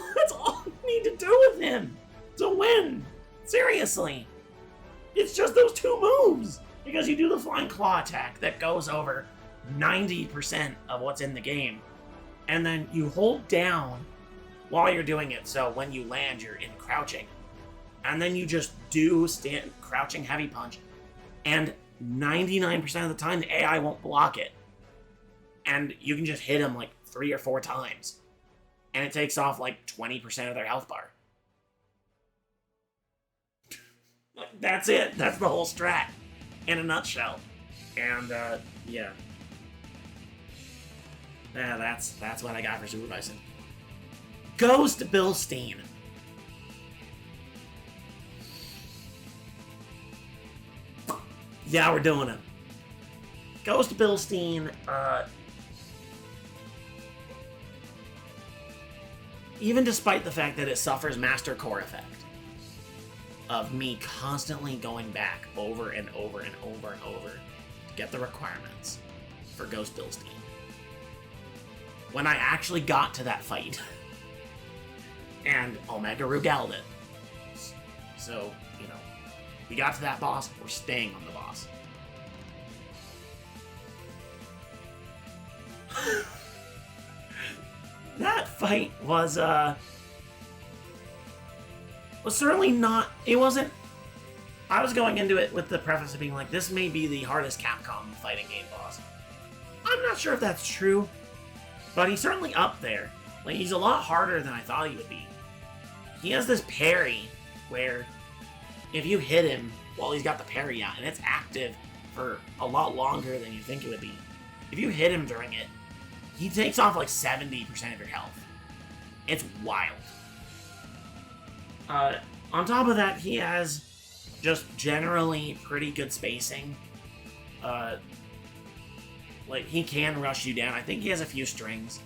you need to do with him to win. Seriously. It's just those 2 moves. Because you do the Flying Claw Attack that goes over 90% of what's in the game. And then you hold down while you're doing it, so when you land, you're in crouching. And then you just do Crouching Heavy Punch. And 99% of the time, the AI won't block it. And you can just hit him like 3 or 4 times. and it takes off like 20% of their health bar. That's it. That's the whole strat in a nutshell. And yeah. Yeah, that's what I got for Super Bison. Ghost Bilstein. Yeah, we're doing it. Ghost Bilstein, even despite the fact that it suffers Master Core effect of me constantly going back over and over and over and over to get the requirements for Ghost Bilstein. When I actually got to that fight, and Omega Rugaled it. So, you know, we got to that boss, we're staying on the boss. That fight was certainly not, it wasn't, I was going into it with the preface of being like, this may be the hardest Capcom fighting game boss. I'm not sure if that's true, but he's certainly up there. Like, he's a lot harder than I thought he would be. He has this parry where if you hit him while he's got the parry out, and it's active for a lot longer than you think it would be, if you hit him during it, he takes off like 70% of your health. It's wild. On top of that, he has just generally pretty good spacing. Like, he can rush you down. I think he has a few strings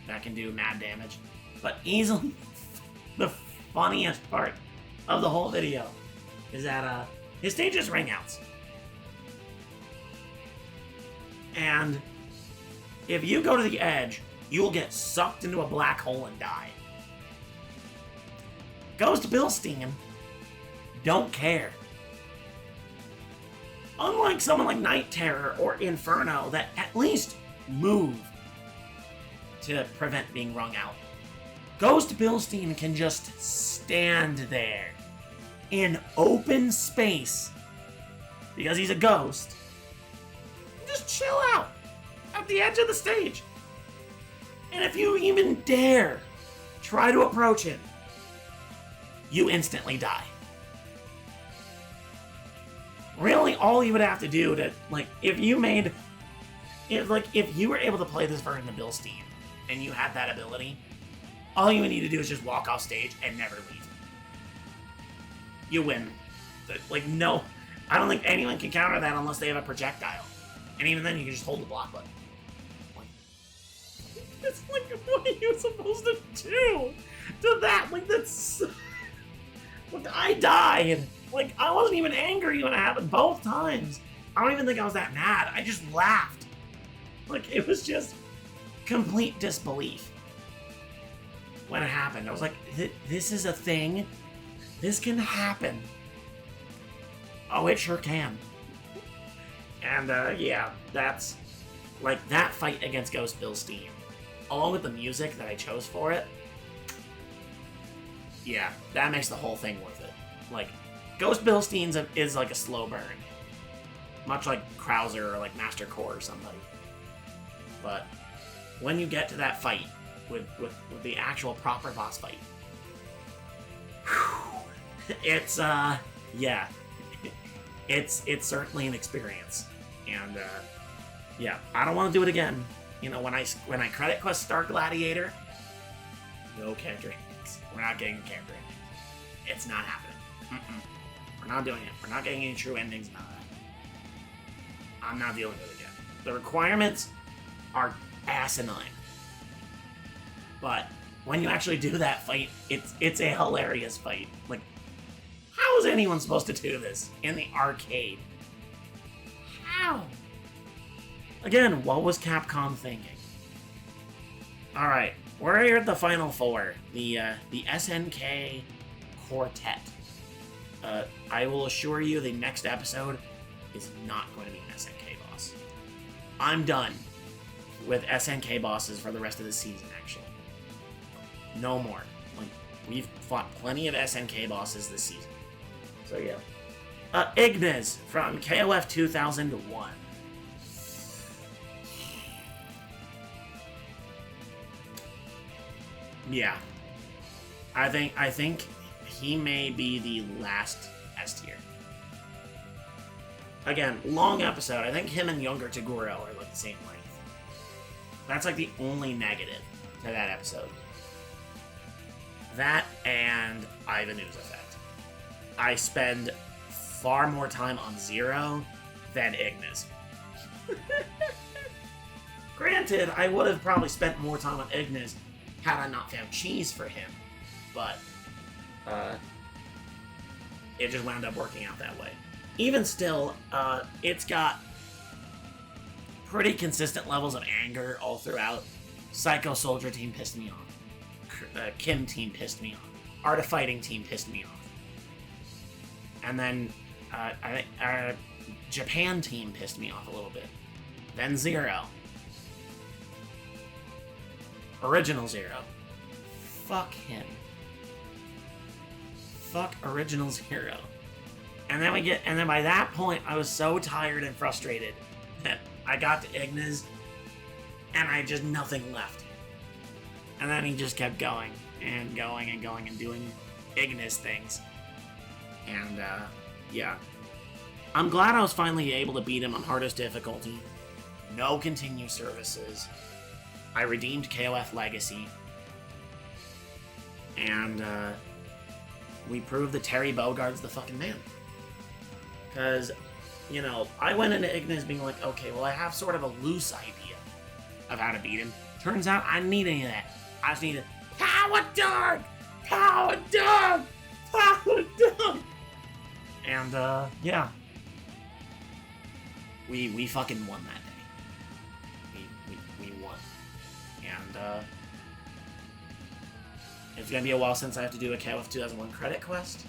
that can do mad damage. But easily, the funniest part of the whole video is that his stage is ring outs. And if you go to the edge, you will get sucked into a black hole and die. Ghost Bilstein don't care. Unlike someone like Night Terror or Inferno that at least move to prevent being wrung out, Ghost Bilstein can just stand there in open space because he's a ghost. Just chill out at the edge of the stage. And if you even dare try to approach him, you instantly die. Really, all you would have to do to, like, if you were able to play this version of Bilstein and you had that ability, all you would need to do is just walk off stage and never leave. You win. Like, no, I don't think anyone can counter that unless they have a projectile. And even then, you can just hold the block button. It's like, what are you supposed to do to that? Like, that's... Like, I died. Like, I wasn't even angry when it happened both times. I don't even think I was that mad. I just laughed. Like, it was just complete disbelief when it happened. I was like, this is a thing? This can happen. Oh, it sure can. And, yeah, that's... Like, that fight against Ghost Bilstein, along with the music that I chose for it, yeah, that makes the whole thing worth it. Like, Ghost Bilstein is like a slow burn. Much like Krauser or like Master Core or somebody. But when you get to that fight with the actual proper boss fight, it's, yeah. It's certainly an experience. And, yeah, I don't want to do it again. You know, when I credit quest Star Gladiator, no character endings. We're not getting character endings. It's not happening. We're not doing it. We're not getting any true endings, none of that. I'm not dealing with it again. The requirements are asinine. But when you actually do that fight, it's a hilarious fight. Like, how is anyone supposed to do this in the arcade? How? Again, what was Capcom thinking? Alright, we're here at the final four. The SNK Quartet. I will assure you the next episode is not going to be an SNK boss. I'm done with SNK bosses for the rest of the season, actually. No more. Like, we've fought plenty of SNK bosses this season. So, yeah. Ignis from KOF 2001. Yeah. I think he may be the last S tier. Again, long episode. I think him and younger Taguro are like the same length. That's like the only negative to that episode. That and Ivanu's effect. I spend far more time on Zero than Ignis. Granted, I would have probably spent more time on Ignis had I not found cheese for him, but it just wound up working out that way. Even still, it's got pretty consistent levels of anger all throughout. Psycho Soldier team pissed me off. Kim team pissed me off. Art of Fighting team pissed me off. And then I think Japan team pissed me off a little bit. Then Zero. Original Zero. Fuck him. Fuck Original Zero. And then by that point, I was so tired and frustrated that I got to Ignis, and I just nothing left. And then he just kept going and going and going and doing Ignis things. And yeah, I'm glad I was finally able to beat him on hardest difficulty. No continue services. I redeemed KOF Legacy. And we proved that Terry Bogard's the fucking man. Because, you know, I went into Ignis being like, okay, well, I have sort of a loose idea of how to beat him. Turns out I didn't need any of that. I just needed Power Dog! Power Dog! Power Dog! And, yeah. We fucking won that day. We won. And, it's gonna be a while since I have to do a KOF 2001 credit quest.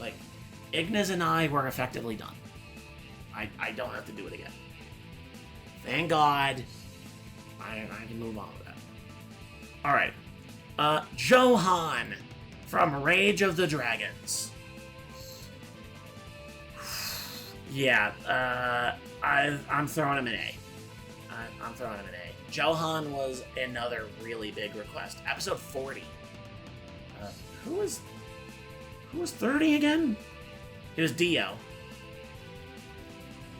Like, Ignis and I were effectively done. I don't have to do it again. Thank God. I can move on with that. Alright. Johan from Rage of the Dragons. Yeah, I'm throwing him an A. I'm throwing him an A. Johan was another really big request. Episode 40. Who was 30 again? It was Dio.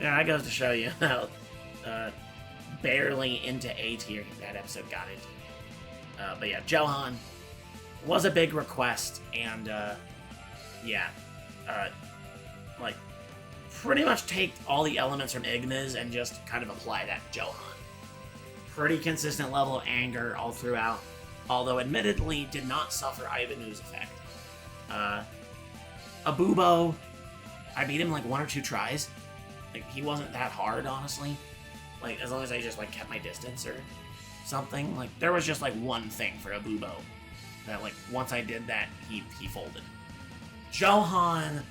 Yeah, that goes to show you how barely into A tier that episode got into. But yeah, Johan was a big request, and yeah, like pretty much take all the elements from Ignis and just kind of apply that to Johan. Pretty consistent level of anger all throughout, although admittedly did not suffer Ivanu's effect. Abubo, I beat him like 1 or 2 tries. Like, he wasn't that hard, honestly. Like, as long as I just, like, kept my distance or something. Like, there was just, like, one thing for Abubo that, like, once I did that, he folded. Johan,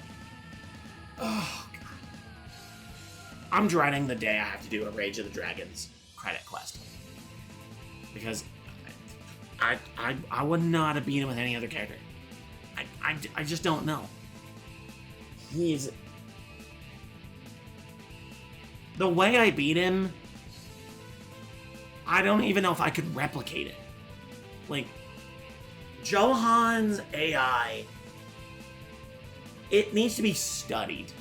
oh, God. I'm dreading the day I have to do a Rage of the Dragons credit quest. Because I would not have beat him with any other character. I just don't know. He's... The way I beat him, I don't even know if I could replicate it. Like, Johan's AI, it needs to be studied.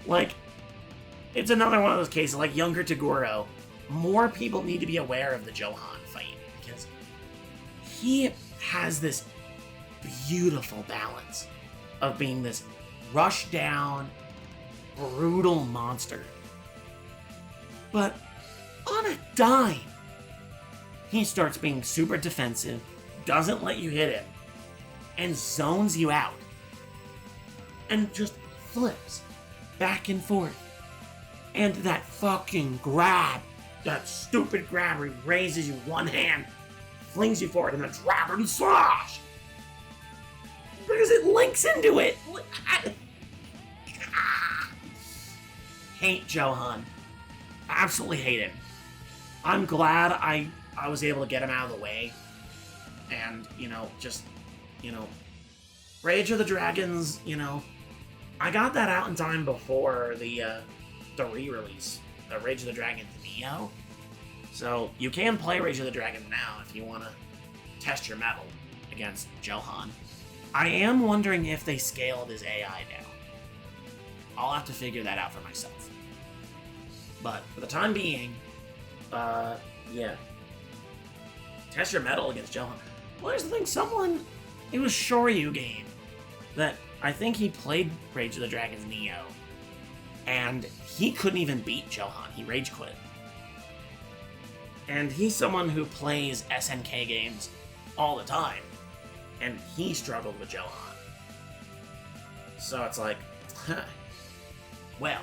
Like, it's another one of those cases, like younger Taguro. More people need to be aware of the Johan fight, because he has this beautiful balance of being this rushed down, brutal monster. But on a dime, he starts being super defensive, doesn't let you hit him, and zones you out. And just flips back and forth. And that fucking grab, that stupid grab where he raises you one hand, flings you forward, and then grab and slash! Because it links into it! Hate Johan. Absolutely hate him. I'm glad I was able to get him out of the way. And, just, Rage of the Dragons, I got that out in time before the re-release, the Rage of the Dragons Neo. So you can play Rage of the Dragons now if you want to test your mettle against Johan. I am wondering if they scaled his AI now. I'll have to figure that out for myself. But for the time being, yeah. Test your mettle against Johan. Well, here's the thing, it was Shoryu game that I think he played Rage of the Dragons Neo, and he couldn't even beat Johan. He rage quit. And he's someone who plays SNK games all the time, and he struggled with Johan. So it's like, well,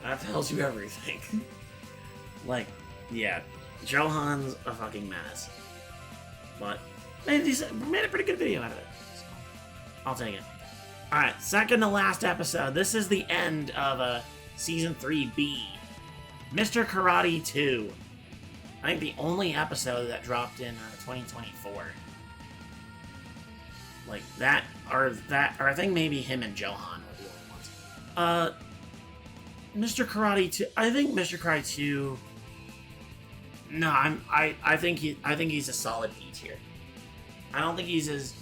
that tells you everything. Like, yeah, Johan's a fucking menace. But made a pretty good video out of it. So I'll take it. Alright, second to last episode. This is the end of Season 3B. Mr. Karate 2. I think the only episode that dropped in 2024. Like that, or I think maybe him and Johan were the only ones. Mr. Karate 2. I think Mr. Karate 2. No, I think he's a solid B tier. I don't think he's as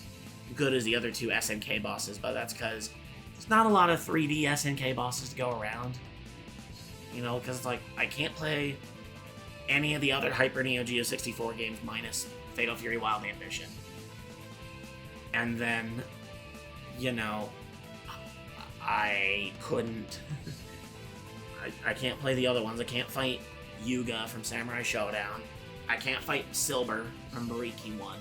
good as the other two SNK bosses, but that's because there's not a lot of 3D SNK bosses to go around. You know, because it's like, I can't play any of the other Hyper Neo Geo 64 games minus Fatal Fury Wild Ambition. And then, you know, I couldn't... I can't play the other ones. I can't fight Yuga from Samurai Showdown. I can't fight Silber from Bariki 1.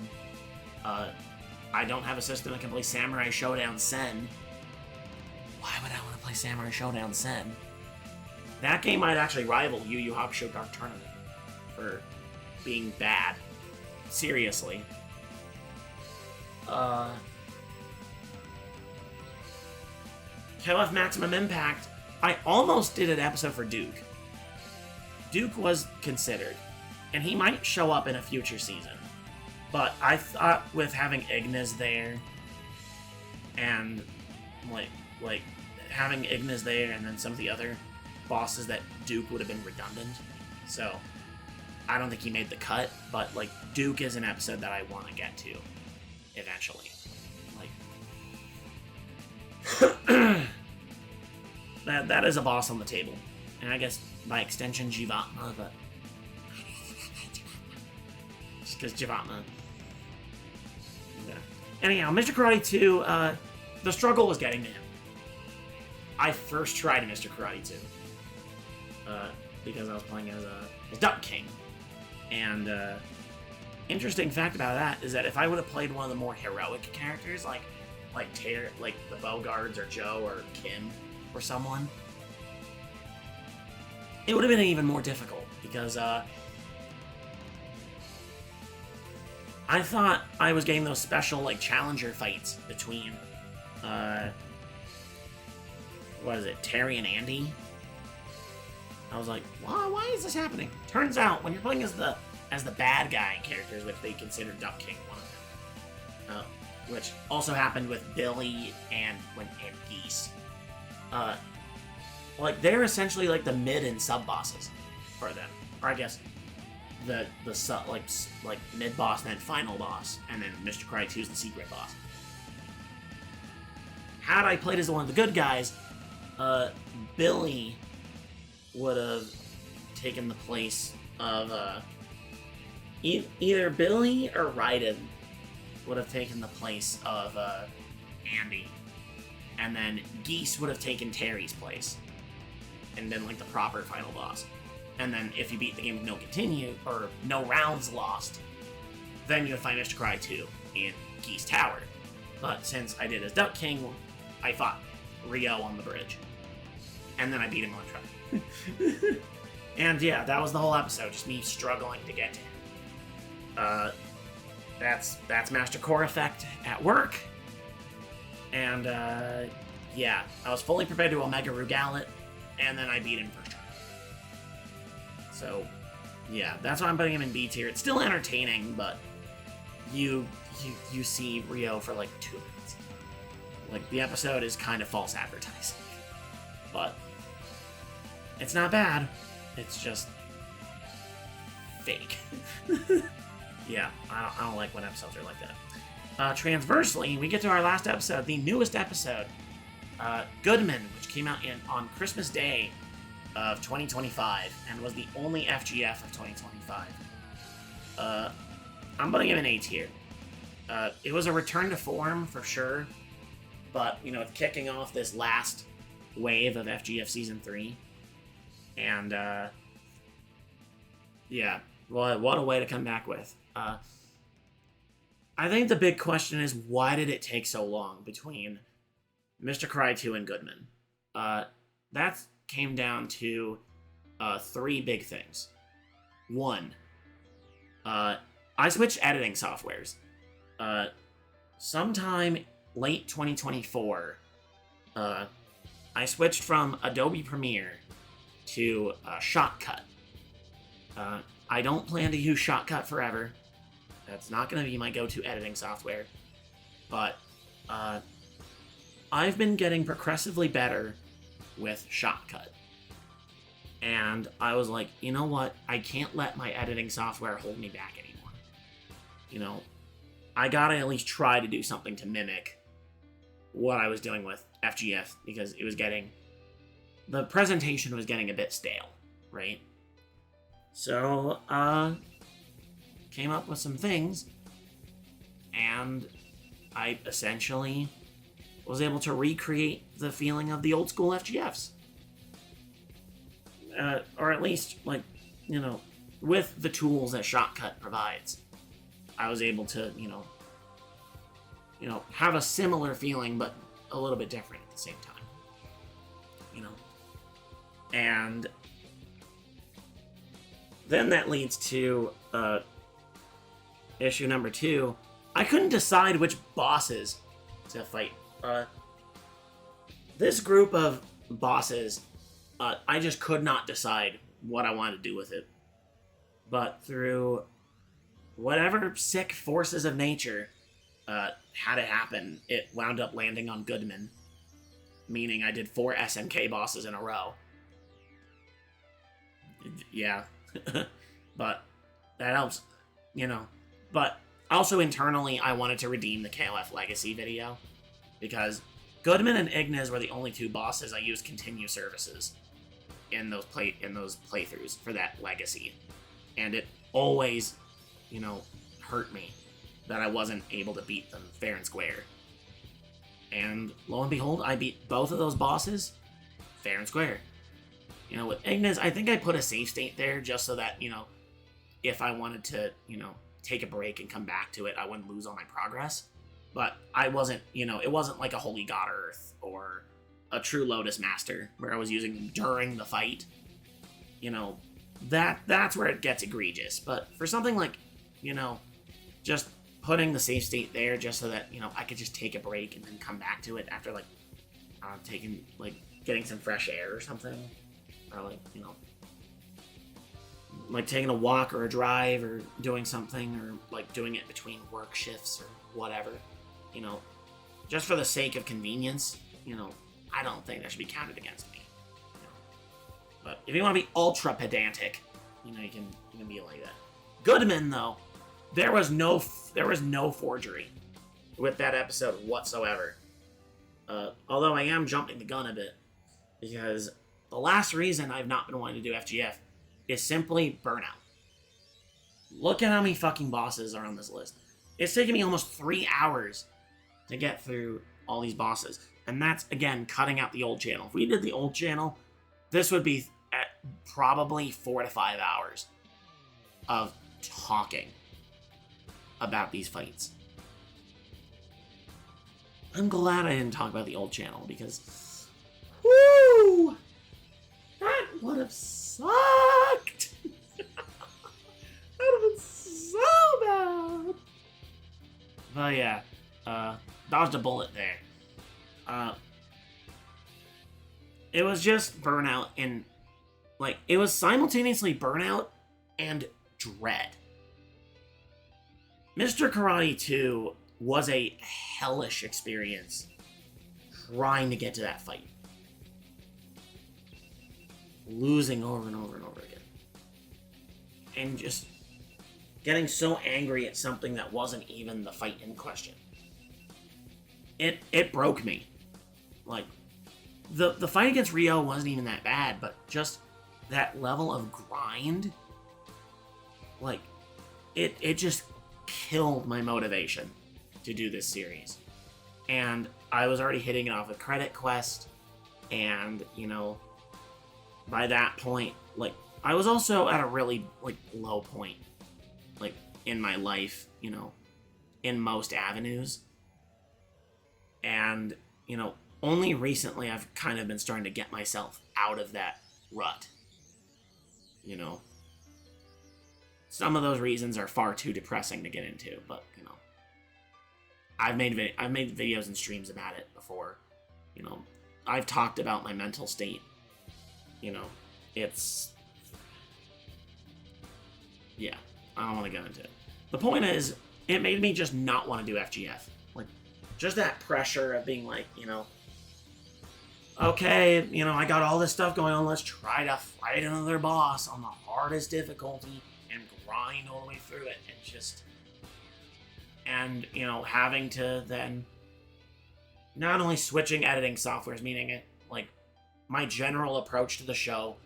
I don't have a system that can play Samurai Showdown Sen. Why would I want to play Samurai Showdown Sen? That game might actually rival Yu Yu Hakusho Dark Tournament for being bad. Seriously. KOF Maximum Impact. I almost did an episode for Duke. Duke was considered, and he might show up in a future season. But I thought with having Ignis there, and like having Ignis there, and then some of the other bosses that Duke would have been redundant. So I don't think he made the cut. But like Duke is an episode that I want to get to eventually. Like that is a boss on the table, and I guess by extension Jivatma, but just because Jivatma. Yeah. Anyhow, Mr. Karate 2, the struggle was getting to him. I first tried Mr. Karate 2 because I was playing as Duck King, and interesting fact about that is that if I would have played one of the more heroic characters, like the Bogards or Joe or Kim or someone, it would have been even more difficult because I thought I was getting those special like challenger fights between what is it, Terry and Andy. I was like, why is this happening? Turns out when you're playing as the bad guy characters, which they consider Duck King one of them, which also happened with Billy and Geese. Like they're essentially like the mid and sub bosses for them, or I guess the sub like mid boss and then final boss, and then Mr. Karate 2 is the secret boss. Had I played as one of the good guys, Billy would have taken the place of either Billy or Raiden would have taken the place of Andy. And then Geese would have taken Terry's place and been like the proper final boss. And then if you beat the game with no rounds lost, then you would find Mr. Karate 2 in Geese Tower. But since I did as Duck King, I fought Ryo on the bridge. And then I beat him on track. And yeah, that was the whole episode, just me struggling to get to him. That's Master Core Effect at work. And, yeah, I was fully prepared to Omega Rugalit, and then I beat him first try. So, yeah, that's why I'm putting him in B tier. It's still entertaining, but you see Ryo for like 2 minutes. Like, the episode is kind of false advertising. But it's not bad. It's just fake. Yeah, I don't like when episodes are like that. Transversely, we get to our last episode, the newest episode, Goodman, which came out on Christmas Day of 2025 and was the only FGF of 2025. I'm gonna give it an A tier. It was a return to form for sure, but it's kicking off this last wave of FGF Season 3, and yeah, what a way to come back with. I think the big question is, why did it take so long between Mr. Cry 2 and Goodman? That came down to 3 big things. 1, I switched editing softwares. Sometime late 2024, I switched from Adobe Premiere to Shotcut. I don't plan to use Shotcut forever. That's not going to be my go-to editing software. But I've been getting progressively better with Shotcut. And I was like, you know what? I can't let my editing software hold me back anymore. I gotta at least try to do something to mimic what I was doing with FGF, because the presentation was getting a bit stale, right? So, came up with some things, and I essentially was able to recreate the feeling of the old school FGFs. Or at least, with the tools that Shotcut provides, I was able to, have a similar feeling, but a little bit different at the same time. And then that leads to issue number 2. I couldn't decide which bosses to fight. This group of bosses, I just could not decide what I wanted to do with it. But through whatever sick forces of nature had it happen, it wound up landing on Goodman, meaning I did 4 SMK bosses in a row. Yeah, but that helps, But also internally, I wanted to redeem the KOF Legacy video, because Goodman and Ignis were the only 2 bosses I used continue services in those playthroughs for that Legacy, and it always, hurt me that I wasn't able to beat them fair and square. And lo and behold, I beat both of those bosses fair and square. With Ignis, I think I put a save state there just so that, if I wanted to, take a break and come back to it, I wouldn't lose all my progress. But I wasn't, it wasn't like a Holy God Earth or a True Lotus Master where I was using them during the fight. That's where it gets egregious. But for something like, just putting the save state there just so that, I could just take a break and then come back to it after, getting some fresh air or something. Or, taking a walk or a drive or doing something, or, doing it between work shifts or whatever. Just for the sake of convenience, I don't think that should be counted against me. But if you want to be ultra pedantic, you can be like that. Goodman, though, there was no forgery with that episode whatsoever. Although I am jumping the gun a bit, because the last reason I've not been wanting to do FGF is simply burnout. Look at how many fucking bosses are on this list. It's taken me almost 3 hours to get through all these bosses. And that's, again, cutting out the old channel. If we did the old channel, this would be at probably 4 to 5 hours of talking about these fights. I'm glad I didn't talk about the old channel, because woo! That would have sucked! That would have been so bad! But yeah, dodged a bullet there. It was just burnout and, it was simultaneously burnout and dread. Mr. Karate 2 was a hellish experience trying to get to that fight. Losing over and over and over again. And just getting so angry at something that wasn't even the fight in question. It broke me. Like, the fight against Rio wasn't even that bad, but just that level of grind, like, it just killed my motivation to do this series. And I was already hitting it off with Credit Quest, and, you know, by that point, like, I was also at a really, like, low point, like, in my life, you know, in most avenues. And, you know, only recently I've kind of been starting to get myself out of that rut. You know, some of those reasons are far too depressing to get into, but, you know, I've made videos and streams about it before. You know, I've talked about my mental state. You know, it's... yeah, I don't want to go into it. The point is, it made me just not want to do FGF. Like, just that pressure of being like, you know, okay, you know, I got all this stuff going on, let's try to fight another boss on the hardest difficulty and grind all the way through it, and just... and, you know, having to then not only switching editing softwares, meaning it, like, my general approach to the show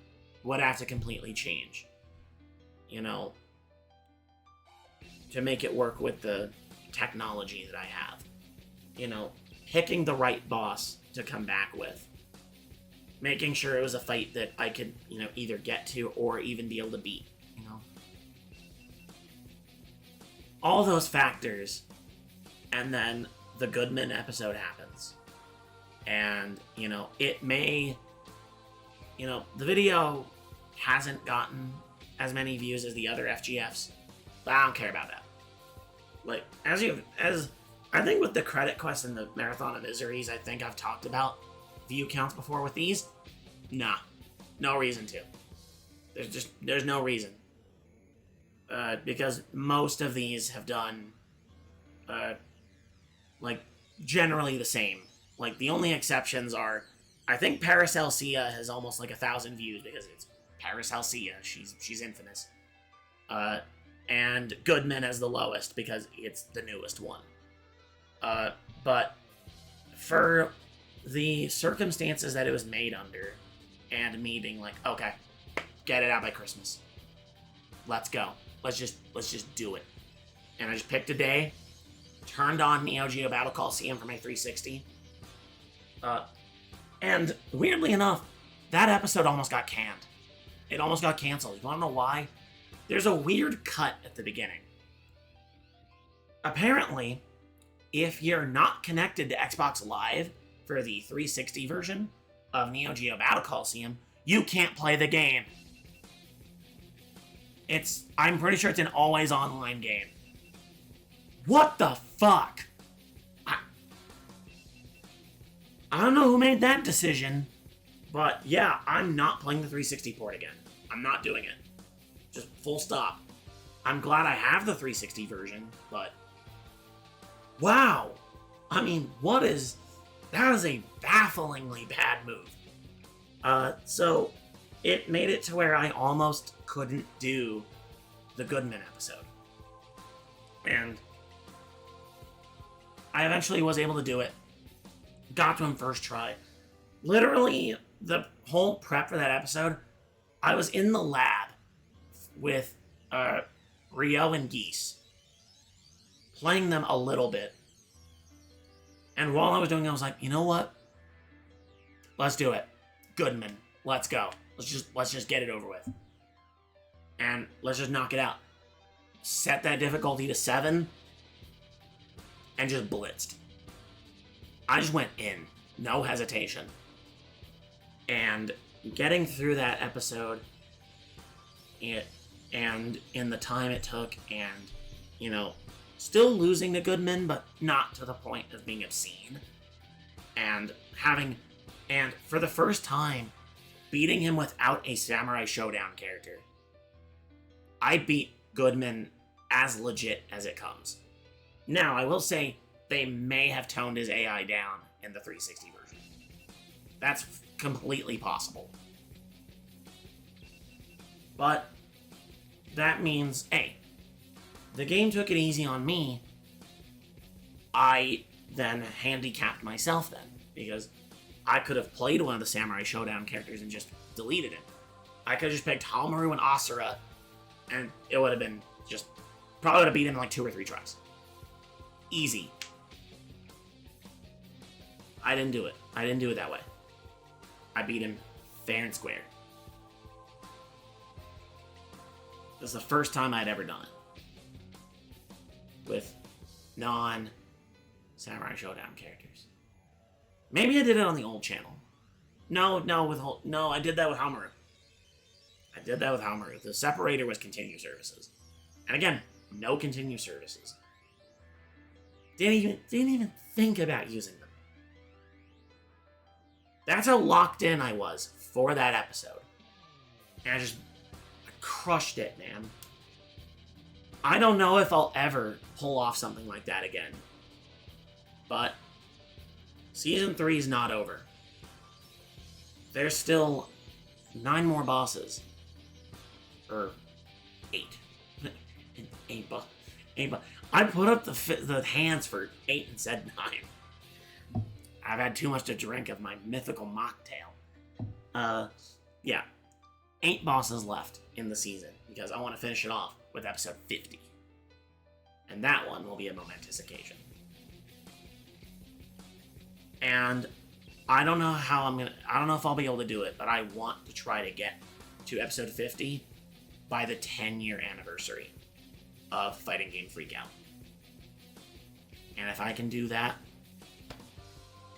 would have to completely change, you know, to make it work with the technology that I have. You know, picking the right boss to come back with. Making sure it was a fight that I could, you know, either get to or even be able to beat, you know. All those factors, and then the Goodman episode happens. And, you know, it may... you know, the video hasn't gotten as many views as the other FGFs, but I don't care about that. Like, as I think with the Credit Quest and the Marathon of Miseries, I think I've talked about view counts before. With these, nah, no reason to. There's no reason. Because most of these have done, like, generally the same. Like, the only exceptions are, I think Paracelsia has almost like 1,000 views because it's Paracelsia. She's infamous. And Goodman has the lowest because it's the newest one. But for the circumstances that it was made under, and me being like, okay, get it out by Christmas. Let's go. Let's just do it. And I just picked a day, turned on Neo Geo Battle Coliseum for my 360. And weirdly enough, that episode almost got canned. It almost got canceled. You wanna know why? There's a weird cut at the beginning. Apparently, if you're not connected to Xbox Live for the 360 version of Neo Geo Battle Coliseum, you can't play the game. I'm pretty sure it's an always online game. What the fuck? I don't know who made that decision, but yeah, I'm not playing the 360 port again. I'm not doing it. Just full stop. I'm glad I have the 360 version, but wow. I mean, that is a bafflingly bad move. So it made it to where I almost couldn't do the Goodman episode. And I eventually was able to do it. Got to him first try. Literally, the whole prep for that episode, I was in the lab with Rio and Geese, playing them a little bit. And while I was doing it, I was like, you know what? Let's do it. Goodman, let's go. Let's just get it over with. And let's just knock it out. Set that difficulty to 7 and just blitzed. I just went in, no hesitation. And getting through that episode, and in the time it took, and, you know, still losing to Goodman, but not to the point of being obscene. And for the first time, beating him without a Samurai Showdown character. I beat Goodman as legit as it comes. Now, I will say, they may have toned his AI down in the 360 version. That's completely possible. But that means, hey, the game took it easy on me. I then handicapped myself then, because I could have played one of the Samurai Showdown characters and just deleted it. I could have just picked Hamaru and Asura, and it would have been just, probably would have beat him in like 2 or 3 tries. Easy. I didn't do it. I didn't do it that way. I beat him fair and square. This is the first time I'd ever done it. With non-Samurai Showdown characters. Maybe I did it on the old channel. No, I did that with Hamaru. The separator was continue services. And again, no continue services. Didn't even think about using them. That's how locked in I was for that episode. And I crushed it, man. I don't know if I'll ever pull off something like that again. But Season 3 is not over. There's still 9 more bosses. Or 8. 8 bosses. I put up the hands for 8 and said 9. I've had too much to drink of my mythical mocktail. Yeah. 8 bosses left in the season, because I want to finish it off with episode 50. And that one will be a momentous occasion. And I don't know if I'll be able to do it, but I want to try to get to episode 50 by the 10-year anniversary of fighting game Freakout. And if I can do that,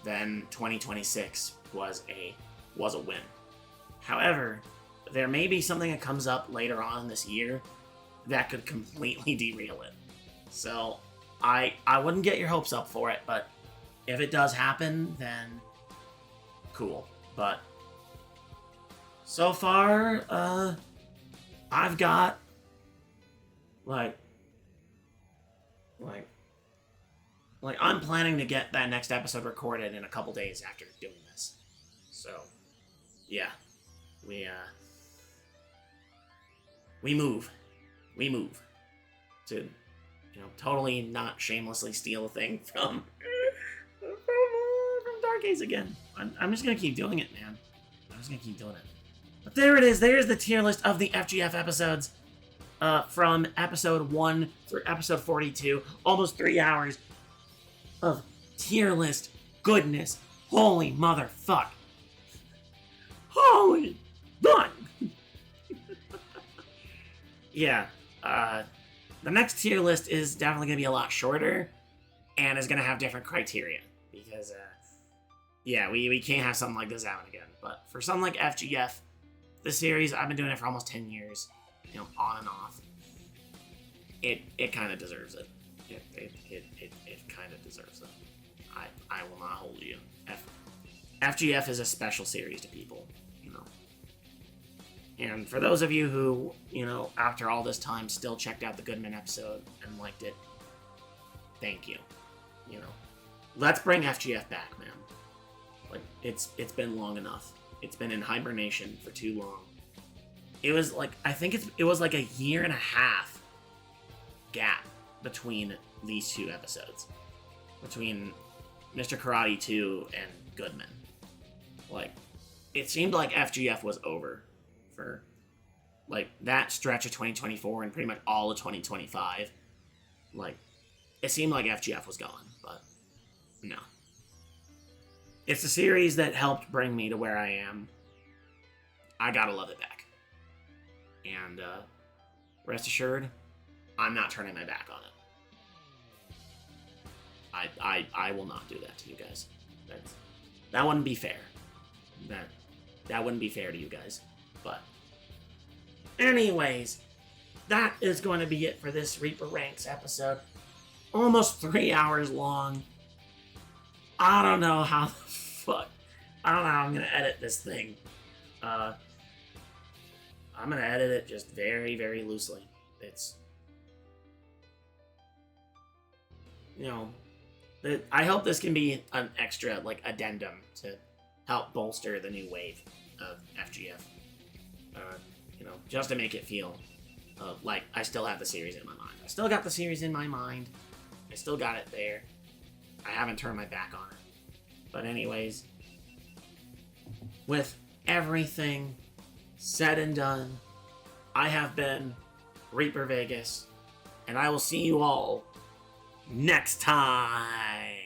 then 2026 was a win. However, there may be something that comes up later on this year that could completely derail it. So I wouldn't get your hopes up for it, but if it does happen, then cool. But so far, I've got like I'm planning to get that next episode recorded in a couple days after doing this. So yeah, we move to, totally not shamelessly steal a thing from Dark Ace again. I'm just gonna keep doing it, man. I'm just gonna keep doing it. But there it is. There's the tier list of the FGF episodes from episode 1 through episode 42. Almost 3 hours of tier list goodness. Holy motherfuck. Holy done. Yeah. The next tier list is definitely going to be a lot shorter and is going to have different criteria because, yeah, we can't have something like this happen again. But for something like FGF, the series, I've been doing it for almost 10 years, on and off. It kind of deserves it. It kind of deserves it. I will not hold you. FGF is a special series to people, And for those of you who, after all this time still checked out the Goodman episode and liked it, thank you. Let's bring FGF back, man. It's been long enough. It's been in hibernation for too long. It was it was like a year and a half gap between these 2 episodes. Between Mr. Karate 2 and Goodman. It seemed like FGF was over for that stretch of 2024 and pretty much all of 2025. It seemed like FGF was gone, but no. It's a series that helped bring me to where I am. I gotta love it back. And rest assured, I'm not turning my back on it. I will not do that to you guys. That wouldn't be fair. That wouldn't be fair to you guys. But anyways, that is going to be it for this Reaper Ranks episode. Almost 3 hours long. I don't know how I'm going to edit this thing. I'm going to edit it just very, very loosely. It's, I hope this can be an extra, addendum to help bolster the new wave of FGF. Just to make it feel Like, I still have the series in my mind. I still got the series in my mind. I still got it there. I haven't turned my back on it. But anyways, with everything said and done, I have been Reaper Vegas, and I will see you all next time.